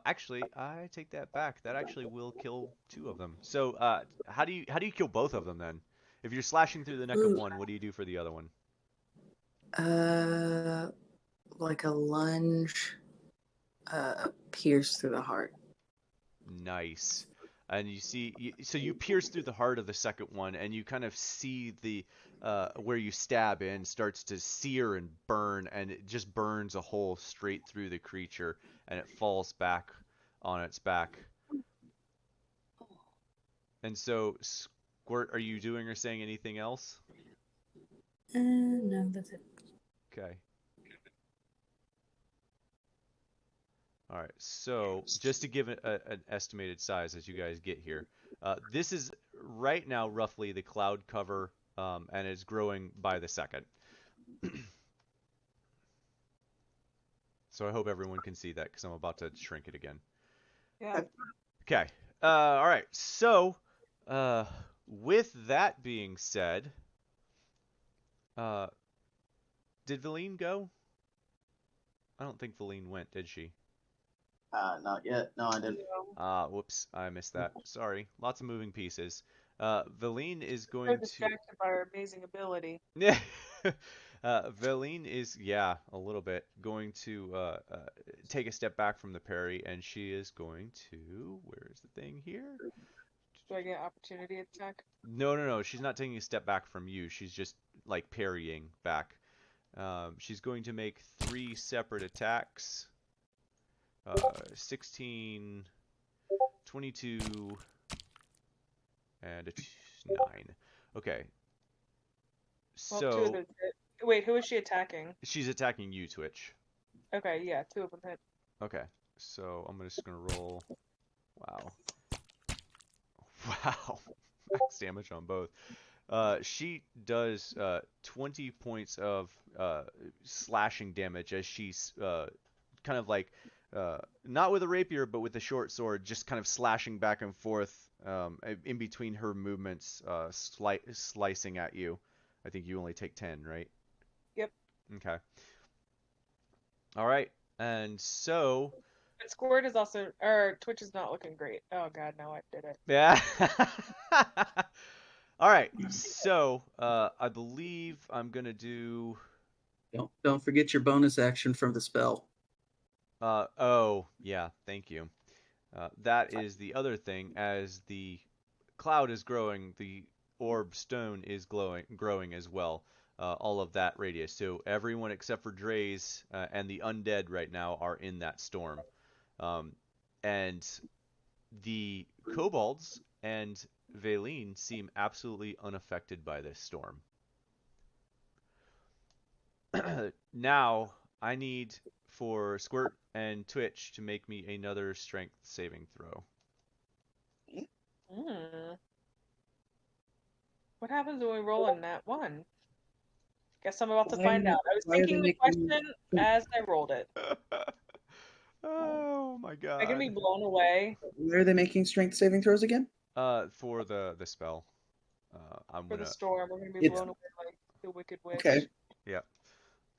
Actually, I take that back. That actually will kill 2 of them. So, how do you kill both of them then? If you're slashing through the neck of Ooh. one, what do you do for the other one? Like a lunge, pierce through the heart. Nice. And you see, so you pierce through the heart of the second one, and you kind of see the where you stab in starts to sear and burn, and it just burns a hole straight through the creature, and it falls back on its back. And so, Squirt, are you doing or saying anything else? No, that's it. Okay. All right, so just to give an estimated size as you guys get here, this is right now roughly the cloud cover, and it's growing by the second. So I hope everyone can see that because I'm about to shrink it again. Yeah. Okay. All right. So, with that being said, did Valine go? I don't think Valine went, did she? Not yet. No, I didn't. Whoops, I missed that. Sorry. Lots of moving pieces. Valine is We're going to. distracted by our amazing ability. Yeah. Valine is, yeah, a little bit going to take a step back from the parry, and she is going to. Where is the thing here? Do I get opportunity attack? No. She's not taking a step back from you. She's just like parrying back. She's going to make 3 separate attacks. 16, 22, and a 9. Okay. Well, So 2 of those hit. Wait, who is she attacking? she's attacking you, Twitch. Okay, yeah, 2 of them hit. Okay. So I'm just gonna roll. Wow. Wow. Max damage on both. She does 20 points of slashing damage as she's kind of like not with a rapier, but with a short sword, just kind of slashing back and forth in between her movements, slicing at you. I think you only take 10, right? Yep. Okay. All right. And so. But Squirt is also, or Twitch is not looking great. Oh god, no, I did it. Yeah. All right. So I believe I'm gonna do. Don't forget your bonus action from the spell. Oh, yeah, thank you. That is the other thing. As the cloud is growing, the orb stone is growing as well. All of that radius. So everyone except for Dre's and the undead right now are in that storm. And the kobolds and Valine seem absolutely unaffected by this storm. Now, I need for Squirt and Twitch to make me another strength saving throw. What happens when we roll in that one? Guess I'm about to find out. I was thinking the question as I rolled it. Oh my god. Am I gonna be blown away? Where are they making strength saving throws again? For the spell. For the storm, we're gonna be blown away like the Wicked Witch. Okay. Yeah.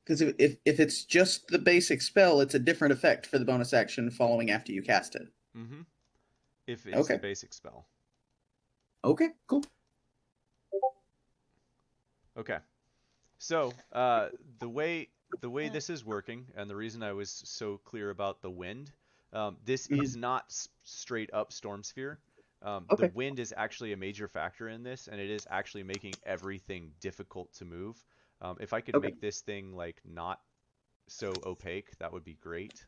Because if it's just the basic spell, it's a different effect for the bonus action following after you cast it. Mm-hmm. If it's the basic spell. Okay, cool. Okay. So, the way this is working, and the reason I was so clear about the wind, this is not straight up Storm Sphere. The wind is actually a major factor in this, and it is actually making everything difficult to move. If I could make this thing like not so opaque, that would be great.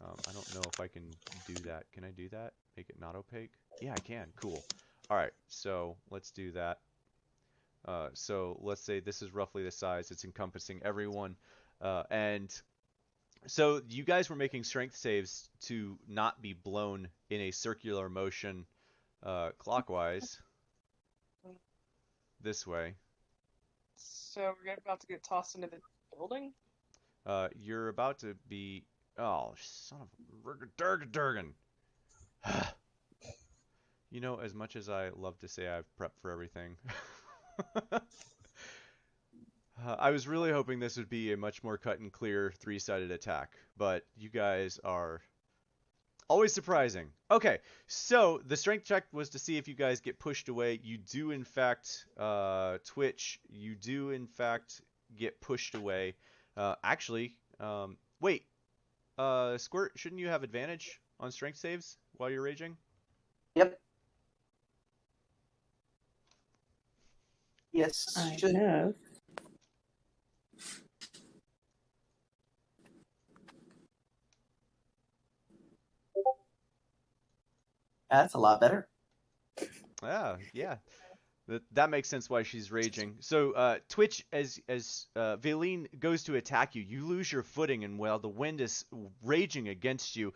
I don't know if I can do that. Can I do that? Make it not opaque? Yeah, I can. Cool. All right, so let's do that. So let's say this is roughly the size. It's encompassing everyone. And so you guys were making strength saves to not be blown in a circular motion clockwise this way. So we're about to get tossed into the building? You're about to be... Oh, son of a... Durgan. You know, as much as I love to say I've prepped for everything... I was really hoping this would be a much more cut and clear three-sided attack, but you guys are always surprising. Okay, so the strength check was to see if you guys get pushed away. You do, in fact, Twitch, you do, in fact, get pushed away. Actually, wait, Squirt, shouldn't you have advantage on strength saves while you're raging? Yep. Yes. I should- have. That's a lot better. Yeah. That makes sense why she's raging. So, Twitch, as Valine goes to attack you, you lose your footing, and while the wind is raging against you,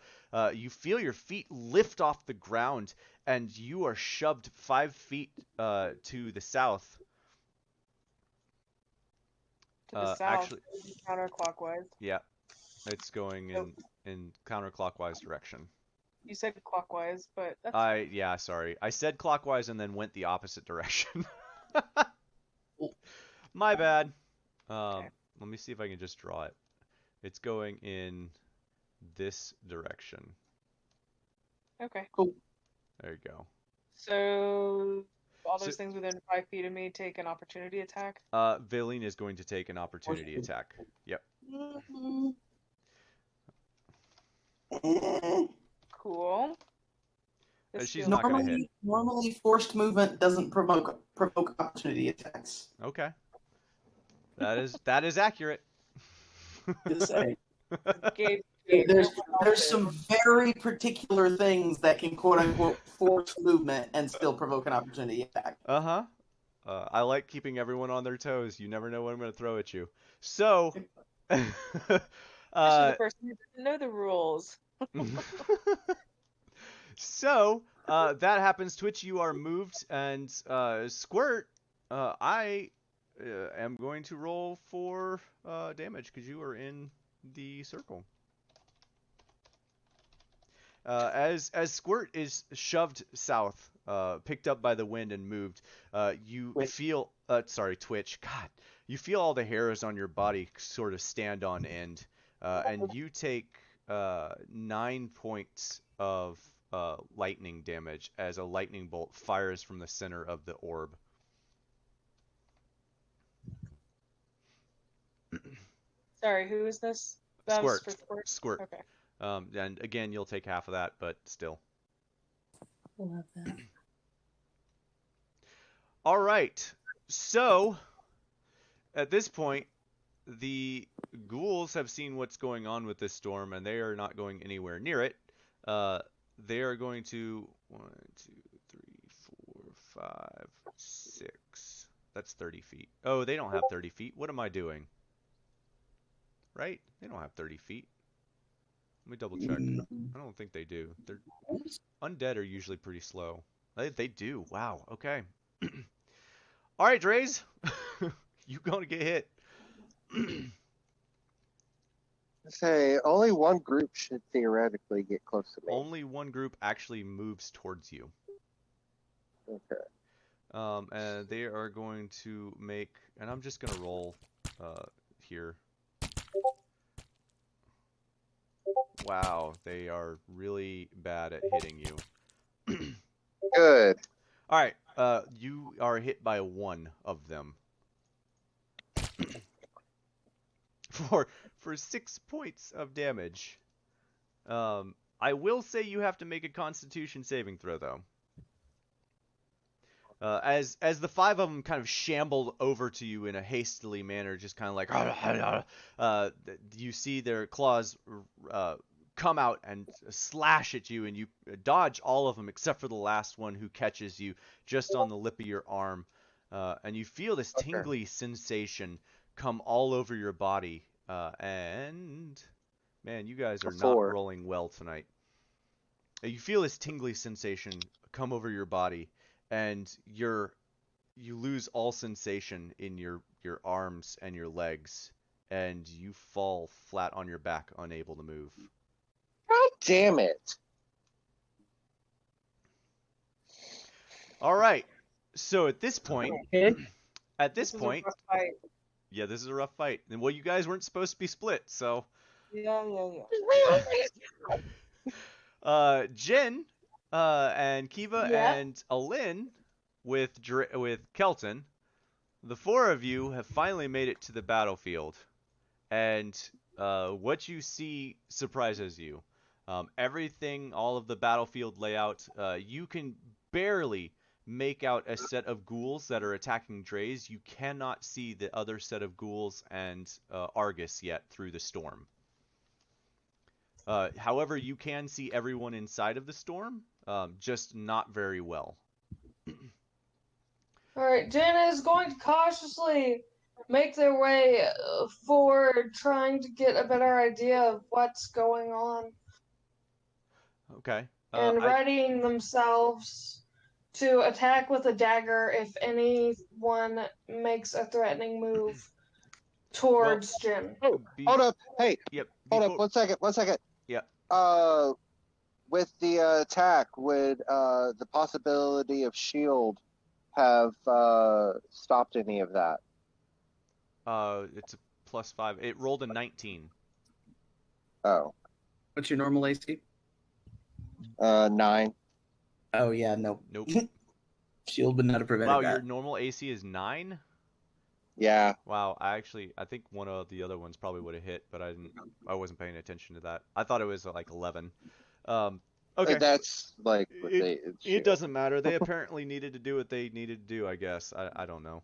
you feel your feet lift off the ground, and you are shoved 5 feet to the south. To the south, actually, counterclockwise. yeah, it's going in counterclockwise direction. You said clockwise, but that's Yeah, sorry. I said clockwise and then went the opposite direction. My bad. Okay. Let me see if I can just draw it. It's going in this direction. okay. Cool. There you go. So all those So- things within 5 feet of me take an opportunity attack. Valine is going to take an opportunity attack. Yep. Cool. This She's feels- not gonna hit. Normally, forced movement doesn't provoke opportunity attacks. Okay. That is accurate. Just saying. Gabe, There's some very particular things that can quote unquote force movement and still provoke an opportunity attack. Uh-huh. I like keeping everyone on their toes. You never know what I'm going to throw at you. So, Especially the person who doesn't know the rules. So, that happens. Twitch, you are moved, and Squirt, I am going to roll for damage because you are in the circle. As Squirt is shoved south, picked up by the wind and moved, you feel sorry, Twitch. God, you feel all the hairs on your body sort of stand on end, and you take 9 points of lightning damage as a lightning bolt fires from the center of the orb. Sorry, who is this? That was Squirt. for Squirt. Okay. And again, you'll take half of that, but still. Love that. All right. So, at this point, the ghouls have seen what's going on with this storm, and they are not going anywhere near it. They are going to 1, 2, 3, 4, 5, 6. That's 30 feet. Oh, they don't have 30 feet. What am I doing? Right? They don't have 30 feet. Let me double check. I don't think they do. They're undead are usually pretty slow. They do. Wow. Okay. All right, Dreys. You gonna get hit. Say only one group should theoretically get close to me. Only one group actually moves towards you. Okay. And they are going to make, and I'm just gonna roll here. Wow, they are really bad at hitting you. Good. All right, you are hit by one of them. for 6 points of damage. I will say you have to make a Constitution saving throw though. As the 5 of them kind of shambled over to you in a hastily manner, just kind of like, you see their claws come out and slash at you, and you dodge all of them except for the last one who catches you just on the lip of your arm, and you feel this tingly sensation come all over your body, and man, you guys are not rolling well tonight. You feel this tingly sensation come over your body, and you lose all sensation in your arms and your legs, and you fall flat on your back, unable to move. God damn it. All right. So at this point, This is a rough fight. Yeah, this is a rough fight. And well, you guys weren't supposed to be split, so. Yeah. Jin, and Kiva Yeah. and Alin with Kelton, the four of you have finally made it to the battlefield, and what you see surprises you. Everything, all of the battlefield layout, you can barely make out a set of ghouls that are attacking Drays. You cannot see the other set of ghouls and Argus yet through the storm. However, you can see everyone inside of the storm, just not very well. Alright, Jen is going to cautiously make their way forward, trying to get a better idea of what's going on, Okay. and readying themselves to attack with a dagger if anyone makes a threatening move towards Jen. Oh, hold up. Hey, Yep. hold up. 1 second. 1 second. Yep. With the attack, would the possibility of shield have stopped any of that? It's a +5. It rolled a 19. Oh. What's your normal AC? 9. Oh yeah, no. Nope. Shield would not have prevented Wow, that. your normal AC is 9? Yeah. Wow, I think one of the other ones probably would have hit, but I wasn't paying attention to that. I thought it was like 11. Okay. That's like it doesn't matter. They apparently needed to do what they needed to do, I guess. I don't know.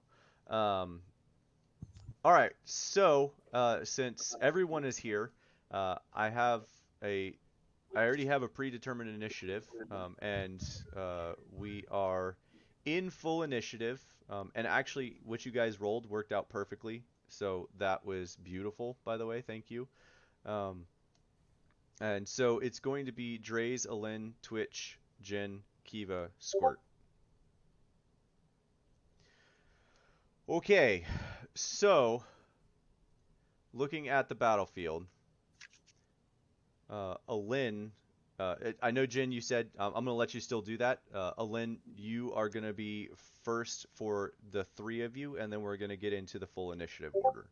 All right. So, since everyone is here, I already have a predetermined initiative, and we are in full initiative. And actually, what you guys rolled worked out perfectly. So that was beautiful, by the way. Thank you. And so it's going to be Drays, Alin, Twitch, Jin, Kiva, Squirt. Okay, so looking at the battlefield, Alin, I know Jin, you said I'm going to let you still do that. Alin, you are going to be first for the three of you, and then we're going to get into the full initiative order.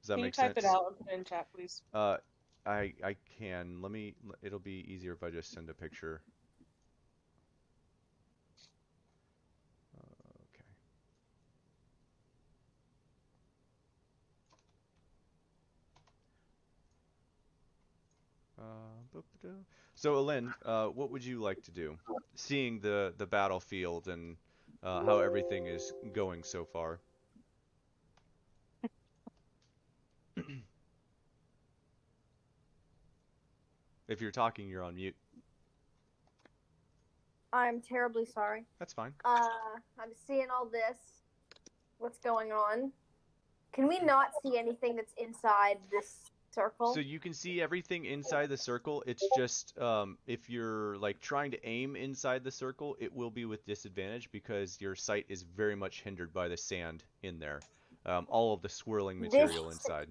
Does that make sense? Can you type it out and put it in chat, please? I can. It'll be easier if I just send a picture. Okay. So Alin, what would you like to do? Seeing the battlefield and how everything is going so far. If you're talking, you're on mute. I'm terribly sorry. That's fine. I'm seeing all this. What's going on? Can we not see anything that's inside this circle? So you can see everything inside the circle. It's just if you're like trying to aim inside the circle, it will be with disadvantage because your sight is very much hindered by the sand in there. All of the swirling material inside.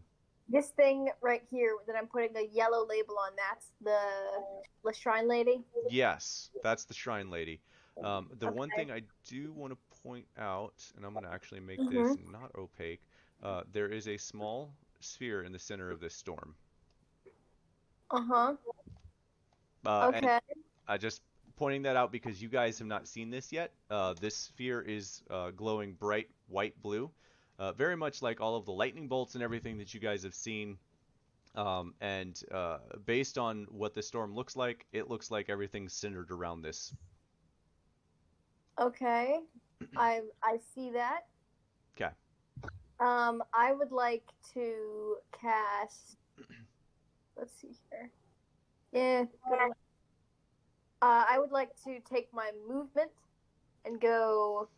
This thing right here that I'm putting a yellow label on, that's the shrine lady? Yes, that's the shrine lady. The one thing I do want to point out, and I'm going to actually make this not opaque, there is a small sphere in the center of this storm. Okay. And I just pointing that out because you guys have not seen this yet. This sphere is glowing bright white blue. Very much like all of the lightning bolts and everything that you guys have seen. And based on what the storm looks like, it looks like everything's centered around this. Okay. I see that. Okay. I would like to cast... Let's see here. I would like to take my movement and go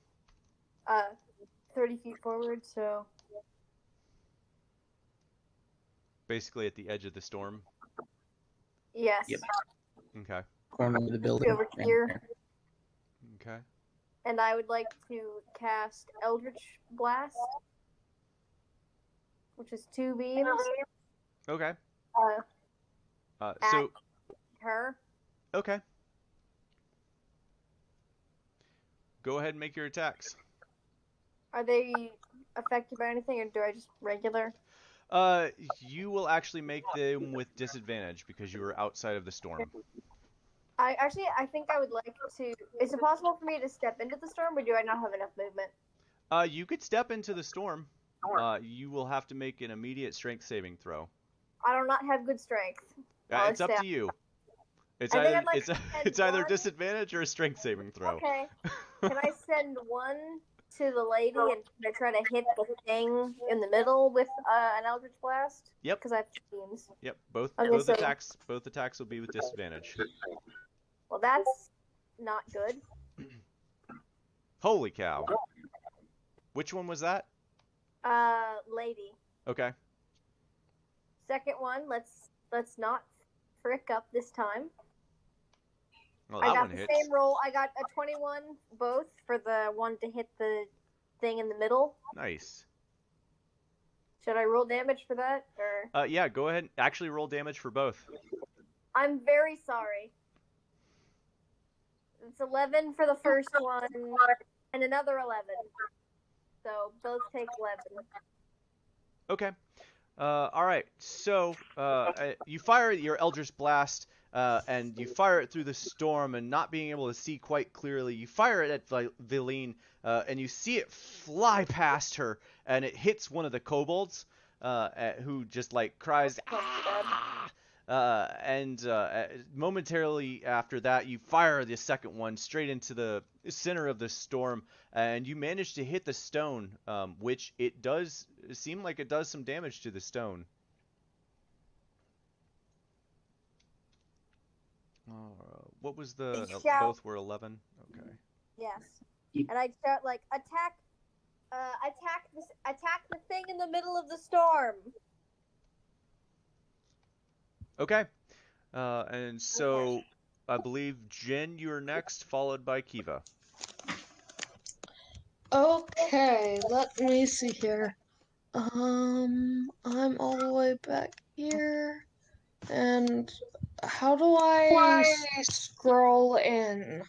30 feet forward, so... Basically at the edge of the storm? Yes. Yep. Okay. Corner of the building. Over here. Okay. And I would like to cast Eldritch Blast, which is 2 beams. Okay. At So her. okay. Go ahead and make your attacks. Are they affected by anything, or do I just regular? You will actually make them with disadvantage because you were outside of the storm. I think I would like to. Is it possible for me to step into the storm, or do I not have enough movement? You could step into the storm. You will have to make an immediate strength saving throw. I do not have good strength. It's up to you. It's I think either I'd like to send it's either one- disadvantage or a strength saving throw. Okay. Can I send one to the lady and try to hit the thing in the middle with an Eldritch Blast? Yep. Because I have teams. Yep. Both Okay, attacks will be with disadvantage. Well, that's not good. Holy cow! Which one was that? Lady. Okay. Second one. Let's not frick up this time. Well, I that got one the hits. same roll. I got a 21 both for the one to hit the thing in the middle. Nice. Should I roll damage for that, or? Yeah. Go ahead. Actually, roll damage for both. I'm very sorry. It's 11 for the first one, and another 11. So both take 11. Okay. All right. So you fire your Eldritch Blast, and you fire it through the storm, and not being able to see quite clearly, you fire it at Valine, and you see it fly past her, and it hits one of the kobolds, who just like cries, "Ah!" And momentarily after that, you fire the second one straight into the center of the storm, and you manage to hit the stone, which it does seem like it does some damage to the stone. What was the both were 11? Okay. Yes. And I shout like attack the thing in the middle of the storm. Okay. And so I believe Jen, you're next, followed by Kiva. Okay, let me see here. I'm all the way back here. And how do I scroll in?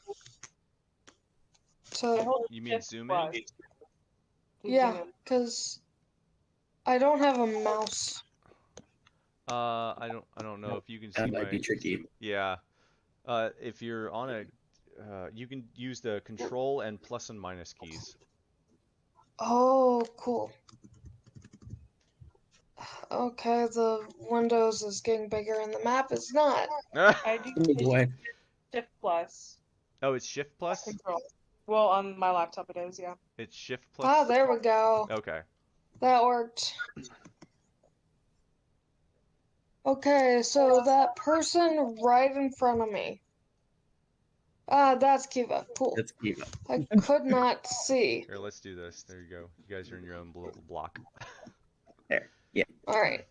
You mean zoom in? Yeah, because I don't have a mouse. I don't know if you can see That might be tricky. Yeah. If you're on a you can use the control and plus and minus keys. Oh, cool. Okay, the Windows is getting bigger and the map is not. I do Oh boy. Shift plus Oh, it's shift plus? control. Well, on my laptop it is, yeah. It's shift plus. Ah, there we go. Okay. That worked. Okay, so that person right in front of me. Ah, that's Kiva. Cool. That's Kiva. I could not see. Here, let's do this. There you go. You guys are in your own little block. There. Yeah. All right.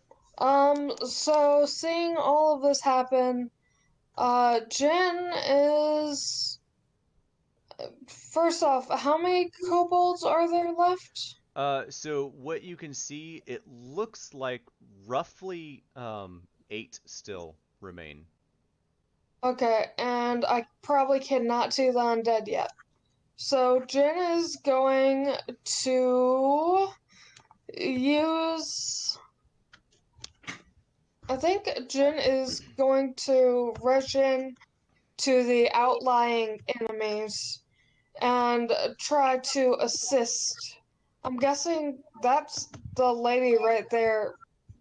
So seeing all of this happen, Jen is. First off, how many kobolds are there left? So what you can see, it looks like roughly 8 still remain. Okay, and I probably cannot see the undead yet. So Jen is going to use. I think Jen is going to rush in to the outlying enemies and try to assist. I'm guessing that's the lady right there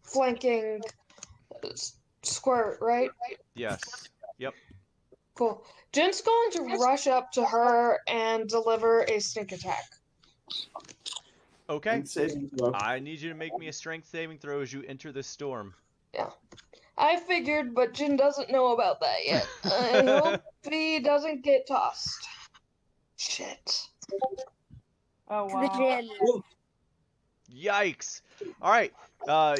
flanking Squirt, right? Yes. Yep. Cool. Jen's going to rush up to her and deliver a sneak attack. Okay. Saving throw. I need you to make me a strength saving throw as you enter this storm. Yeah. I figured, but Jen doesn't know about that yet. I hope he doesn't get tossed. Shit. Oh The wow. Jen. Yikes! All right.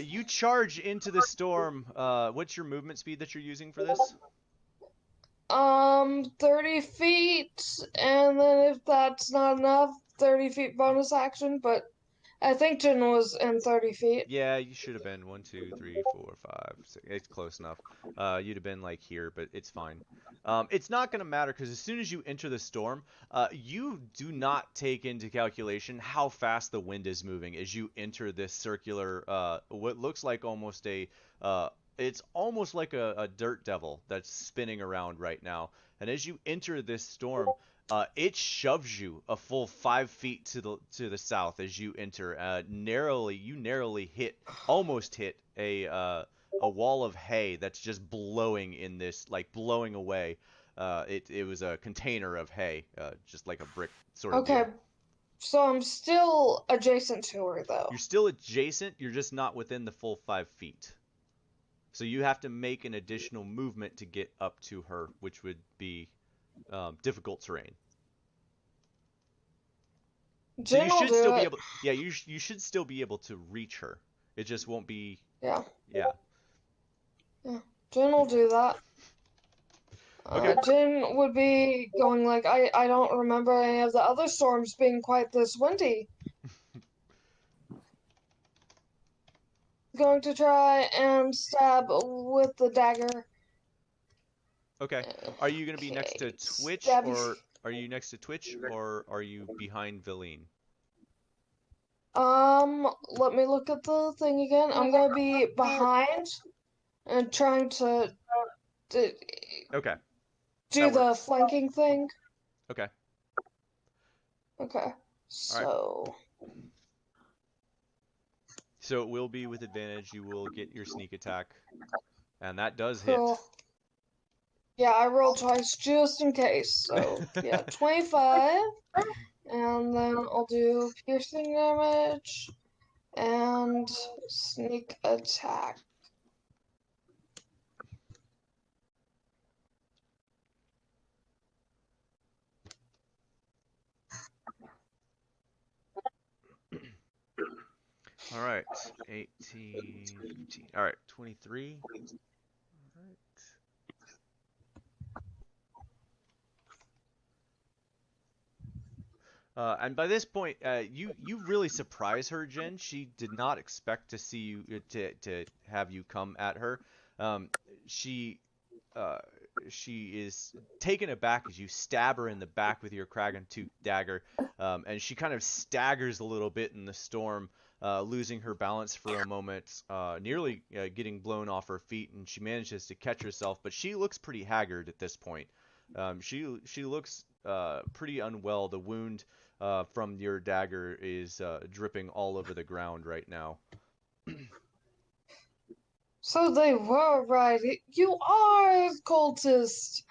You charge into the storm. What's your movement speed that you're using for this? 30 feet, and then if that's not enough, 30 feet bonus action, but I think Jin was in 30 feet. Yeah, you should have been 1, 2, 3, 4, 5, 6. It's close enough. You'd have been like here, but it's fine. It's not gonna matter because as soon as you enter the storm, you do not take into calculation how fast the wind is moving as you enter this circular, what looks like almost a, it's almost like a dirt devil that's spinning around right now. And as you enter this storm, it shoves you a full 5 feet to the south as you enter. You narrowly almost hit a wall of hay that's just blowing in this, like blowing away. It was a container of hay, just like a brick sort of Okay, deal. so I'm still adjacent to her though. You're still adjacent. You're just not within the full 5 feet. So you have to make an additional movement to get up to her, which would be difficult terrain. So Jin you will should do still be it. able. Yeah, you should still be able to reach her. It just won't be. Yeah. Yeah. Yeah. Jin will do that. Okay. Jin would be going like, I don't remember any of the other storms being quite this windy. Going to try and stab with the dagger. Okay. Are you gonna be next to Okay, Twitch, stab. or are you next to Twitch, or are you behind Valine? Let me look at the thing again. I'm gonna be behind and trying to Okay. do That the works. flanking thing. Okay. Okay, so So it will be with advantage. You will get your sneak attack, and that does hit. cool. Yeah, I rolled twice just in case. So yeah, 25, and then I'll do piercing damage and sneak attack. All right. 18, 15. All right. 23. All right. And by this point, you really surprise her, Jen. She did not expect to see you to have you come at her. She is taken aback as you stab her in the back with your Kragan Tooth dagger, and she kind of staggers a little bit in the storm, losing her balance for a moment, nearly getting blown off her feet, and she manages to catch herself. But she looks pretty haggard at this point. She looks pretty unwell. The wound from your dagger is dripping all over the ground right now. So they were right. You are a cultist.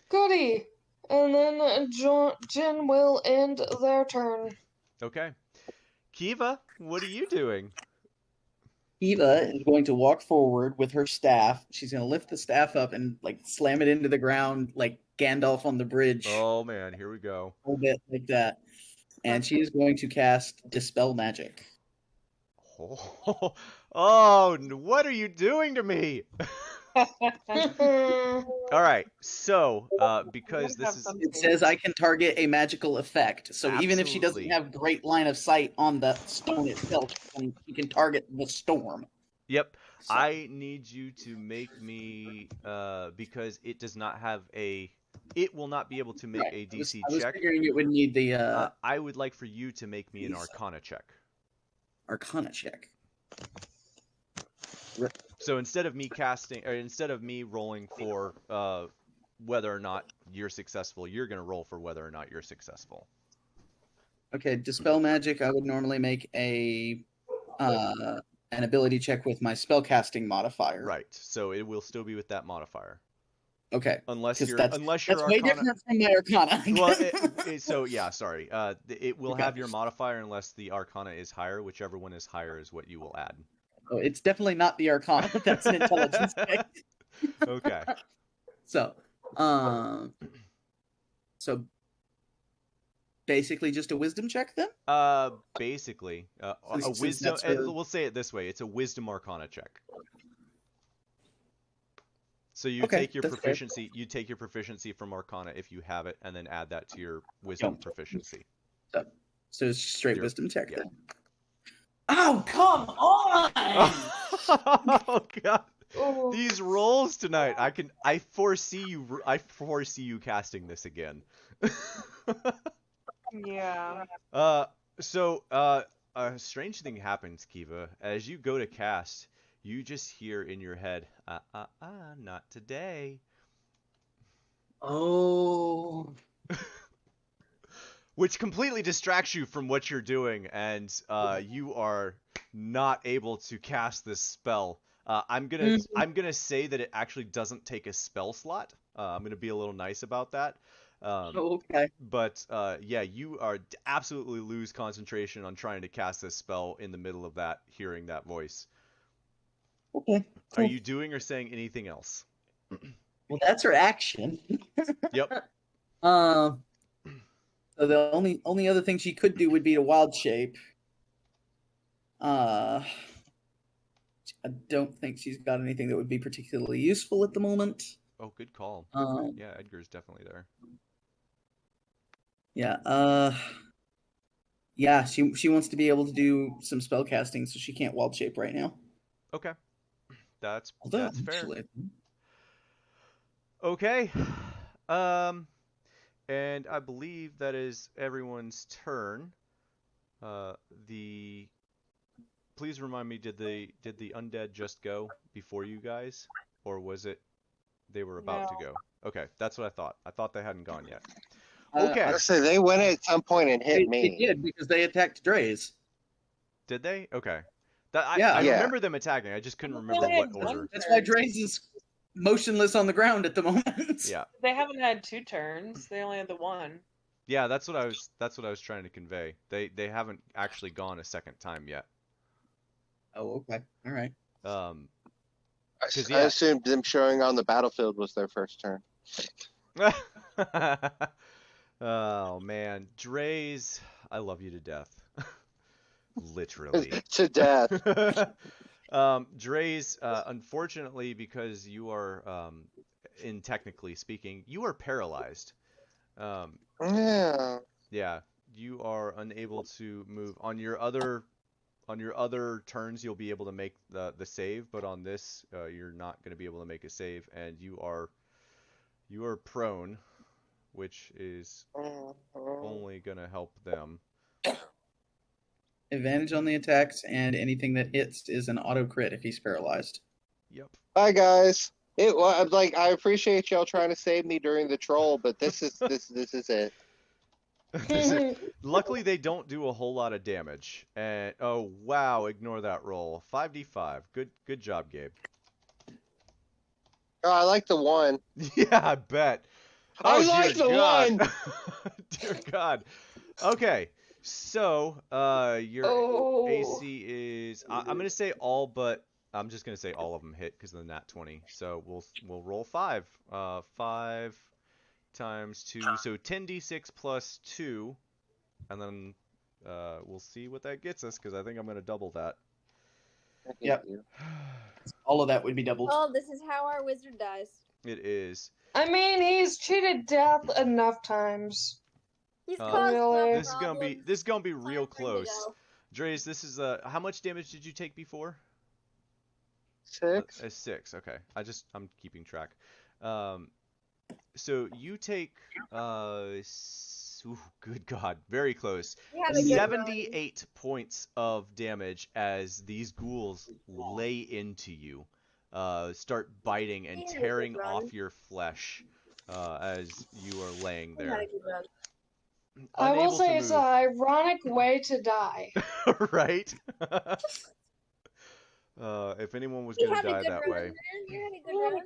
Goody. And then Jin will end their turn. Okay. Kiva, what are you doing? Eva is going to walk forward with her staff. She's going to lift the staff up and like slam it into the ground like Gandalf on the bridge. Oh man, here we go. A little bit like that. And she is going to cast Dispel Magic. Oh, what are you doing to me? All right, so because this is, It says I can target a magical effect. So even if she doesn't Absolutely. have great line of sight on the stone itself, she can target the storm. Yep, So- I need you to make me because it does not have a, it will not be able to make Right. a I was DC check. figuring it would need the I would like for you to make me an Yes. Arcana check. Arcana check. So instead of me casting, or instead of me rolling for whether or not you're successful, you're gonna roll for whether or not you're successful. Okay, Dispel Magic, I would normally make an ability check with my spellcasting modifier. Right. So it will still be with that modifier. Okay. Unless 'Cause you're that's your way Arcana. different from my Arcana. Well, so yeah, sorry. It will Okay. have your modifier unless the Arcana is higher. Whichever one is higher is what you will add. Oh, it's definitely not the Arcana. That's an intelligence check. Okay. So basically just a wisdom check then? Basically, a Since wisdom. that's her- We'll say it this way: it's a wisdom Arcana check. So you Okay, take your that's fair. proficiency. You take your proficiency from Arcana if you have it, and then add that to your wisdom Yep. proficiency. So it's straight Your- wisdom check yeah. then. Oh, come on! Oh god. Oh. These rolls tonight. I foresee you casting this again. Yeah. So a strange thing happens, Kiva. As you go to cast, you just hear in your head, not today. Oh. Which completely distracts you from what you're doing, and you are not able to cast this spell. I'm gonna say that it actually doesn't take a spell slot. I'm gonna be a little nice about that. Okay. But yeah, you are absolutely lose concentration on trying to cast this spell in the middle of that, hearing that voice. Okay. Are you doing or saying anything else? Well, that's her action. Yep. So the only other thing she could do would be to wild shape. I don't think she's got anything that would be particularly useful at the moment. Oh, good call. Yeah, Edgar's definitely there. Yeah. Yeah. She wants to be able to do some spell casting, so she can't wild shape right now. Okay. That's Although, fair. actually, Okay. And I believe that is everyone's turn. Please remind me, did the undead just go before you guys, or was it they were about to go? Okay, that's what I thought. I thought they hadn't gone yet. Okay. I say they went at some point and hit they me. did because they attacked Dreys. Did they? Okay. Yeah. I Yeah. remember them attacking. I just couldn't remember They had what one order. That's why Dreys is motionless on the ground at the moment. Yeah. They haven't had 2 turns. They only had the 1. Yeah, that's what I was trying to convey. They haven't actually gone a second time yet. Oh, okay. All right. I 'Cause, I assumed them showing on the battlefield was their first turn. Oh man, Dreys, I love you to death. Literally. To death. Dreys, unfortunately, because you are, technically speaking, you are paralyzed. Yeah. Yeah, you are unable to move. On your other turns, you'll be able to make the save, but on this, you're not going to be able to make a save, and you are prone, which is only going to help them. Advantage on the attacks, and anything that hits is an auto crit if he's paralyzed. Yep. Bye guys. It was like I appreciate y'all trying to save me during the troll, but this is it. Luckily, they don't do a whole lot of damage. And oh wow, ignore that roll. 5d5. Good job, Gabe. Oh, I like the 1. Yeah, I bet. I Oh, like dear the God. 1. Dear God. Okay, so your Oh. AC is. I'm gonna say all, but I'm just gonna say all of them hit because of the nat 20. So we'll roll 5. 5 times 2, so 10d6 plus 2, and then we'll see what that gets us because I think I'm gonna double that. Yep. All of that would be doubled. Oh, this is how our wizard dies. It is. I mean, he's cheated death enough times. He's Uh, caused Really? This is gonna be real Time for him to close. go. Dreys, this is how much damage did you take before? 6. 6. Okay. I'm keeping track. So you take good God, very close. We had a good run. 78 points of damage as these ghouls lay into you, start biting and We had a good tearing run. off your flesh as you are laying We had there. a good run. I will Unable say to it's an ironic way to die. move. Right? If anyone was You gonna had a die good that run, way. man. You had a good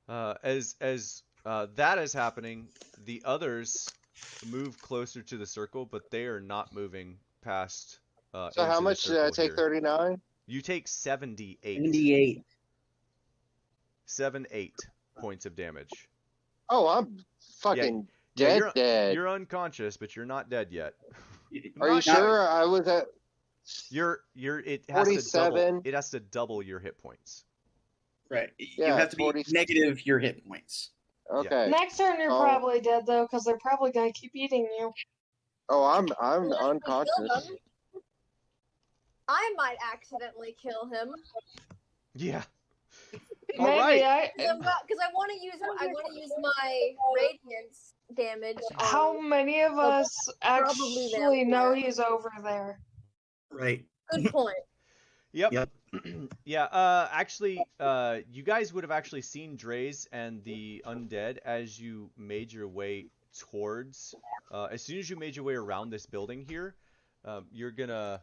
run. As that is happening, the others move closer to the circle, but they are not moving past. So into how the much did I circle take? here. 39. You take 78. 78. 7-8 points of damage. Oh, I'm fucking dead. Yeah, you're unconscious, but you're not dead yet. Are you sure? I was at. It has to double. 47. It has to double your hit points. Right. Yeah, you have to be 40. negative your hit points. Okay. Next turn, you're Oh. probably dead though, because they're probably gonna keep eating you. Oh, I'm Unless we kill unconscious. them. I might accidentally kill him. Yeah. Maybe All right. Because I want to use my radiance damage. How many of us Probably actually know vampire. he's over there? Right. Good point. Yep. Yep. Yeah, actually, you guys would have actually seen Draze and the undead as you made your way towards, as soon as you made your way around this building here, you're gonna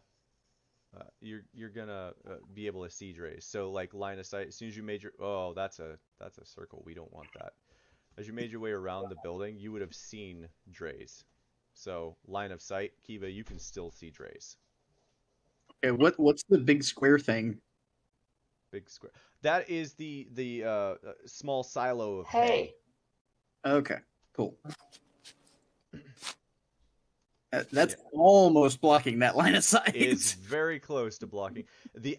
be able to see Draze. So like line of sight, as soon as you made your, oh, that's a circle. We don't want that. As you made your way around the building, you would have seen Draze. So line of sight, Kiva, you can still see Draze. Okay, what's the big square thing? Big square. That is the small silo of hay. Hey, Okay, cool. That's almost blocking that line of sight. Is very close to blocking. The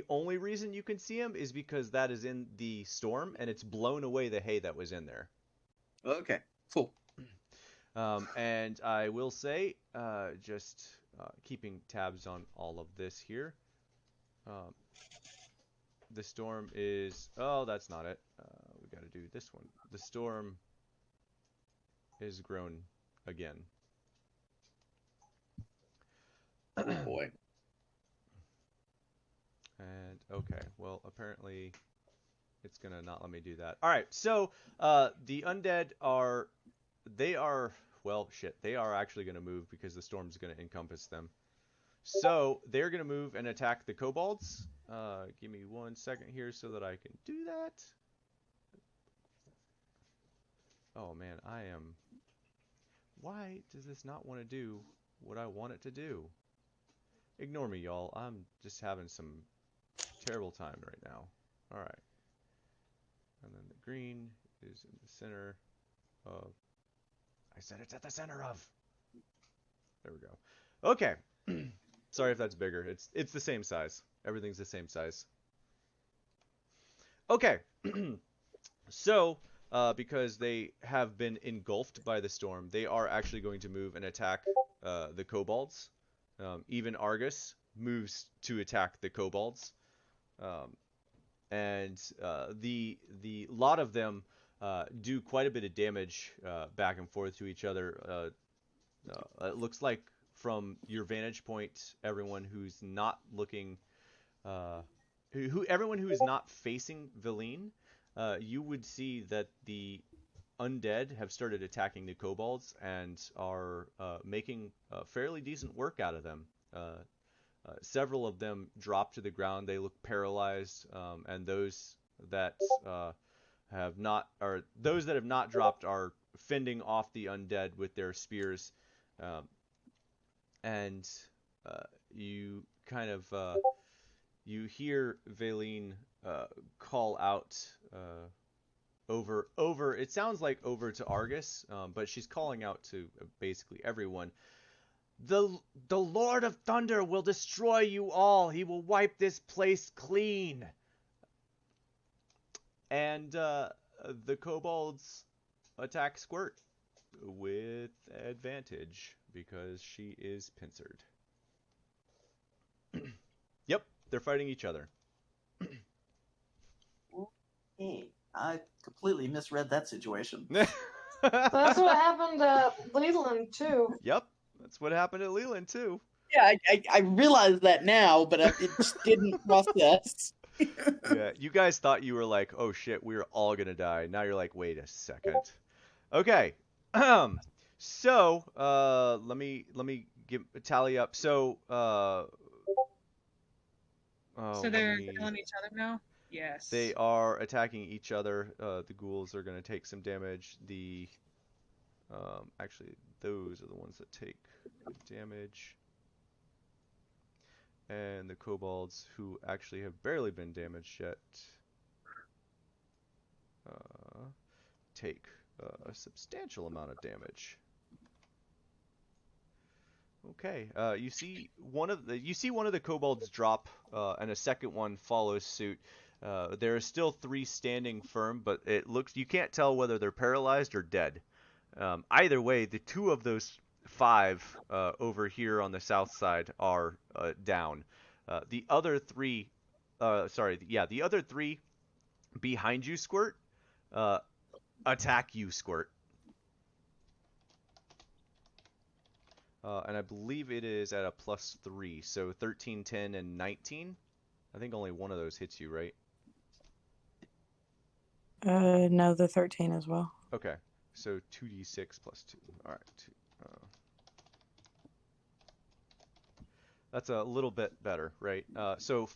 only reason you can see him is because that is in the storm and it's blown away the hay that was in there. Okay, cool. And I will say, just keeping tabs on all of this here. The storm is, oh, that's not it. We got to do this one. The storm is grown again. Oh boy. And okay, well, apparently it's gonna not let me do that. All right, so the undead are, well, shit, they are actually gonna move because the storm's gonna encompass them. So they're gonna move and attack the kobolds. Give me 1 second here so that I can do that. Oh man, why does this not want to do what I want it to do? Ignore me, y'all. I'm just having some terrible time right now. Alright. And then the green is in the center of... I said it's at the center of... There we go. Okay. Sorry if that's bigger. It's the same size. Everything's the same size. Okay. So, because they have been engulfed by the storm, they are actually going to move and attack the kobolds. Even Argus moves to attack the kobolds, and the lot of them do quite a bit of damage back and forth to each other. It looks like from your vantage point, everyone who's not looking, everyone who is not facing Valine, you would see that the undead have started attacking the kobolds and are making fairly decent work out of them. Several of them drop to the ground. They look paralyzed, and those that have not dropped are fending off the undead with their spears. And you kind of you hear Valine call out over. It sounds like over to Argus, but she's calling out to basically everyone. The Lord of Thunder will destroy you all. He will wipe this place clean. And the kobolds attack Squirt with advantage because she is pincered. Yep, they're fighting each other. Hey, I completely misread that situation. that's what happened to Leland too. Yep, that's what happened at Leland too. Yeah, I realize that now, but it just didn't process. Yeah, you guys thought you were like, oh shit, we were all gonna die. Now you're like, wait a second. Okay. So let me tally up. So so they're killing each other now? Yes. They are attacking each other. The ghouls are gonna take some damage. The actually those are the ones that take damage. And the kobolds, who actually have barely been damaged yet, take a substantial amount of damage. Okay, you see one of the kobolds drop, and a second one follows suit. There are still 3 standing firm, but you can't tell whether they're paralyzed or dead. Either way, the 2 of those 5 over here on the south side are down. The other three, the other three behind you, Squirt, attack you, Squirt. And I believe it is at a +3, so 13, 10, and 19. I think only one of those hits you, right? No, the 13 as well. Okay, so 2d6 + 2. All right. That's a little bit better, right? So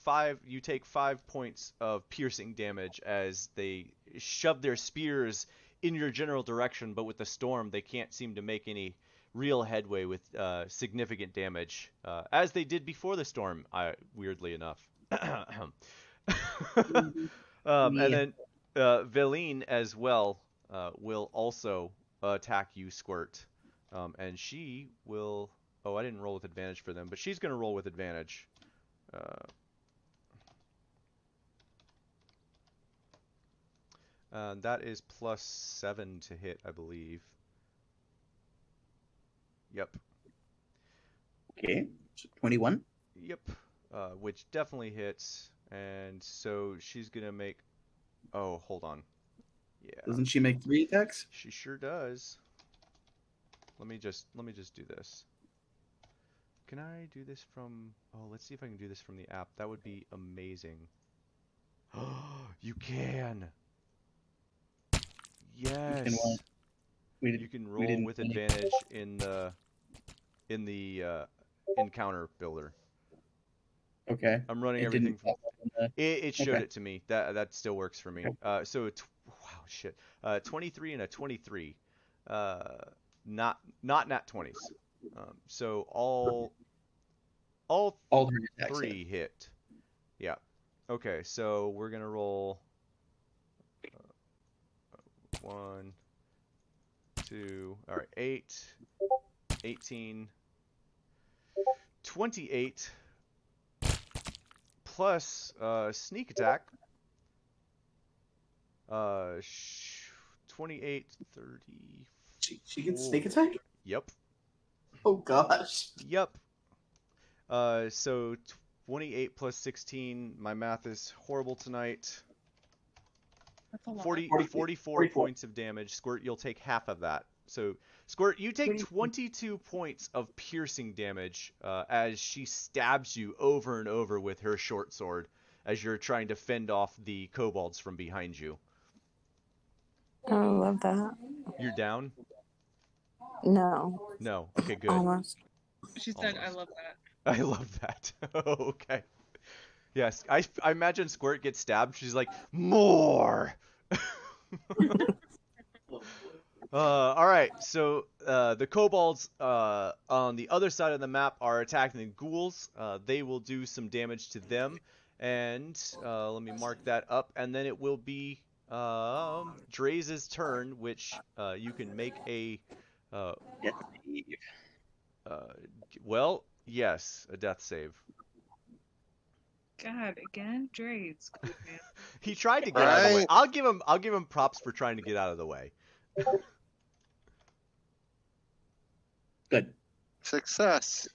you take 5 points of piercing damage as they shove their spears in your general direction, but with the storm, they can't seem to make any real headway with significant damage, as they did before the storm, weirdly enough. And then Veline as well will also attack you, Squirt. And she will... Oh, I didn't roll with advantage for them, but she's going to roll with advantage. That is +7 to hit, I believe. Yep. Okay, so 21. Yep. Which definitely hits. And so she's going to make... Oh, hold on. Yeah. Doesn't she make 3 attacks? She sure does. Let me just do this. Can I do this from... Oh, let's see if I can do this from the app. That would be amazing. You can! Yes! You can roll with advantage in the encounter builder. Okay. I'm running everything from... It showed it to me. That still works for me. So wow, shit. 23 and a 23. Not nat 20s. So all three hit. Yeah. Okay, so we're gonna roll 1, 2. All right, 8, 18, 28 plus sneak attack. 28, 30. She gets sneak attack? Yep. Oh gosh. Yep. So 28 plus 16. My math is horrible tonight. That's a lot. 44 points of damage. Squirt, you'll take half of that. So, Squirt, you take 22 points of piercing damage as she stabs you over and over with her short sword as you're trying to fend off the kobolds from behind you. I love that. You're down? No. No. Okay, good. Almost. She said, "I love that." I love that. Okay. Yes, I imagine Squirt gets stabbed. She's like, more! All right, so the kobolds on the other side of the map are attacking the ghouls. They will do some damage to them. And let me mark that up. And then it will be Dre's turn, which you can make a... well, yes, a death save. God, again, Dre's cool, man. He tried to get out of the way. I'll give him props for trying to get out of the way. Good. Success.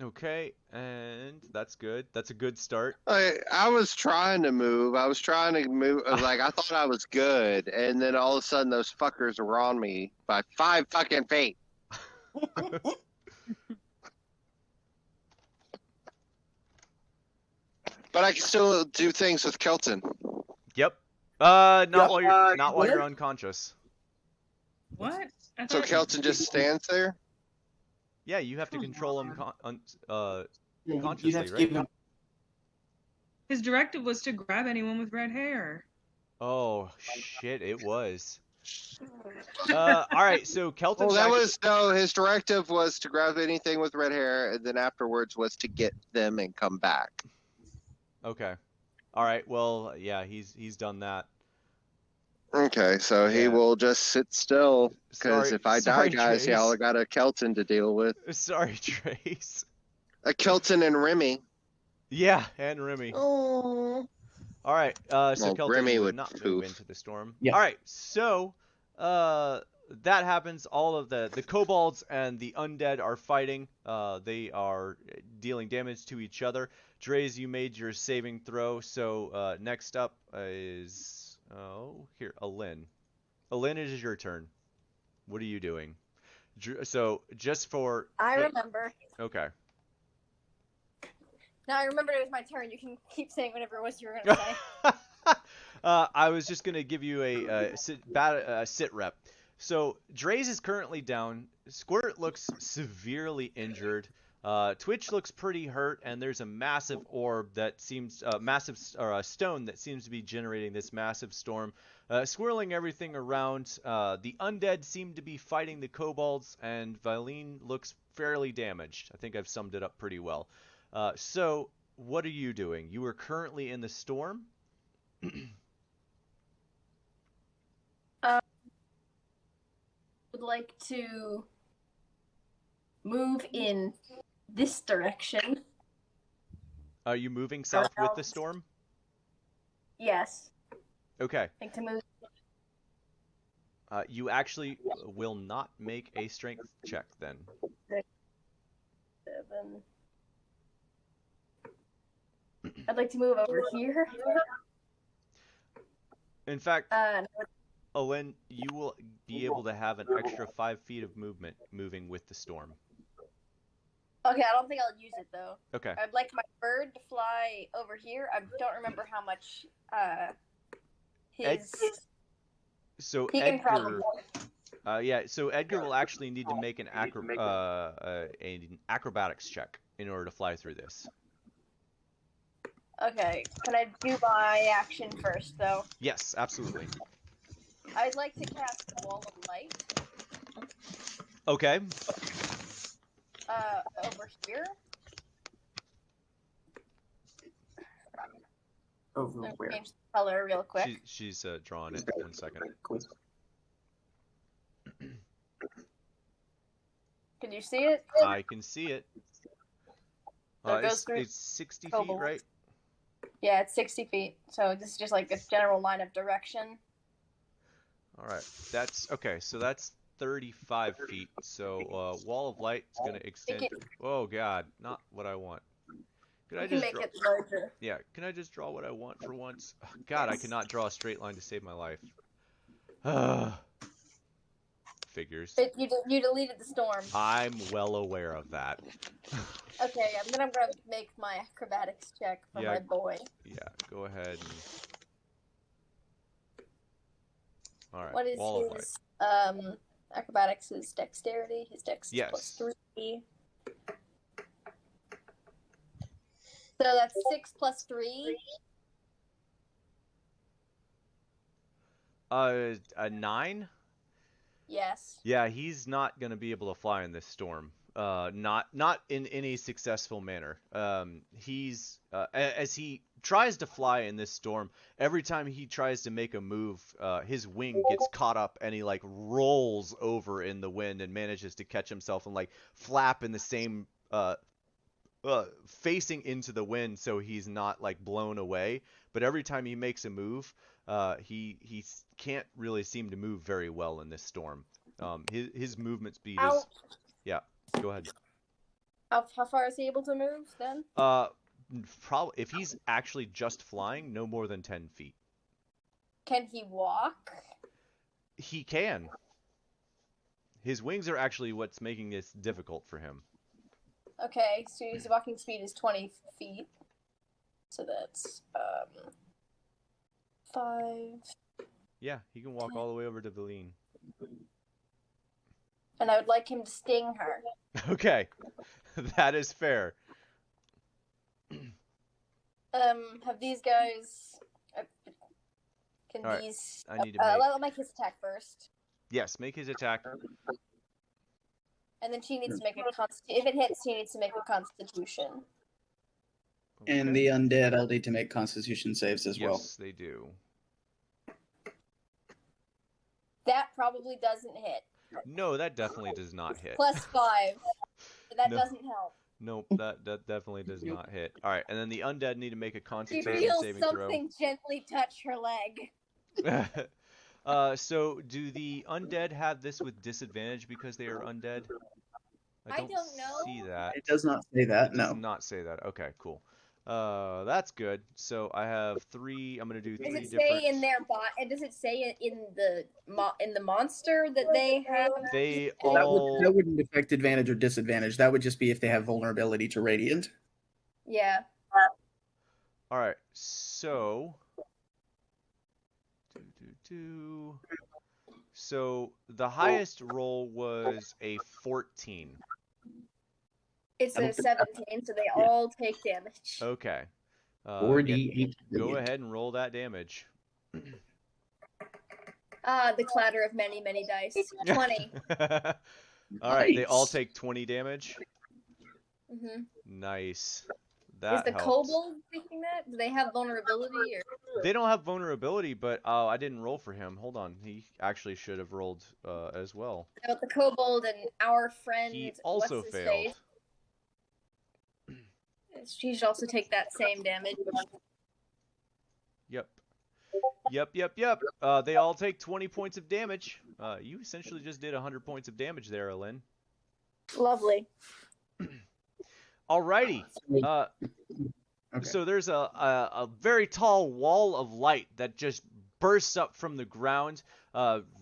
Okay, and that's good. That's a good start. I was trying to move. I was trying to move. Like, I thought I was good. And then all of a sudden, those fuckers were on me by 5 fucking feet. But I can still do things with Kelton. Yep. Not while you're unconscious. What? So Kelton just stands there? Yeah, you have to control him You'd consciously, have to right? give him. His directive was to grab anyone with red hair. Oh shit, it was. All right, so Kelton. Well, his directive was to grab anything with red hair, and then afterwards was to get them and come back. Okay. All right. Well, yeah, he's done that. Okay, so he will just sit still, because if I die, Sorry, guys, Trace. y'all got a Kelton to deal with. Sorry, Trace. A Kelton and Remy. Yeah, and Remy. Oh. All right. So Well, Kelton Remy would would not move poof. into the storm. Yeah. All right. So that happens. All of the kobolds and the undead are fighting. They are dealing damage to each other. Dre's, you made your saving throw. So next up is Alin. Alin, it is your turn. What are you doing? So just for I remember. Okay. Now I remember it was my turn. You can keep saying whatever it was you were gonna say. I was just gonna give you a sit rep. So Dre's is currently down. Squirt looks severely injured. Twitch looks pretty hurt, and there's a massive orb that seems a stone that seems to be generating this massive storm, swirling everything around. The undead seem to be fighting the kobolds, and Valine looks fairly damaged. I think I've summed it up pretty well. So what are you doing? You are currently in the storm. Would like to move in this direction. Are you moving south with the storm? Yes. Okay. Like to move. You actually will not make a strength check then. 6, 7. I'd like to move over here. In fact, Owen, you will be able to have an extra 5 feet of movement moving with the storm. Okay, I don't think I'll use it though. Okay. I'd like my bird to fly over here. I don't remember how much his. So he can probably. So Edgar will actually need to make an acrobatics check in order to fly through this. Okay, can I do my action first though? Yes, absolutely. I'd like to cast Wall of Light. Okay. Over here. Over where? Change the color real quick. She's drawing it. 1 second. Cool. Can you see it? I can see it. So it goes through it's 60 feet, right? Yeah, it's 60 feet. So this is just like a general line of direction. All right. That's okay. So that's 35 feet. So wall of light is going to extend. Oh God, not what I want. Could I just make draw... it larger. Yeah. Can I just draw what I want for once? Oh, God, I cannot draw a straight line to save my life. Figures. You deleted the storm. I'm well aware of that. Okay, I'm gonna make my acrobatics check for my boy. Yeah, go ahead. All right. What is wall his acrobatics? Is dexterity? His dex is +3. So that's 6 + 3. A 9. Yes. Yeah, he's not gonna be able to fly in this storm. Not in any successful manner. He's as he tries to fly in this storm, every time he tries to make a move, his wing gets caught up and he like rolls over in the wind and manages to catch himself and like flap in the same facing into the wind so he's not like blown away. But every time he makes a move, he can't really seem to move very well in this storm. His movement speed is yeah. Go ahead. How far is he able to move then? Probably if he's actually just flying, no more than 10 feet. Can he walk? He can. His wings are actually what's making this difficult for him. Okay, so his walking speed is 20 feet. So that's 5. Yeah, he can walk all the way over to Valine. And I would like him to sting her. Okay, that is fair. Have these guys? Can all right. these? I need to make... Let make his attack first. Yes, make his attack. And then she needs to make a if it hits, she needs to make a Constitution. Okay. And the undead, I'll need to make Constitution saves as well. Yes, they do. That probably doesn't hit. No, that definitely does not hit. +5. That No. doesn't help. Nope, that definitely does not hit. All right, and then the undead need to make a She Constitution feels saving something gently touch her leg. throw. So do the undead have this with disadvantage because they are undead? I don't know. see that. It does not say that. It does No. not say that. Okay, cool. That's good. So I have 3. I'm gonna do Does 3 it different. say in their bot? And does it say it in the monster that they have? They That all. wouldn't affect advantage or disadvantage. That would just be if they have vulnerability to radiant. Yeah. All right. So. So the highest roll was a 14. It's a 17, so they all take damage. Okay. 4d8. Go ahead and roll that damage. The clatter of many, many dice. 20. All right, they all Nice. take 20 damage. Mm-hmm. Nice. Is That the helps. kobold taking that? Do they have vulnerability or? They don't have vulnerability, but I didn't roll for him. Hold on, he actually should have rolled as well. No, the kobold and our friend. He also what's his failed. face? She should also take that same damage. Yep. They all take 20 points of damage. You essentially just did 100 points of damage there, Alin. Lovely. Alrighty. Okay. So there's a very tall wall of light that just bursts up from the ground,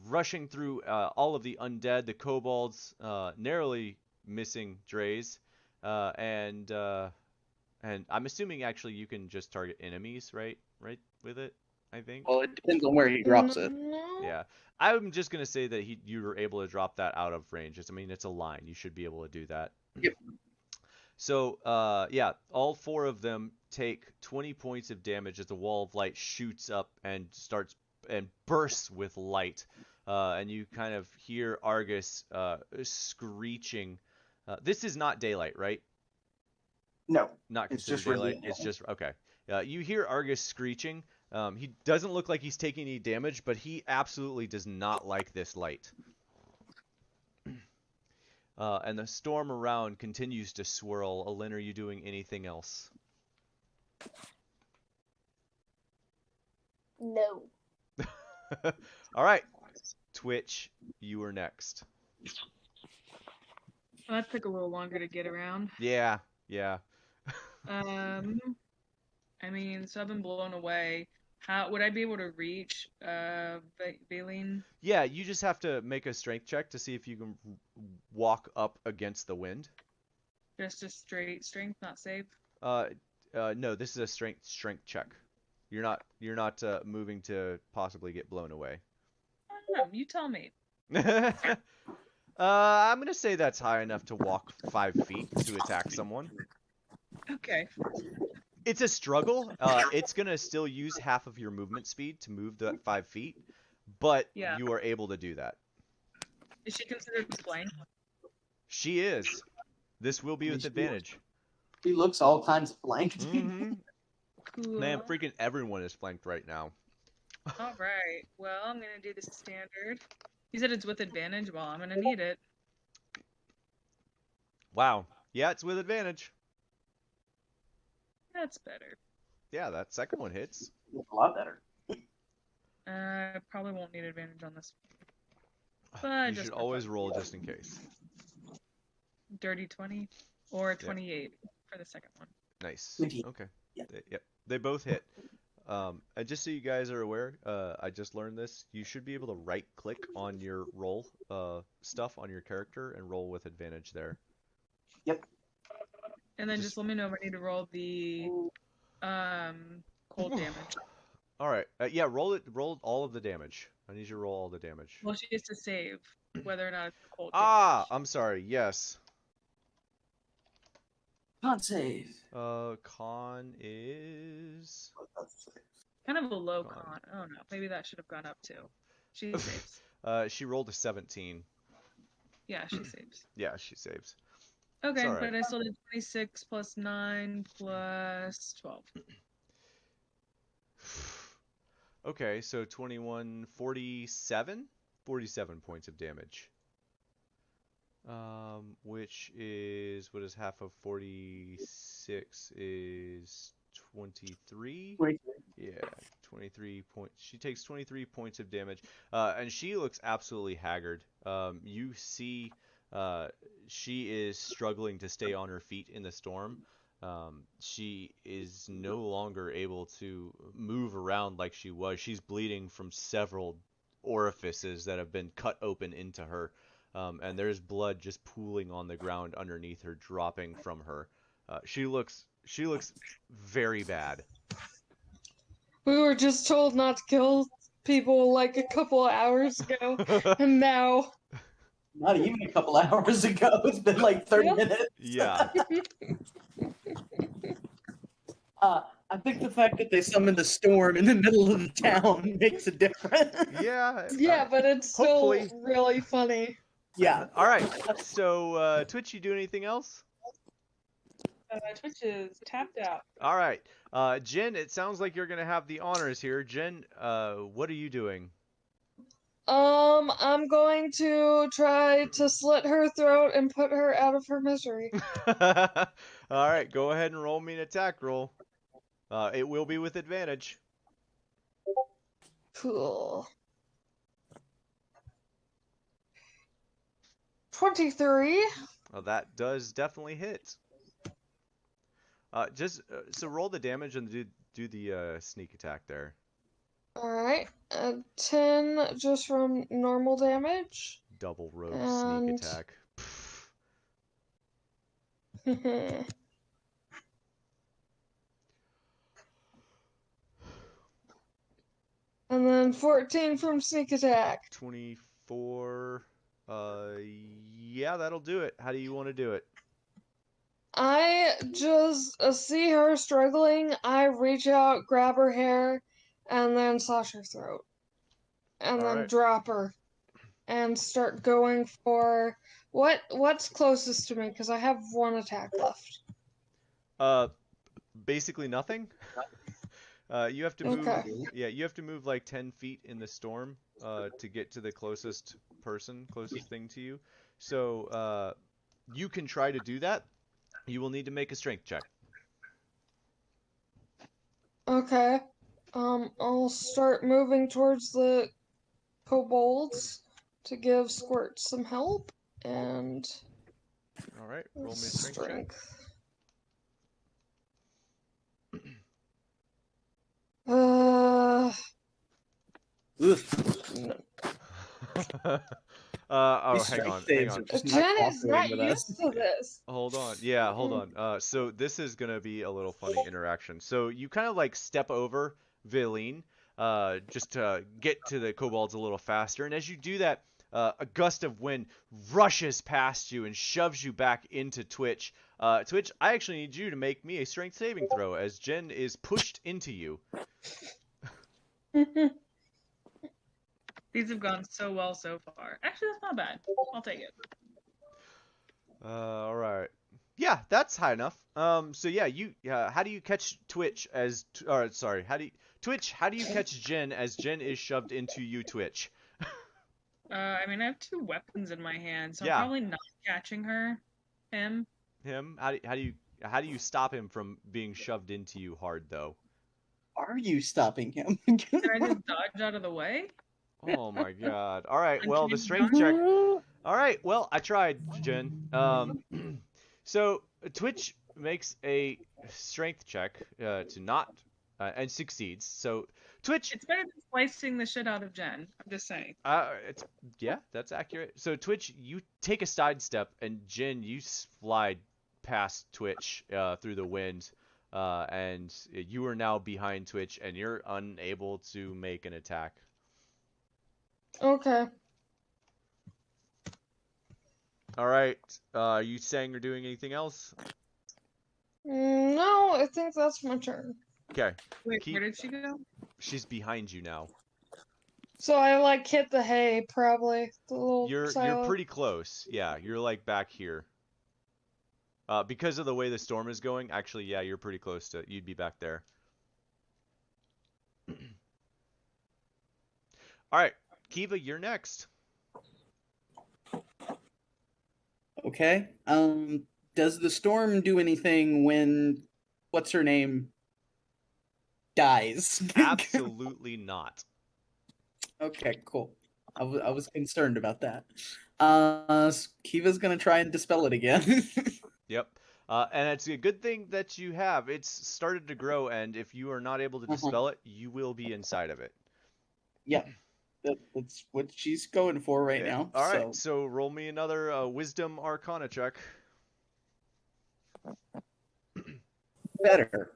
rushing through all of the undead, the kobolds, narrowly missing Dre's, and I'm assuming actually you can just target enemies, right? Right with it, I think. Well, it depends on where he drops it. Yeah, I'm just gonna say that you were able to drop that out of range. I mean, it's a line. You should be able to do that. Yep. So, yeah, all 4 of them take 20 points of damage as the wall of light shoots up and starts and bursts with light. And you kind of hear Argus screeching. This is not daylight, right? No. Not It's considered just daylight. radiant. It's just okay. You hear Argus screeching. He doesn't look like he's taking any damage, but he absolutely does not like this light. And the storm around continues to swirl. Alin, are you doing anything else? No. All right, Twitch, you are next. Well, that took a little longer to get around. Yeah. I mean, so I've been blown away. How would I be able to reach Valine? Yeah, you just have to make a strength check to see if you can walk up against the wind. Just a straight strength, not save. No, this is a strength check. You're not moving to possibly get blown away. I don't know. You tell me. I'm gonna say that's high enough to walk 5 feet to attack someone. Okay. It's a struggle. It's gonna still use half of your movement speed to move that 5 feet, but Yeah. you are able to do that. Is she considered flank? She is. This will be with advantage. He looks all kinds of flanked. Mm-hmm. Cool. Man, freaking everyone is flanked right now. All right. Well, I'm gonna do the standard. You said it's with advantage. Well, I'm gonna need it. Wow. Yeah, it's with advantage. That's better. Yeah, that second one hits. A lot better. I probably won't need advantage on this one. But You just should for always fun. roll just in case. Dirty 20 or 28 for the second one. Nice. 20. Okay. Yeah. Yep. They both hit. And just so you guys are aware, I just learned this. You should be able to right click on your roll stuff on your character and roll with advantage there. Yep. And then just let me know if I need to roll the cold damage. All right. Yeah, roll it. Roll all of the damage. I need you to roll all the damage. Well, she has to save whether or not it's cold Ah, I'm sorry. Yes. Can't save. Con is. Kind of a low Con. con. Oh no, maybe that should have gone up too. She saves. She rolled a 17. Yeah, she saves. Yeah, she saves. Okay, all right. but I still did 26 plus 9 plus 12. Okay, so 21, 47? 47 points of damage. Which is, what is half of 46 is 23? 23. Yeah, 23 points. She takes 23 points of damage, and she looks absolutely haggard. You see, she is struggling to stay on her feet in the storm. She is no longer able to move around like she was. She's bleeding from several orifices that have been cut open into her, and there's blood just pooling on the ground underneath her, dropping from her. She looks very bad. We were just told not to kill people like a couple of hours ago, and now. Not even a couple hours ago. It's been like 30 minutes. Yeah. I think the fact that they summoned the storm in the middle of the town makes a difference. Yeah. Yeah, but it's still hopefully. really funny. Yeah. All right. So, Twitch, you do anything else? Twitch is tapped out. All right. Jen, it sounds like you're going to have the honors here. Jen, what are you doing? I'm going to try to slit her throat and put her out of her misery. All right. Go ahead and roll me an attack roll. It will be with advantage. Cool. 23. Well, that does definitely hit. So roll the damage and do the sneak attack there. Alright. 10 just from normal damage. Double rogue And- sneak attack. And then 14 from sneak attack. 24. Yeah, that'll do it. How do you want to do it? I just see her struggling. I reach out, grab her hair, and then slash her throat. And then Alright. drop her. And start going for what's closest to me, because I have one attack left. Basically nothing. You have to move. Okay. Yeah, you have to move like 10 feet in the storm to get to the closest thing to you. So you can try to do that. You will need to make a strength check. Okay. I'll start moving towards the kobolds to give Squirt some help, and All right, roll me a strength check. Oh, hang on. Jen is not used to this. Hold on. Yeah, hold on. So this is gonna be a little funny interaction. So you kind of like step over Villain, just to get to the kobolds a little faster, and as you do that, a gust of wind rushes past you and shoves you back into Twitch. Twitch, I actually need you to make me a strength saving throw as Jen is pushed into you. These have gone so well so far. Actually, that's not bad. I'll take it. All right. Yeah, that's high enough. So yeah, how do you catch Twitch as? Sorry. How do you catch Jen as Jen is shoved into you, Twitch? I mean, I have two weapons in my hand, so Yeah. I'm probably not catching him. Him? How do you stop him from being shoved into you hard though? Are you stopping him? Can I just dodge out of the way? Oh my god. All right. I'm Well, the kidding. strength check. All right. Well, I tried, Jen. So Twitch makes a strength check to not and succeeds. So Twitch. It's better than slicing the shit out of Jen. I'm just saying. Yeah, that's accurate. So Twitch, you take a side step, and Jen, you slide past Twitch through the wind, and you are now behind Twitch, and you're unable to make an attack. Okay. All right. Are you saying or doing anything else? No, I think that's my turn. Okay. Wait, where did she go? She's behind you now. So I like hit the hay, probably. The little You're silo. pretty close. Yeah, you're like back here. Because of the way the storm is going, actually, yeah, you're pretty close to. You'd be back there. All right, Kiva, you're next. Okay. Does the storm do anything when what's her name dies. Absolutely not. Okay, cool. I was concerned about that. Kiva's gonna try and dispel it again. Yep. And it's a good thing that you have. It's started to grow, and if you are not able to dispel it, you will be inside of it. Yeah, that's what she's going for right Yeah. now. All right, so roll me another Wisdom Arcana check. Better.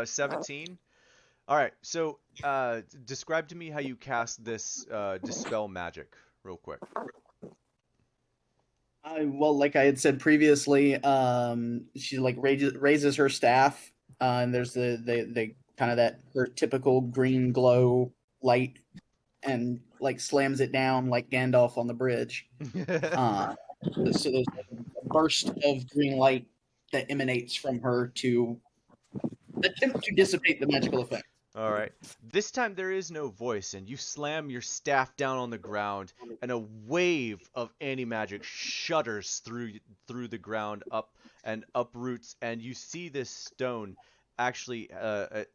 17. All right, so describe to me how you cast this dispel magic, real quick. Well, like I had said previously, she like raises her staff, and there's the kind of that her typical green glow light, and like slams it down like Gandalf on the bridge. So there's a burst of green light that emanates from her to attempt to dissipate the magical effect. All right. This time there is no voice, and you slam your staff down on the ground, and a wave of anti-magic shudders through the ground up and uproots, and you see this stone. Actually,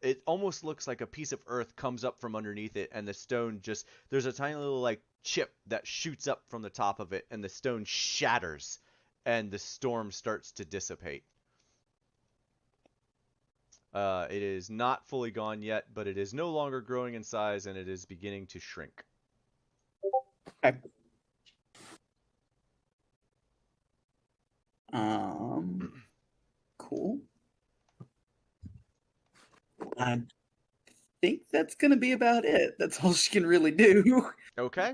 it almost looks like a piece of earth comes up from underneath it, and the stone just there's a tiny little like chip that shoots up from the top of it, and the stone shatters, and the storm starts to dissipate. It is not fully gone yet, but it is no longer growing in size, and it is beginning to shrink. Okay. Cool. I think that's gonna be about it. That's all she can really do. Okay.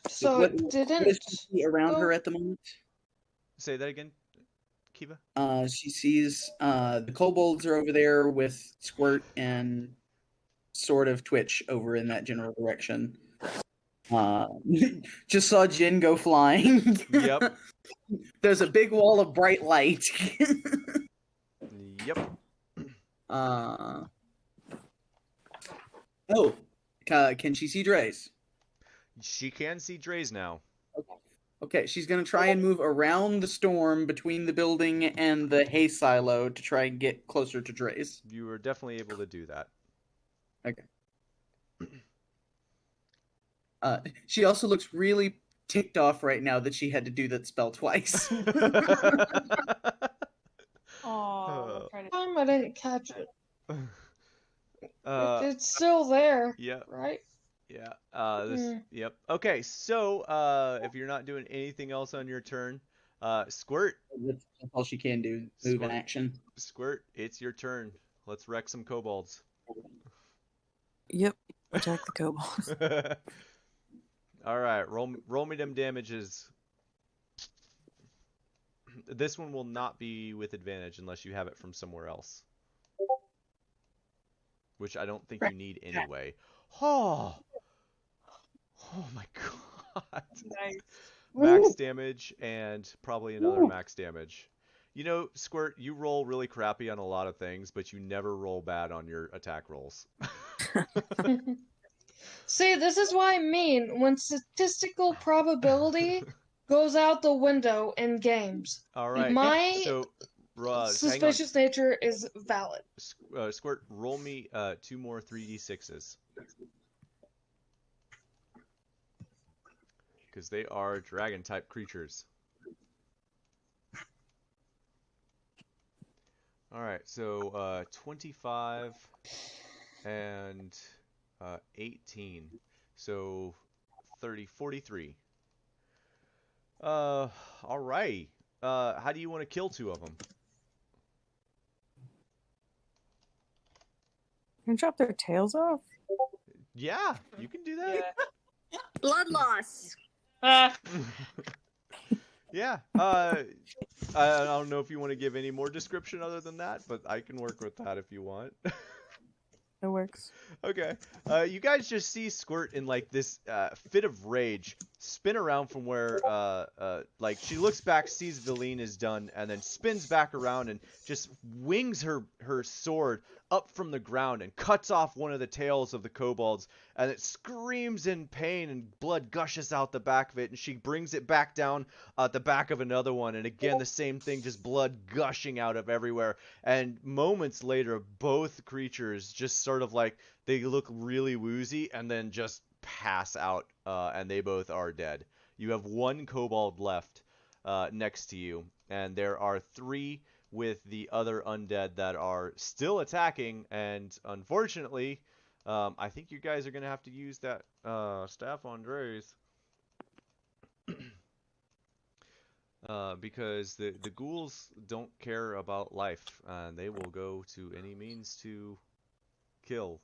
So what, it what didn't does she see around go- her at the moment? Say that again, Kiva. She sees the kobolds are over there with Squirt and sort of Twitch over in that general direction. Just saw Jin go flying. Yep. There's a big wall of bright light. Yep. Oh, can she see Dre's? She can see Dre's now. Okay, she's gonna try and move around the storm between the building and the hay silo to try and get closer to Dre's. You are definitely able to do that. Okay. She also looks really ticked off right now that she had to do that spell twice. Oh, I didn't catch it. Uh, It's still there. Yeah. Right? Yeah. This. Hmm. Yep. Okay. So, if you're not doing anything else on your turn, Squirt. That's all she can do. Move in action. Squirt, it's your turn. Let's wreck some kobolds. Yep. Attack the kobolds. All right. Roll me them damages. This one will not be with advantage unless you have it from somewhere else. Which I don't think you need anyway. Oh my god. Nice. Max damage and probably another max damage. You know, Squirt, you roll really crappy on a lot of things, but you never roll bad on your attack rolls. See, this is what I mean. When statistical probability goes out the window in games, All right. my So, suspicious nature is valid. Squirt, roll me 2 more 3d6s. Because they are dragon-type creatures. Alright, so 25 and 18. So 43. Alright. How do you want to kill 2 of them? Can you chop their tails off? Yeah, you can do that. Blood loss. Yeah. I don't know if you want to give any more description other than that, but I can work with that if you want. It works. Okay. You guys just see Squirt in like this fit of rage spin around from where, like, she looks back, sees Valine is done, and then spins back around and just wings her sword up from the ground and cuts off one of the tails of the kobolds, and it screams in pain and blood gushes out the back of it, and she brings it back down at the back of another one, and again the same thing, just blood gushing out of everywhere. And moments later, both creatures just sort of like, they look really woozy and then just pass out, and they both are dead. You have one kobold left next to you, and there are 3 with the other undead that are still attacking, and unfortunately, I think you guys are going to have to use that staff on Dre's. Because the ghouls don't care about life, and they will go to any means to kill.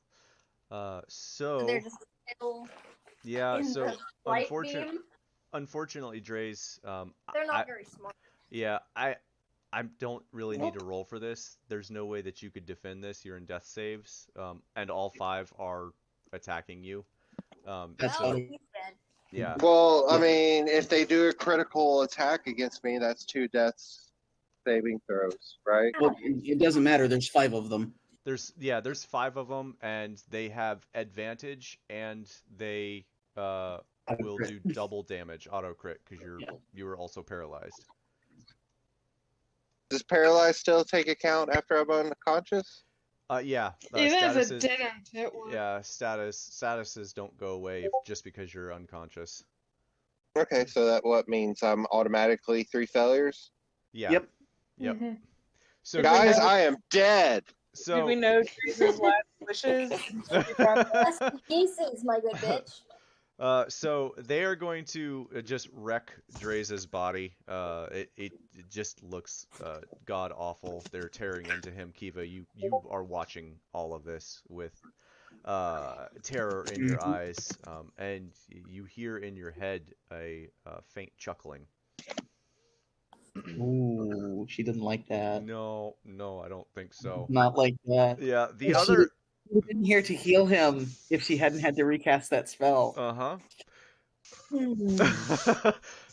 So They're just still yeah, in so the light beam. unfortunately, Dre's, They're not very smart. yeah, I don't really need to roll for this. There's no way that you could defend this. You're in death saves, and all 5 are attacking you. That's so, funny. yeah. Well, I mean, if they do a critical attack against me, that's 2 deaths saving throws, right? Well, it doesn't matter. There's 5 of them. There's 5 of them, and they have advantage, and they will do double damage, auto crit, because you were also paralyzed. Does paralyzed still take account after I'm unconscious? Yeah. Even if statuses, it didn't, it would. yeah, statuses don't go away just because you're unconscious. Okay, so that what means I'm automatically 3 failures? Yeah. Yep. Mhm. So Guys, I am dead. So Did we know Teresa's last wishes? Rest in pieces, my good bitch. So they are going to just wreck Dreza's body. It just looks god awful. They're tearing into him. Kiva, you are watching all of this with terror in your eyes, and you hear in your head a faint chuckling. Ooh, she didn't like that. No, I don't think so. Not like that. Yeah, the She other. been here to heal him if she hadn't had to recast that spell.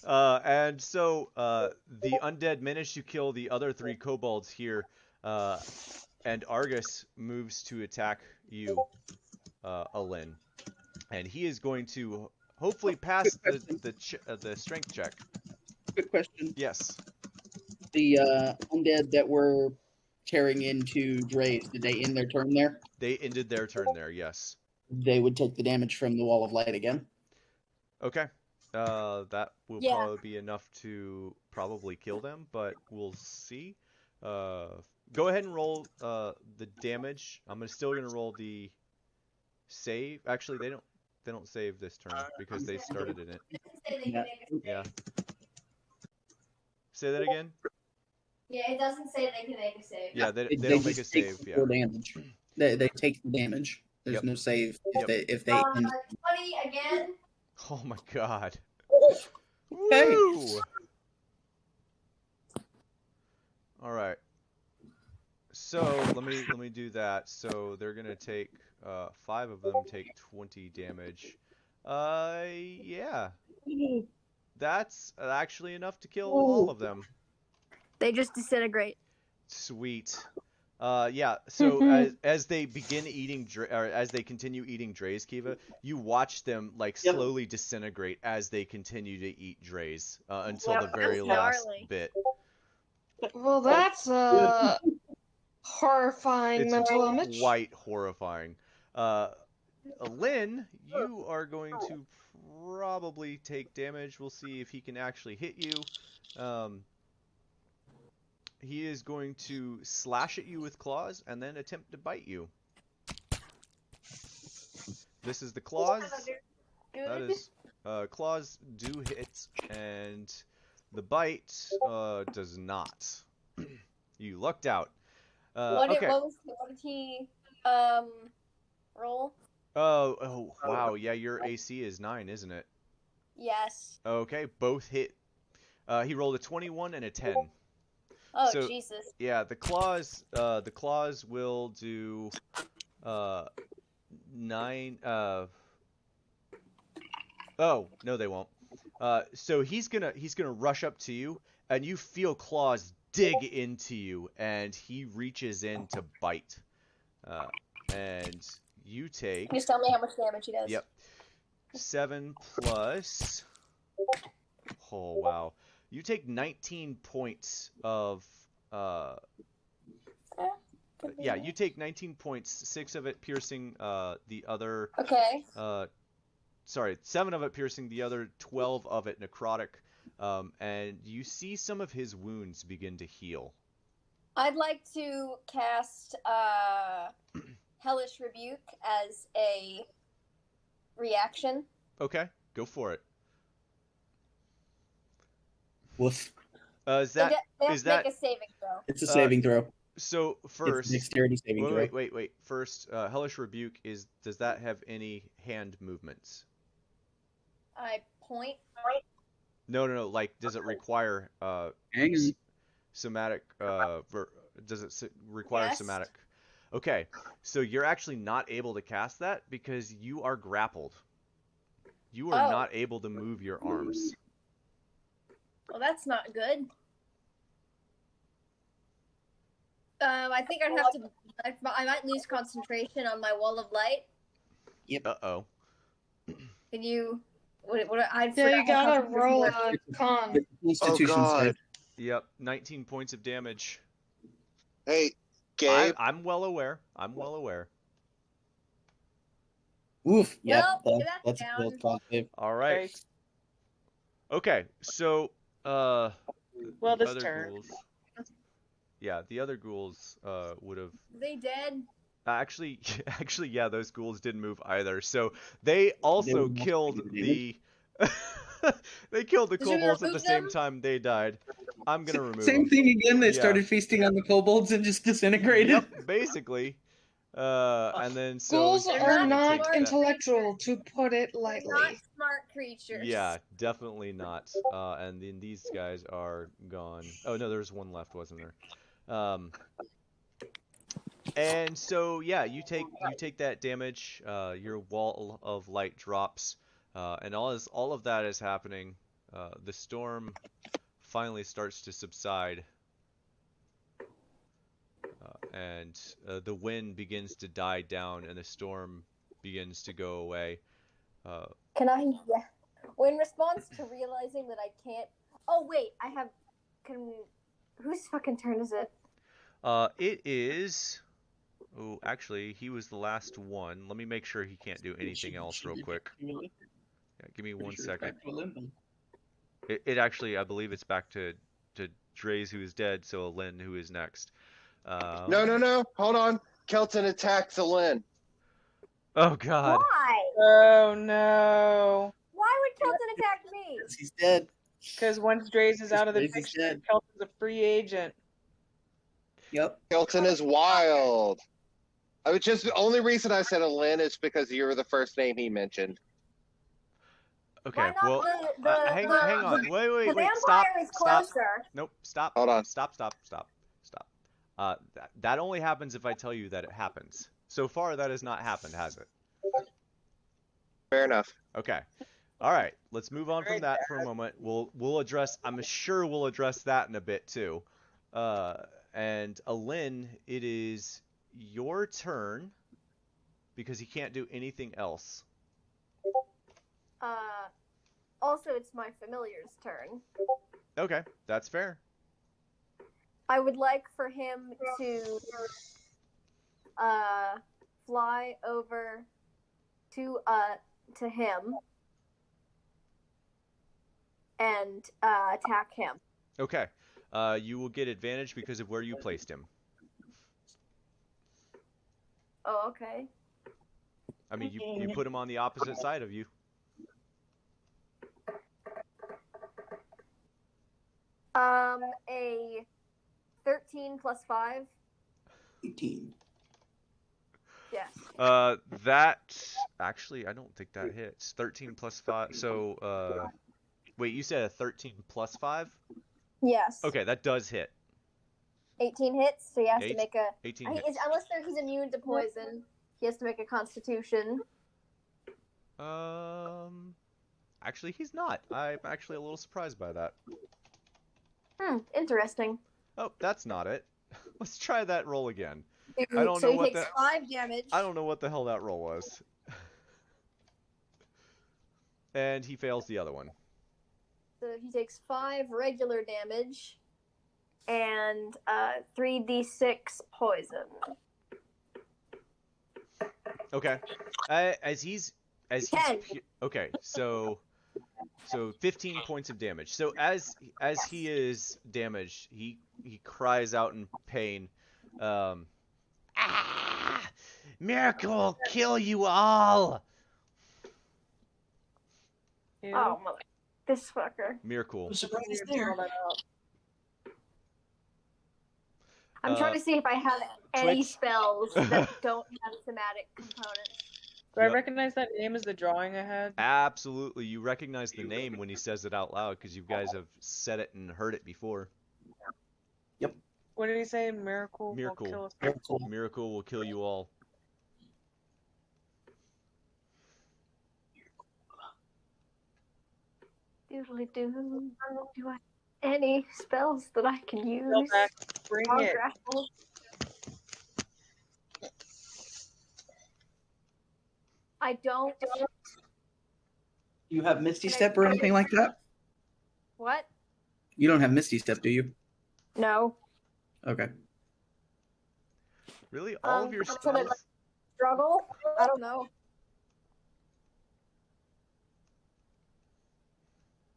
And so the undead managed to kill the other 3 kobolds here, and Argus moves to attack you, Alin, and he is going to hopefully pass the strength check. Quick question. Yes. The undead that were tearing into Dre's, did they end their turn there? They ended their turn there, yes. They would take the damage from the Wall of Light again. Okay. That will probably be enough to probably kill them, but we'll see. Go ahead and roll the damage. I'm still gonna roll the save. Actually, they don't save this turn because they started in it. Yeah. Say that again. Yeah, it doesn't say they can make a save. Yeah, they don't make a save. Yeah. Damage. They take the damage. There's no save if they. 20 again. Oh my god. Hey. Woo! All right. So let me do that. So they're gonna take 5 of them take 20 damage. Yeah. That's actually enough to kill all of them. They just disintegrate. Sweet. Yeah. So as they begin eating, or as they continue eating Dre's, Kiva, you watch them like slowly disintegrate as they continue to eat Dre's until the very last bit. Well, that's horrifying mental image. It's quite horrifying. Lynn, you are going to probably take damage. We'll see if he can actually hit you. He is going to slash at you with claws and then attempt to bite you. This is the claws. That is, claws do hit, and the bite does not. You lucked out. Okay. What did he roll? Oh, wow. Yeah, your AC is 9, isn't it? Yes. Okay, both hit. He rolled a 21 and a 10. Oh, so, Jesus. Yeah, the claws will do 9 oh, no they won't. So he's gonna rush up to you, and you feel claws dig into you, and he reaches in to bite. And you take. Just tell me how much damage he does. Yep. 7 plus. Oh wow. You take 19 points of. Yeah, you take 19 points. 6 of it piercing the other. Okay. Sorry, 7 of it piercing, the other 12 of it necrotic, and you see some of his wounds begin to heal. I'd like to cast Hellish Rebuke as a reaction. Okay, go for it. Woof. Is that They have is to that make a saving throw. It's a saving throw. So first, It's a dexterity saving throw. wait. First, Hellish Rebuke does that have any hand movements? I point. No. Like, does it require somatic? Does it require Yes. somatic? Okay, so you're actually not able to cast that because you are grappled. You are not able to move your arms. Well, that's not good. I think I'd have to. I might lose concentration on my wall of light. Yep. Uh-oh. Can you? What I Yeah, you gotta concentration roll works. a con. Constitution God. save. Yep, 19 points of damage. Hey, Gabe. I'm well aware. Oof. Yep. Well, That's that's a real down. con save. All right. Okay, so Well, the this other turn. ghouls. Yeah, the other ghouls would have They dead. actually yeah, those ghouls didn't move either. So they also were not killed taking the they killed the Did you kobolds at the remove same them? time they died. I'm gonna remove Same them. thing again. They Yeah. started feasting on the kobolds and just disintegrated. Yep, basically. And then so Ghouls he's are gonna not take that- intellectual, to put it They're lightly. not smart creatures. Yeah, definitely not. And then these guys are gone. Oh no, there's one left, wasn't there? And so yeah, you take that damage. Your wall of light drops, and all of that is happening. The storm finally starts to subside, and the wind begins to die down, and the storm begins to go away. Can I? Yeah. Well, in response to realizing that I can't. Oh wait, I have. Whose fucking turn is it? It is. Oh, actually, he was the last one. Let me make sure he can't do anything else real quick. Yeah, give me 1 second. It actually, I believe it's back to Dre's, who is dead, so Lynn, who is next. No. Hold on. Kelton attacks Lynn. Oh God. Why? Oh no. Why would Kelton attack me? He's dead. Because once Draze is out of the Draze is picture, dead. Kelton's a free agent. Yep. Kelton is wild. I was just the only reason I said Lynn is because you were the first name he mentioned. Okay, Why not well, hang on. the Wait. vampire Stop. is Stop. closer. Nope. Stop. Hold on. Stop. That only happens if I tell you that it happens. So far, that has not happened, has it? Fair enough. Okay. All right. Let's move on from that for a moment. We'll address. I'm sure we'll address that in a bit too. And Alin, it is your turn because he can't do anything else. Also, it's my familiar's turn. Okay, that's fair. I would like for him to fly over to him and attack him. Okay. You will get advantage because of where you placed him. Oh, okay. I mean, you put him on the opposite side of you. A 13 plus 5. 18. Yes. That actually, I don't think that hits. 13 plus 5. So, wait, you said a 13 plus 5? Yes. Okay, that does hit. 18 hits, so he has to make a. 18 hits. Unless he's immune to poison, he has to make a Constitution. I Actually, he's not. I'm actually a little surprised by that. Interesting. Oh, that's not it. Let's try that roll again. So I don't know he what takes 5 damage. I don't know what the hell that roll was. And he fails the other one. So he takes 5 regular damage and 3d6 poison. Okay. Okay, so 15 points of damage. So as he is damaged, he cries out in pain. Miracle will kill you all. Oh, mother. This fucker. Miracle. I'm surprised he's there. I'm trying to see if I have any Twitch. spells that don't have somatic components. Do I Yep. recognize that name as the drawing I had? Absolutely. You recognize the name when he says it out loud because you guys have said it and heard it before. What did he say? Miracle. will Miracle. kill us. Miracle will kill you all. Doodly doo. Do I have any spells that I can use? Go back. Bring I'll it. grapple. I don't. You have Misty Step or anything like that? What? You don't have Misty Step, do you? No. Okay. Really? All of your That's what I spells? struggle? I don't know.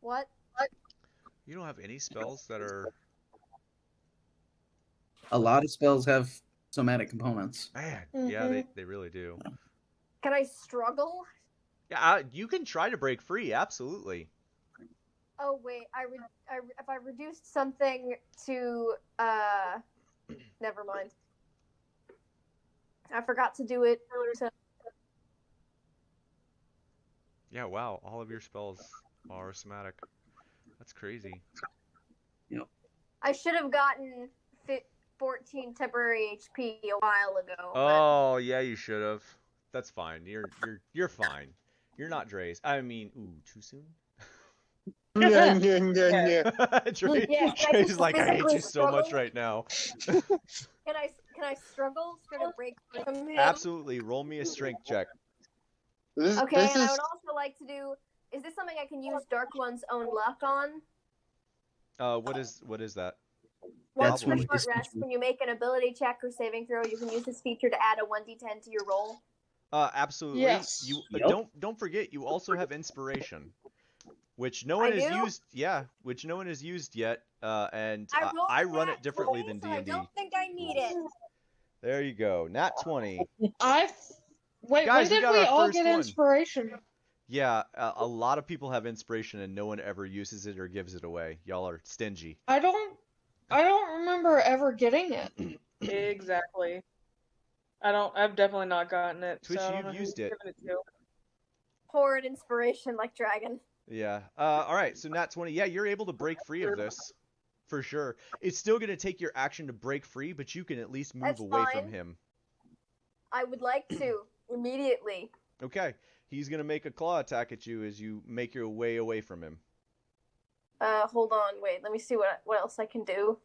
What? You don't have any spells that are... A lot of spells have somatic components. Man, yeah, they really do. Can I struggle? Yeah, you can try to break free, absolutely. Oh wait, if I reduced something to never mind. I forgot to do it. Yeah, wow, all of your spells are somatic. That's crazy. I should have gotten 14 temporary HP a while ago. Oh, yeah, you should have. That's fine. You're fine. You're not Dre's. I mean, ooh, too soon? Dre, Yeah, Dre's like, I hate physically you so much struggle. right now. Can I struggle? Try to break free from him? Absolutely. Roll me a strength check. Okay, and I would also like to do. Is this something I can use Dark One's own luck on? What is that? Once Probably. per short rest, when you make an ability check or saving throw, you can use this feature to add a 1d10 to your roll. Absolutely. Yes. You Yep. don't forget you also have inspiration, which no one I has do? used. Yeah, which no one has used yet. And I rolled I a run nat it differently 20, than so I D&D. don't think I need it. There you go. Nat 20. Wait, Guys, we when did got we our all first get one. inspiration? Yeah, a lot of people have inspiration and no one ever uses it or gives it away. Y'all are stingy. I don't remember ever getting it. Exactly. I've definitely not gotten it. Twitch, so I don't you've know who used it. given to. Horrid inspiration like dragon. Yeah. All right. So Nat 20. Yeah, you're able to break free of this, for sure. It's still gonna take your action to break free, but you can at least move That's away from fine. him. I would like to immediately. Okay. He's gonna make a claw attack at you as you make your way away from him. Hold on, wait. Let me see what else I can do.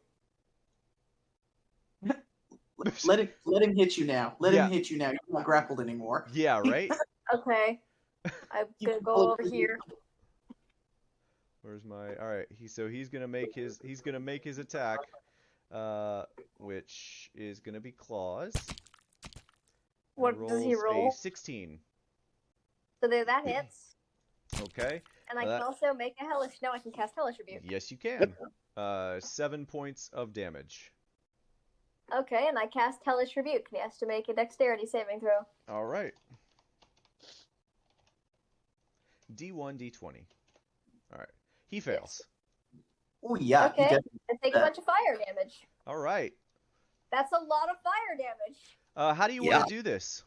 Let him hit you now. Let Yeah. him hit you now. You're not grappled anymore. Yeah. Right. Okay. I'm gonna go over here. Where's my? All right. He's gonna make his attack, which is gonna be claws. What does he roll? A 16. So there, that hits. Okay. And I Well, can also make a hellish. No, I can cast hellish rebuke. Yes, you can. 7 points of damage. Okay, and I cast hellish rebuke. He has to make a dexterity saving throw. All right. D1, D20. All right. He fails. Oh yeah. he Okay, does and take a that. bunch of fire damage. All right. That's a lot of fire damage. How do you want to do this?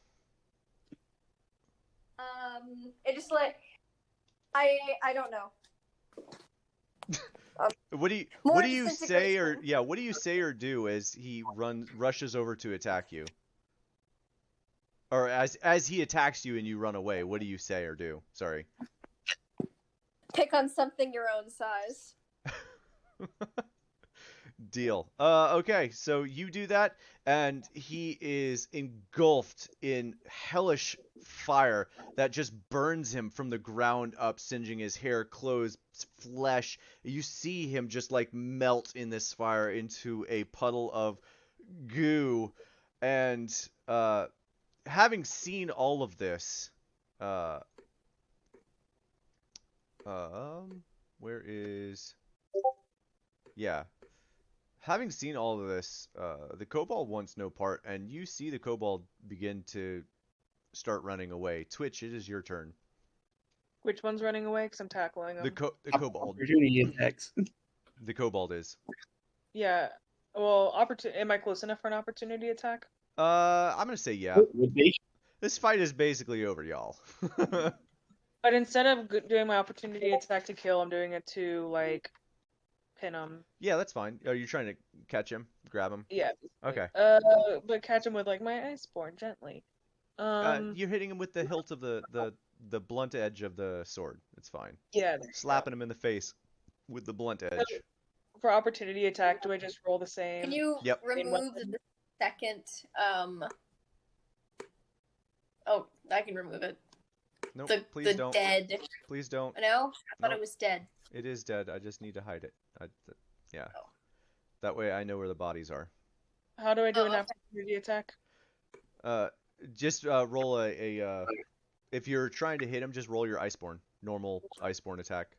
It just like I don't know. What do More you disintegration. what do you say or do as he rushes over to attack you? Or as he attacks you and you run away, what do you say or do? Sorry. Pick on something your own size. Deal. Okay, so you do that, and he is engulfed in hellish fire that just burns him from the ground up, singeing his hair, clothes, flesh. You see him just like melt in this fire into a puddle of goo, and having seen all of this, where is? Yeah. Having seen all of this, the kobold wants no part, and you see the kobold begin to start running away. Twitch, it is your turn. Which one's running away? Because I'm tackling him. The kobold. Opportunity attacks. The kobold is. Yeah. Well, am I close enough for an opportunity attack? I'm gonna say yeah. Would be. This fight is basically over, y'all. But instead of doing my opportunity attack to kill, I'm doing it to, like, pin him. Yeah, that's fine. Are you trying to catch him? Grab him? Yeah. Okay. But catch him with, like, my Iceborne, gently. You're hitting him with the hilt of the blunt edge of the sword. It's fine. Yeah. Slapping him in the face with the blunt edge. For opportunity attack, do I just roll the same? Can you Yep. remove the second, Oh, I can remove it. Nope, The please don't. dead. Please don't. No? I thought Nope. it was dead. It is dead. I just need to hide it. Yeah. Oh. That way I know where the bodies are. How do I do an opportunity attack? Just roll a if you're trying to hit him, just roll your Iceborne. Normal Iceborne attack.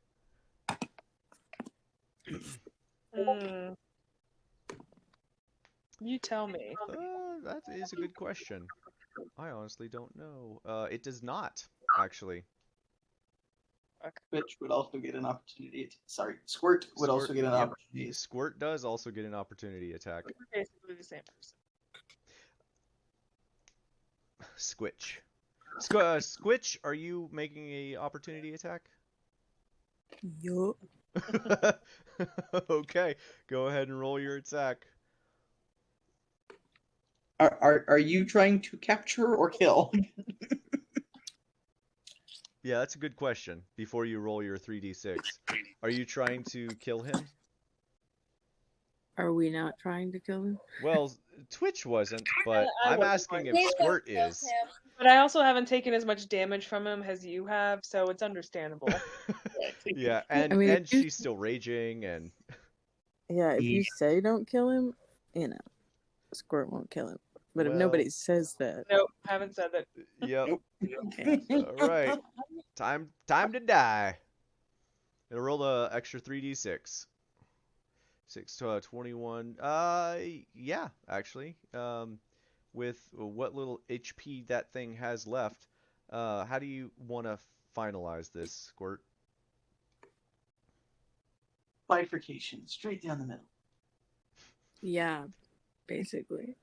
You tell me. That is a good question. I honestly don't know. It does not, actually. Twitch would also get an opportunity. Sorry, Squirt would also get an yep. opportunity. Squirt does also get an opportunity attack. We're basically the same person. Squitch. Squitch, are you making a opportunity attack? Yup. Okay, go ahead and roll your attack. Are you trying to capture or kill? Yeah, that's a good question. Before you roll your 3d6, are you trying to kill him? Are we not trying to kill him? Well, Twitch wasn't, but I'm asking if Squirt is. But I also haven't taken as much damage from him as you have, so it's understandable. Yeah, and I mean, and she's still raging, and Yeah, if you say don't kill him, Squirt won't kill him. But if Well- nobody says that, Nope, haven't said that. yep. All right, time to die. It'll roll the extra 3d6. 6 to 21. Yeah, actually. With what little HP that thing has left, how do you want to finalize this, Squirt? Bifurcation, straight down the middle. yeah, basically.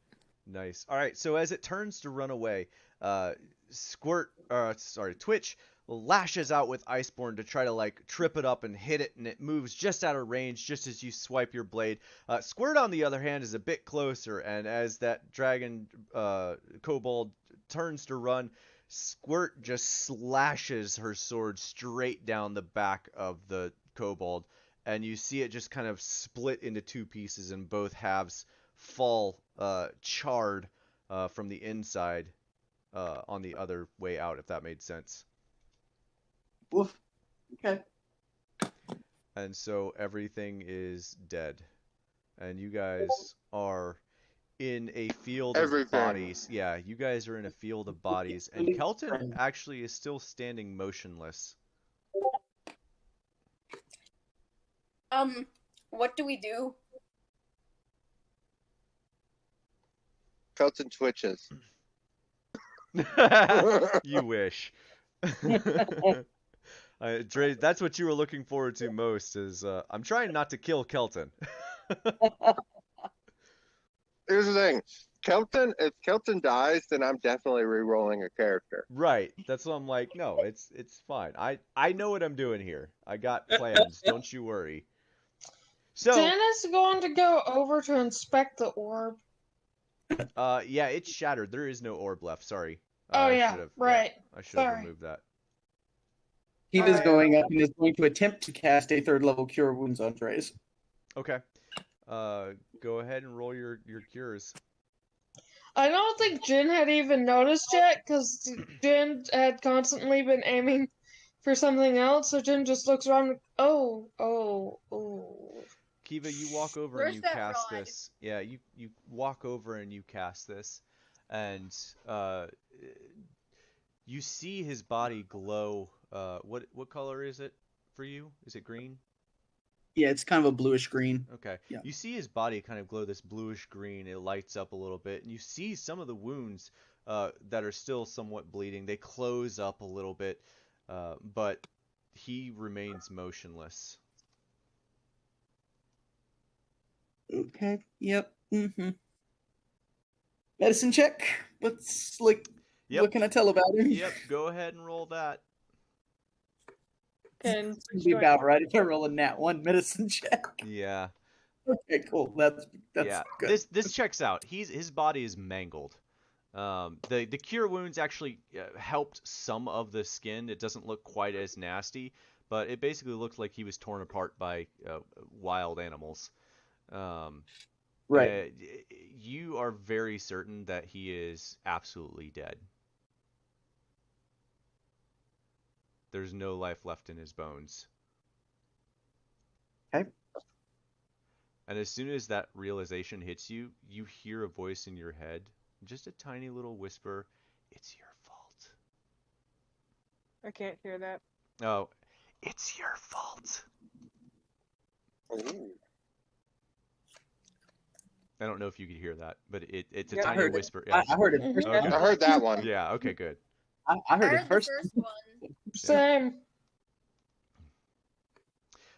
Nice. All right. So as it turns to run away, Twitch lashes out with Iceborne to try to like trip it up and hit it, and it moves just out of range just as you swipe your blade. Squirt, on the other hand, is a bit closer, and as that dragon kobold turns to run, Squirt just slashes her sword straight down the back of the kobold, and you see it just kind of split into two pieces, and both halves fall charred from the inside on the other way out, if that made sense. Woof. Okay. And so everything is dead. And you guys are in a field of bodies. Yeah, you guys are in a field of bodies. And Kelton actually is still standing motionless. What do we do? Kelton twitches. You wish. Dre, that's what you were looking forward to most, is I'm trying not to kill Kelton. Here's the thing. If Kelton dies, then I'm definitely re-rolling a character. Right. That's what I'm like, no, it's fine. I know what I'm doing here. I got plans. Don't you worry. So Dennis going to go over to inspect the orb. yeah, it's shattered. There is no orb left. Sorry. Oh I yeah, should've- right. I should have Sorry. removed that. Kiva's Alright. going up and is going to attempt to cast a 3rd level Cure Wounds on Dre's. Okay. Go ahead and roll your cures. I don't think Jin had even noticed yet, because Jin had constantly been aiming for something else, so Jin just looks around and, oh. Kiva, you walk over Where's and you that cast rod? this. Yeah, you walk over and you cast this, and you see his body glow. What color is it for you? Is it green? Yeah, it's kind of a bluish green. Okay. Yeah. You see his body kind of glow this bluish green. It lights up a little bit, and you see some of the wounds that are still somewhat bleeding. They close up a little bit, but he remains motionless. Okay. Yep. Medicine check. What's like? Yep. What can I tell about him? Yep. Go ahead and roll that. Can It'd be about right if I roll a nat 1 medicine check. Yeah. Okay, cool. That's Yeah. good. This checks out. His body is mangled. The cure wounds actually helped some of the skin. It doesn't look quite as nasty, but it basically looks like he was torn apart by wild animals. Right. You are very certain that he is absolutely dead. There's no life left in his bones. Okay. And as soon as that realization hits you, you hear a voice in your head, just a tiny little whisper, "It's your fault." I can't hear that. Oh, it's your fault. Ooh. I don't know if you could hear that, but it's a Yeah, I tiny heard it. whisper. I Yeah. heard it. Mhm. First. Okay. I heard that one. Yeah, okay, good. I I heard heard it the first. first one. Same.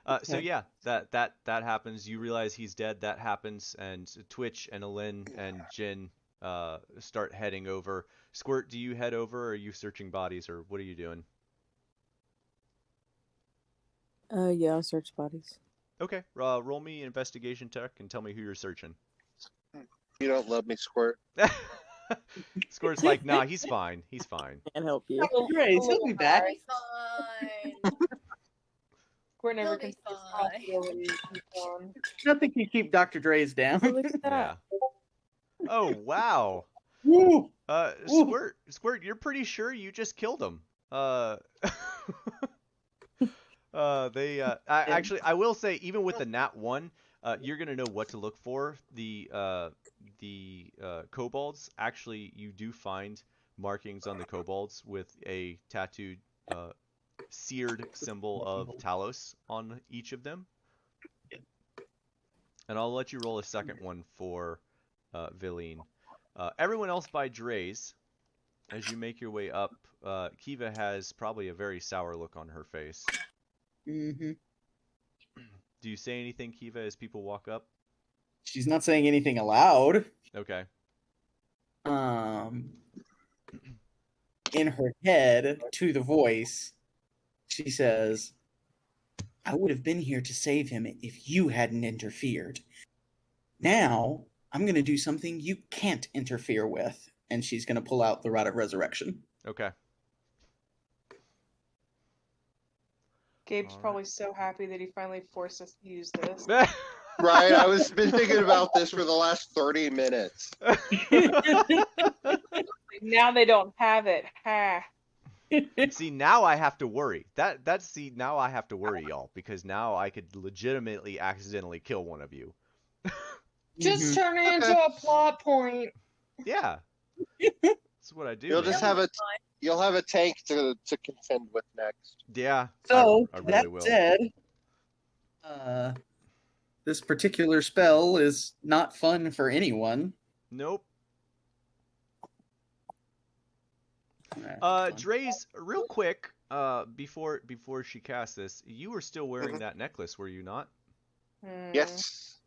So Okay. yeah, that happens. You realize he's dead. That happens, and Twitch and Alin and Jin start heading over. Squirt, do you head over, or are you searching bodies, or what are you doing? Yeah, I'll search bodies. Okay, roll me an investigation check and tell me who you're searching. You don't love me, Squirt. Squirt's like, nah, he's fine. He's fine. Can't help you. Great, he'll be back. He'll be fine. We're never He'll be considered fine. possibilities and so on. I think you keep Dr. Dre's down. Oh, look at Yeah. that. Oh wow. Woo! Squirt, you're pretty sure you just killed him. Actually, I will say, even with the nat 1, you're gonna know what to look for. The kobolds, actually, you do find markings on the kobolds with a tattooed, seared symbol of Talos on each of them. And I'll let you roll a second one for Villain. Everyone else by Dre's, as you make your way up, Kiva has probably a very sour look on her face. Mm-hmm. Do you say anything, Kiva, as people walk up? She's not saying anything aloud. Okay. In her head, to the voice, she says, "I would have been here to save him if you hadn't interfered. Now, I'm going to do something you can't interfere with." And she's going to pull out the Rod of Resurrection. Okay. Gabe's Alright. probably so happy that he finally forced us to use this. Right, I was been thinking about this for the last 30 minutes. Now they don't have it. Ha. See, now I have to worry. Now I have to worry, y'all, because now I could legitimately accidentally kill one of you. Just turn it into a plot point. Yeah. That's what I do. You'll just man. have you'll have a tank to contend with next. Yeah. So, I really that will. said, this particular spell is not fun for anyone. Nope. Alright, Dre's, real quick, before she casts this, you were still wearing that necklace, were you not? Yes.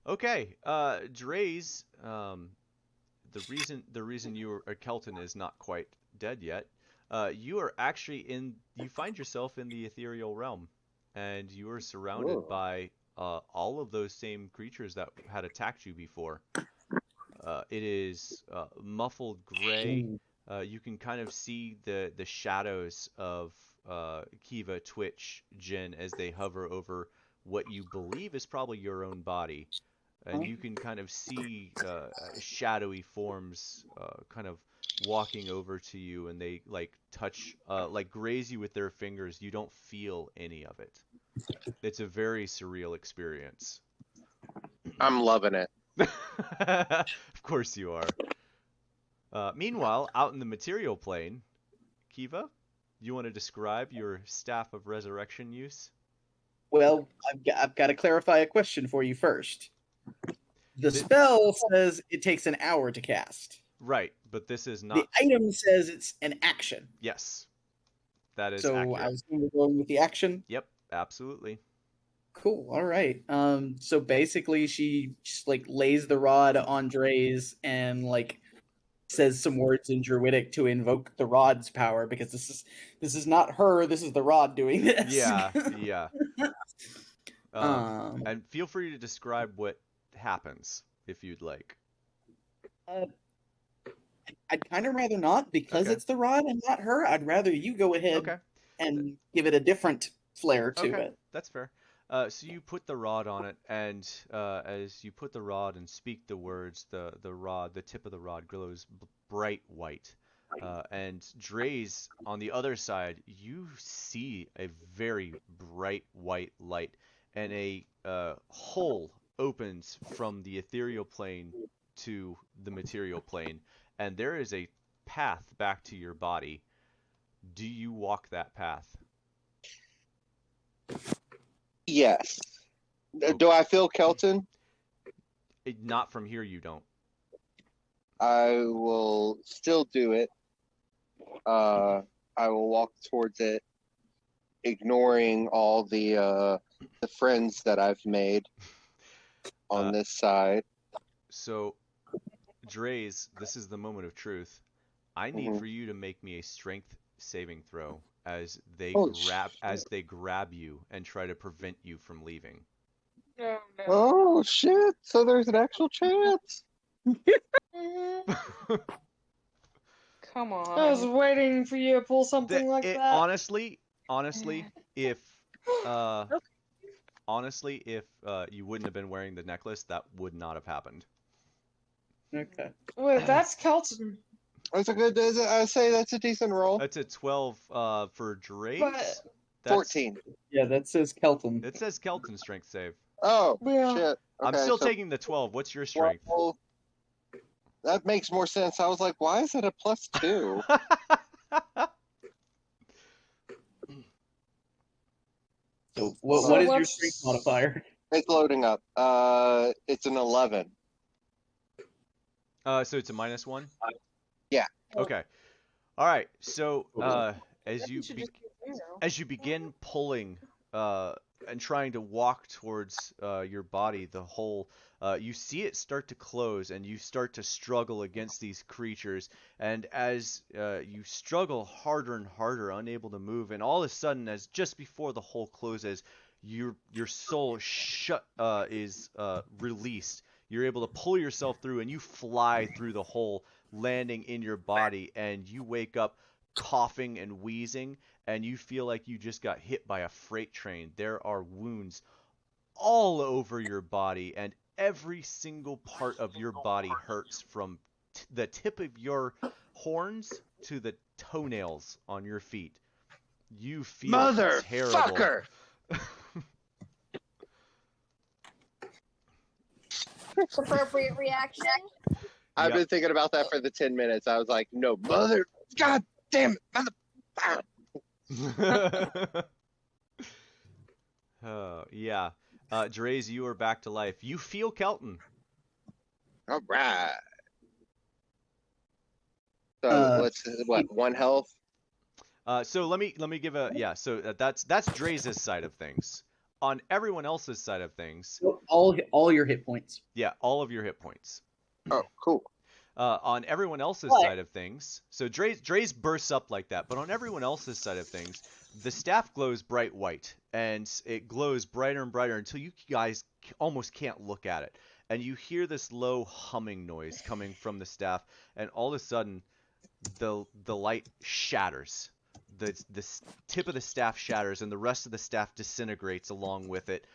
Okay. Dre's, the reason Kelton is not quite dead yet. You are actually you find yourself in the ethereal realm, and you are surrounded Whoa. by all of those same creatures that had attacked you before. It is muffled gray. You can kind of see the shadows of Kiva, Twitch, Jin as they hover over what you believe is probably your own body. And you can kind of see shadowy forms kind of walking over to you, and they like touch, like graze you with their fingers. You don't feel any of it. It's a very surreal experience. I'm loving it. Of course you are. Meanwhile, out in the material plane, Kiva, you want to describe your Staff of Resurrection use? Well, I've got to clarify a question for you first. The spell says it takes an hour to cast. Right, but this is not. The item says it's an action. Yes, that is so accurate. I was going with the action. Yep, absolutely. Cool. All right. So basically, she just like lays the rod on Dre's and like says some words in Druidic to invoke the rod's power, because this is not her. This is the rod doing this. Yeah, yeah. And feel free to describe what happens if you'd like. I'd kind of rather not, because it's the rod and not her. I'd rather you go ahead and give it a different flair to it. That's fair. So you put the rod on it, and as you put the rod and speak the words, the tip of the rod glows bright white. And Dre's on the other side, you see a very bright white light, and a hole opens from the ethereal plane to the material plane, and there is a path back to your body. Do you walk that path? Yes. Do I feel Kelton? Not from here, you don't. I will still do it. I will walk towards it, ignoring all the friends that I've made on this side. So, Dre's, this is the moment of truth. I need for you to make me a strength saving throw as they grab you and try to prevent you from leaving. Oh, no. Oh shit! So there's an actual chance. Come on. I was waiting for you to pull something like that. Honestly, if you wouldn't have been wearing the necklace, that would not have happened. Okay. Wait, that's Kelton. That's a good. I say that's a decent roll. That's a 12 for Drake. But 14. Yeah, that says Kelton. It says Kelton strength save. Oh Yeah. shit! I'm Okay, still so- taking the 12. What's your strength? Well, that makes more sense. I was like, why is it a +2? So what is your strength modifier? It's loading up. It's an 11. So it's a -1? Yeah. Okay. All right. So as You you should just keep doing it. as you begin pulling and trying to walk towards your body, the hole, you see it start to close, and you start to struggle against these creatures. And as you struggle harder and harder, unable to move, and all of a sudden, as just before the hole closes, your soul is released. You're able to pull yourself through, and you fly through the hole, landing in your body, and you wake up coughing and wheezing, and you feel like you just got hit by a freight train. There are wounds all over your body, and every single part of your body hurts, from the tip of your horns to the toenails on your feet. You feel terrible. Motherfucker! Appropriate reaction. I've been thinking about that for the 10 minutes. I was like, no, mother. God damn it. Mother. Yeah. Dre's, you are back to life. You feel Kelton. All right. So what? 1 health. So let me give a So that's Dre's side of things. On everyone else's side of things, All your hit points. yeah, all of your hit points. Oh, cool. On everyone else's side of things, so Dre's bursts up like that, but on everyone else's side of things, the staff glows bright white, and it glows brighter and brighter until you guys almost can't look at it. And you hear this low humming noise coming from the staff, and all of a sudden, the light shatters. tip of the staff shatters, and the rest of the staff disintegrates along with it.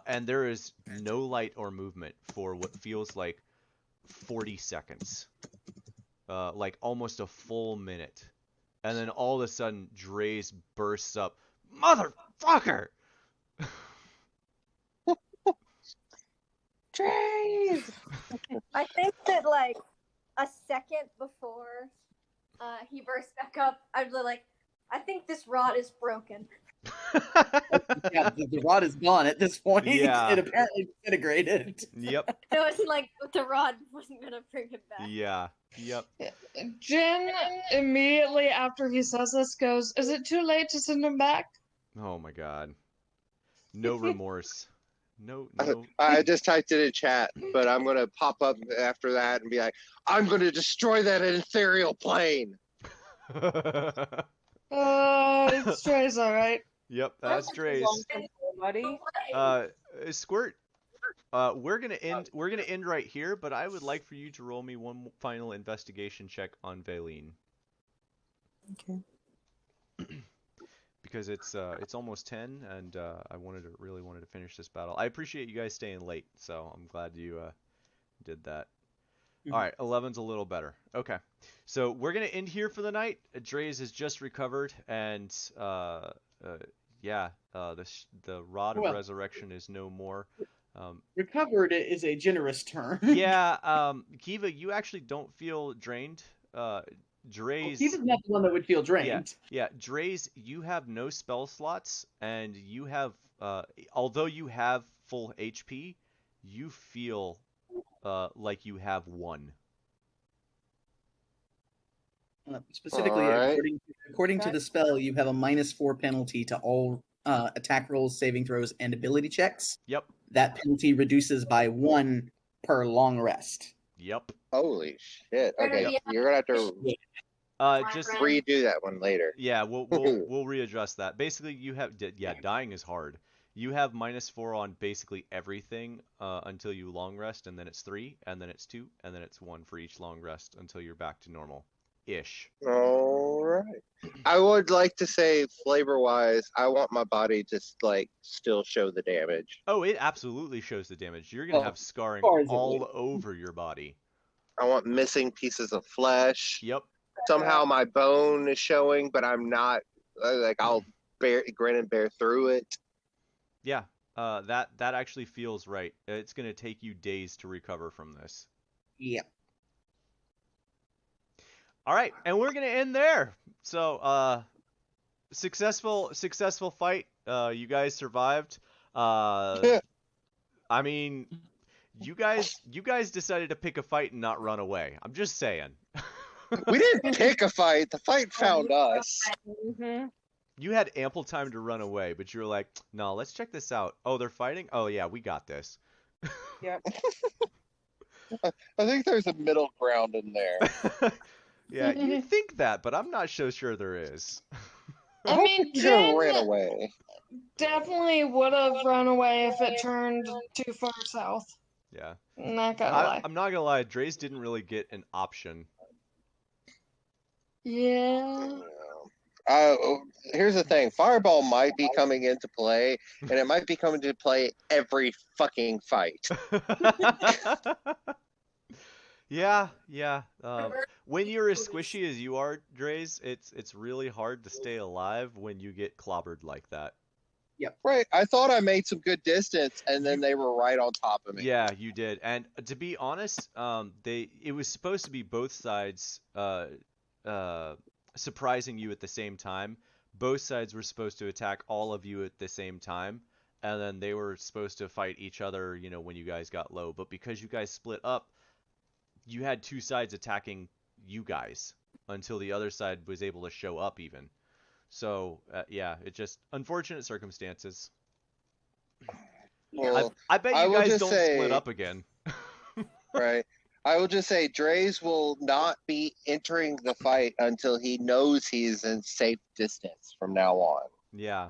And there is no light or movement for what feels like 40 seconds. Like almost a full minute. And then all of a sudden, Dre's bursts up. Motherfucker! Dre's! I think that like a second before he burst back up, I'd be like, I think this rod is broken. Yeah, the rod is gone at this point. Yeah. It apparently disintegrated. Yep. It wasn't like the rod wasn't gonna bring him back. Yeah. Yep. Jin immediately after he says this goes, "Is it too late to send him back?" Oh my god. No remorse. No. I just typed it in chat, but I'm gonna pop up after that and be like, I'm gonna destroy that ethereal plane. It's Dre's alright. Yep, that's Dre's. Buddy. Squirt. We're gonna end right here, but I would like for you to roll me one final investigation check on Valine. Okay. Because it's almost 10, and I really wanted to finish this battle. I appreciate you guys staying late, so I'm glad you did that. All right, 11's a little better. Okay, so we're gonna end here for the night. Dre's has just recovered, and the rod of resurrection is no more. Recovered is a generous term. Yeah, Kiva, you actually don't feel drained. Dre's. Kiva's not the one that would feel drained. Yeah. Dre's, you have no spell slots, and you have, although you have full HP, you feel like you have one. Specifically, Alright. according to the spell, you have a -4 penalty to all attack rolls, saving throws, and ability checks. Yep. That penalty reduces by 1 per long rest. Yep. Holy shit. Okay, you're gonna have to Just redo that one later. Yeah, we'll readjust that. Basically, you have dying is hard. You have -4 on basically everything until you long rest, and then it's 3, and then it's 2, and then it's 1 for each long rest until you're back to normal. Ish. All right. I would like to say, flavor-wise, I want my body to like still show the damage. Oh, it absolutely shows the damage. You're gonna have scarring all over your body. I want missing pieces of flesh. Yep. Somehow my bone is showing, but I'm not. Like I'll grin and bear through it. Yeah. That actually feels right. It's gonna take you days to recover from this. Yep. All right, and we're gonna end there. So, successful fight. You guys survived. I mean, you guys decided to pick a fight and not run away. I'm just saying. We didn't pick a fight. The fight found us. Mm-hmm. You had ample time to run away, but you were like, "No, let's check this out. Oh, they're fighting. Oh yeah, we got this." Yep. I think there's a middle ground in there. Yeah, you think that, but I'm not so sure there is. I mean, You Jin ran away. definitely would have run away if it turned too far south. Yeah. Not gonna lie. I'm not gonna lie. Dre's didn't really get an option. Yeah. Here's the thing. Fireball might be coming into play, and it might be coming to play every fucking fight. Yeah. When you're as squishy as you are, Dre's, it's really hard to stay alive when you get clobbered like that. Yep. Right. I thought I made some good distance, and then they were right on top of me. Yeah, you did. And to be honest, it was supposed to be both sides surprising you at the same time. Both sides were supposed to attack all of you at the same time, and then they were supposed to fight each other, when you guys got low. But because you guys split up, you had two sides attacking you guys until the other side was able to show up even. So, yeah, it just unfortunate circumstances. Well, I bet I you will guys just don't say- split up again. Right. I will just say, Dre's will not be entering the fight until he knows he's in safe distance from now on. Yeah.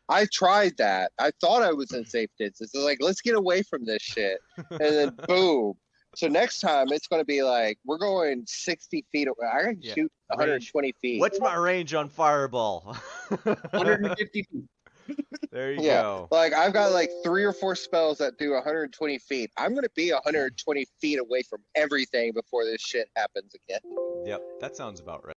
I tried that. I thought I was in safe distance. It's like, let's get away from this shit. And then boom. So next time it's going to be like we're going 60 feet away. I can Yeah, shoot 120 feet. What's my range on fireball? 150 feet. There you Yeah, go. like I've got like 3 or 4 spells that do 120 feet. I'm going to be 120 feet away from everything before this shit happens again. Yep, that sounds about right.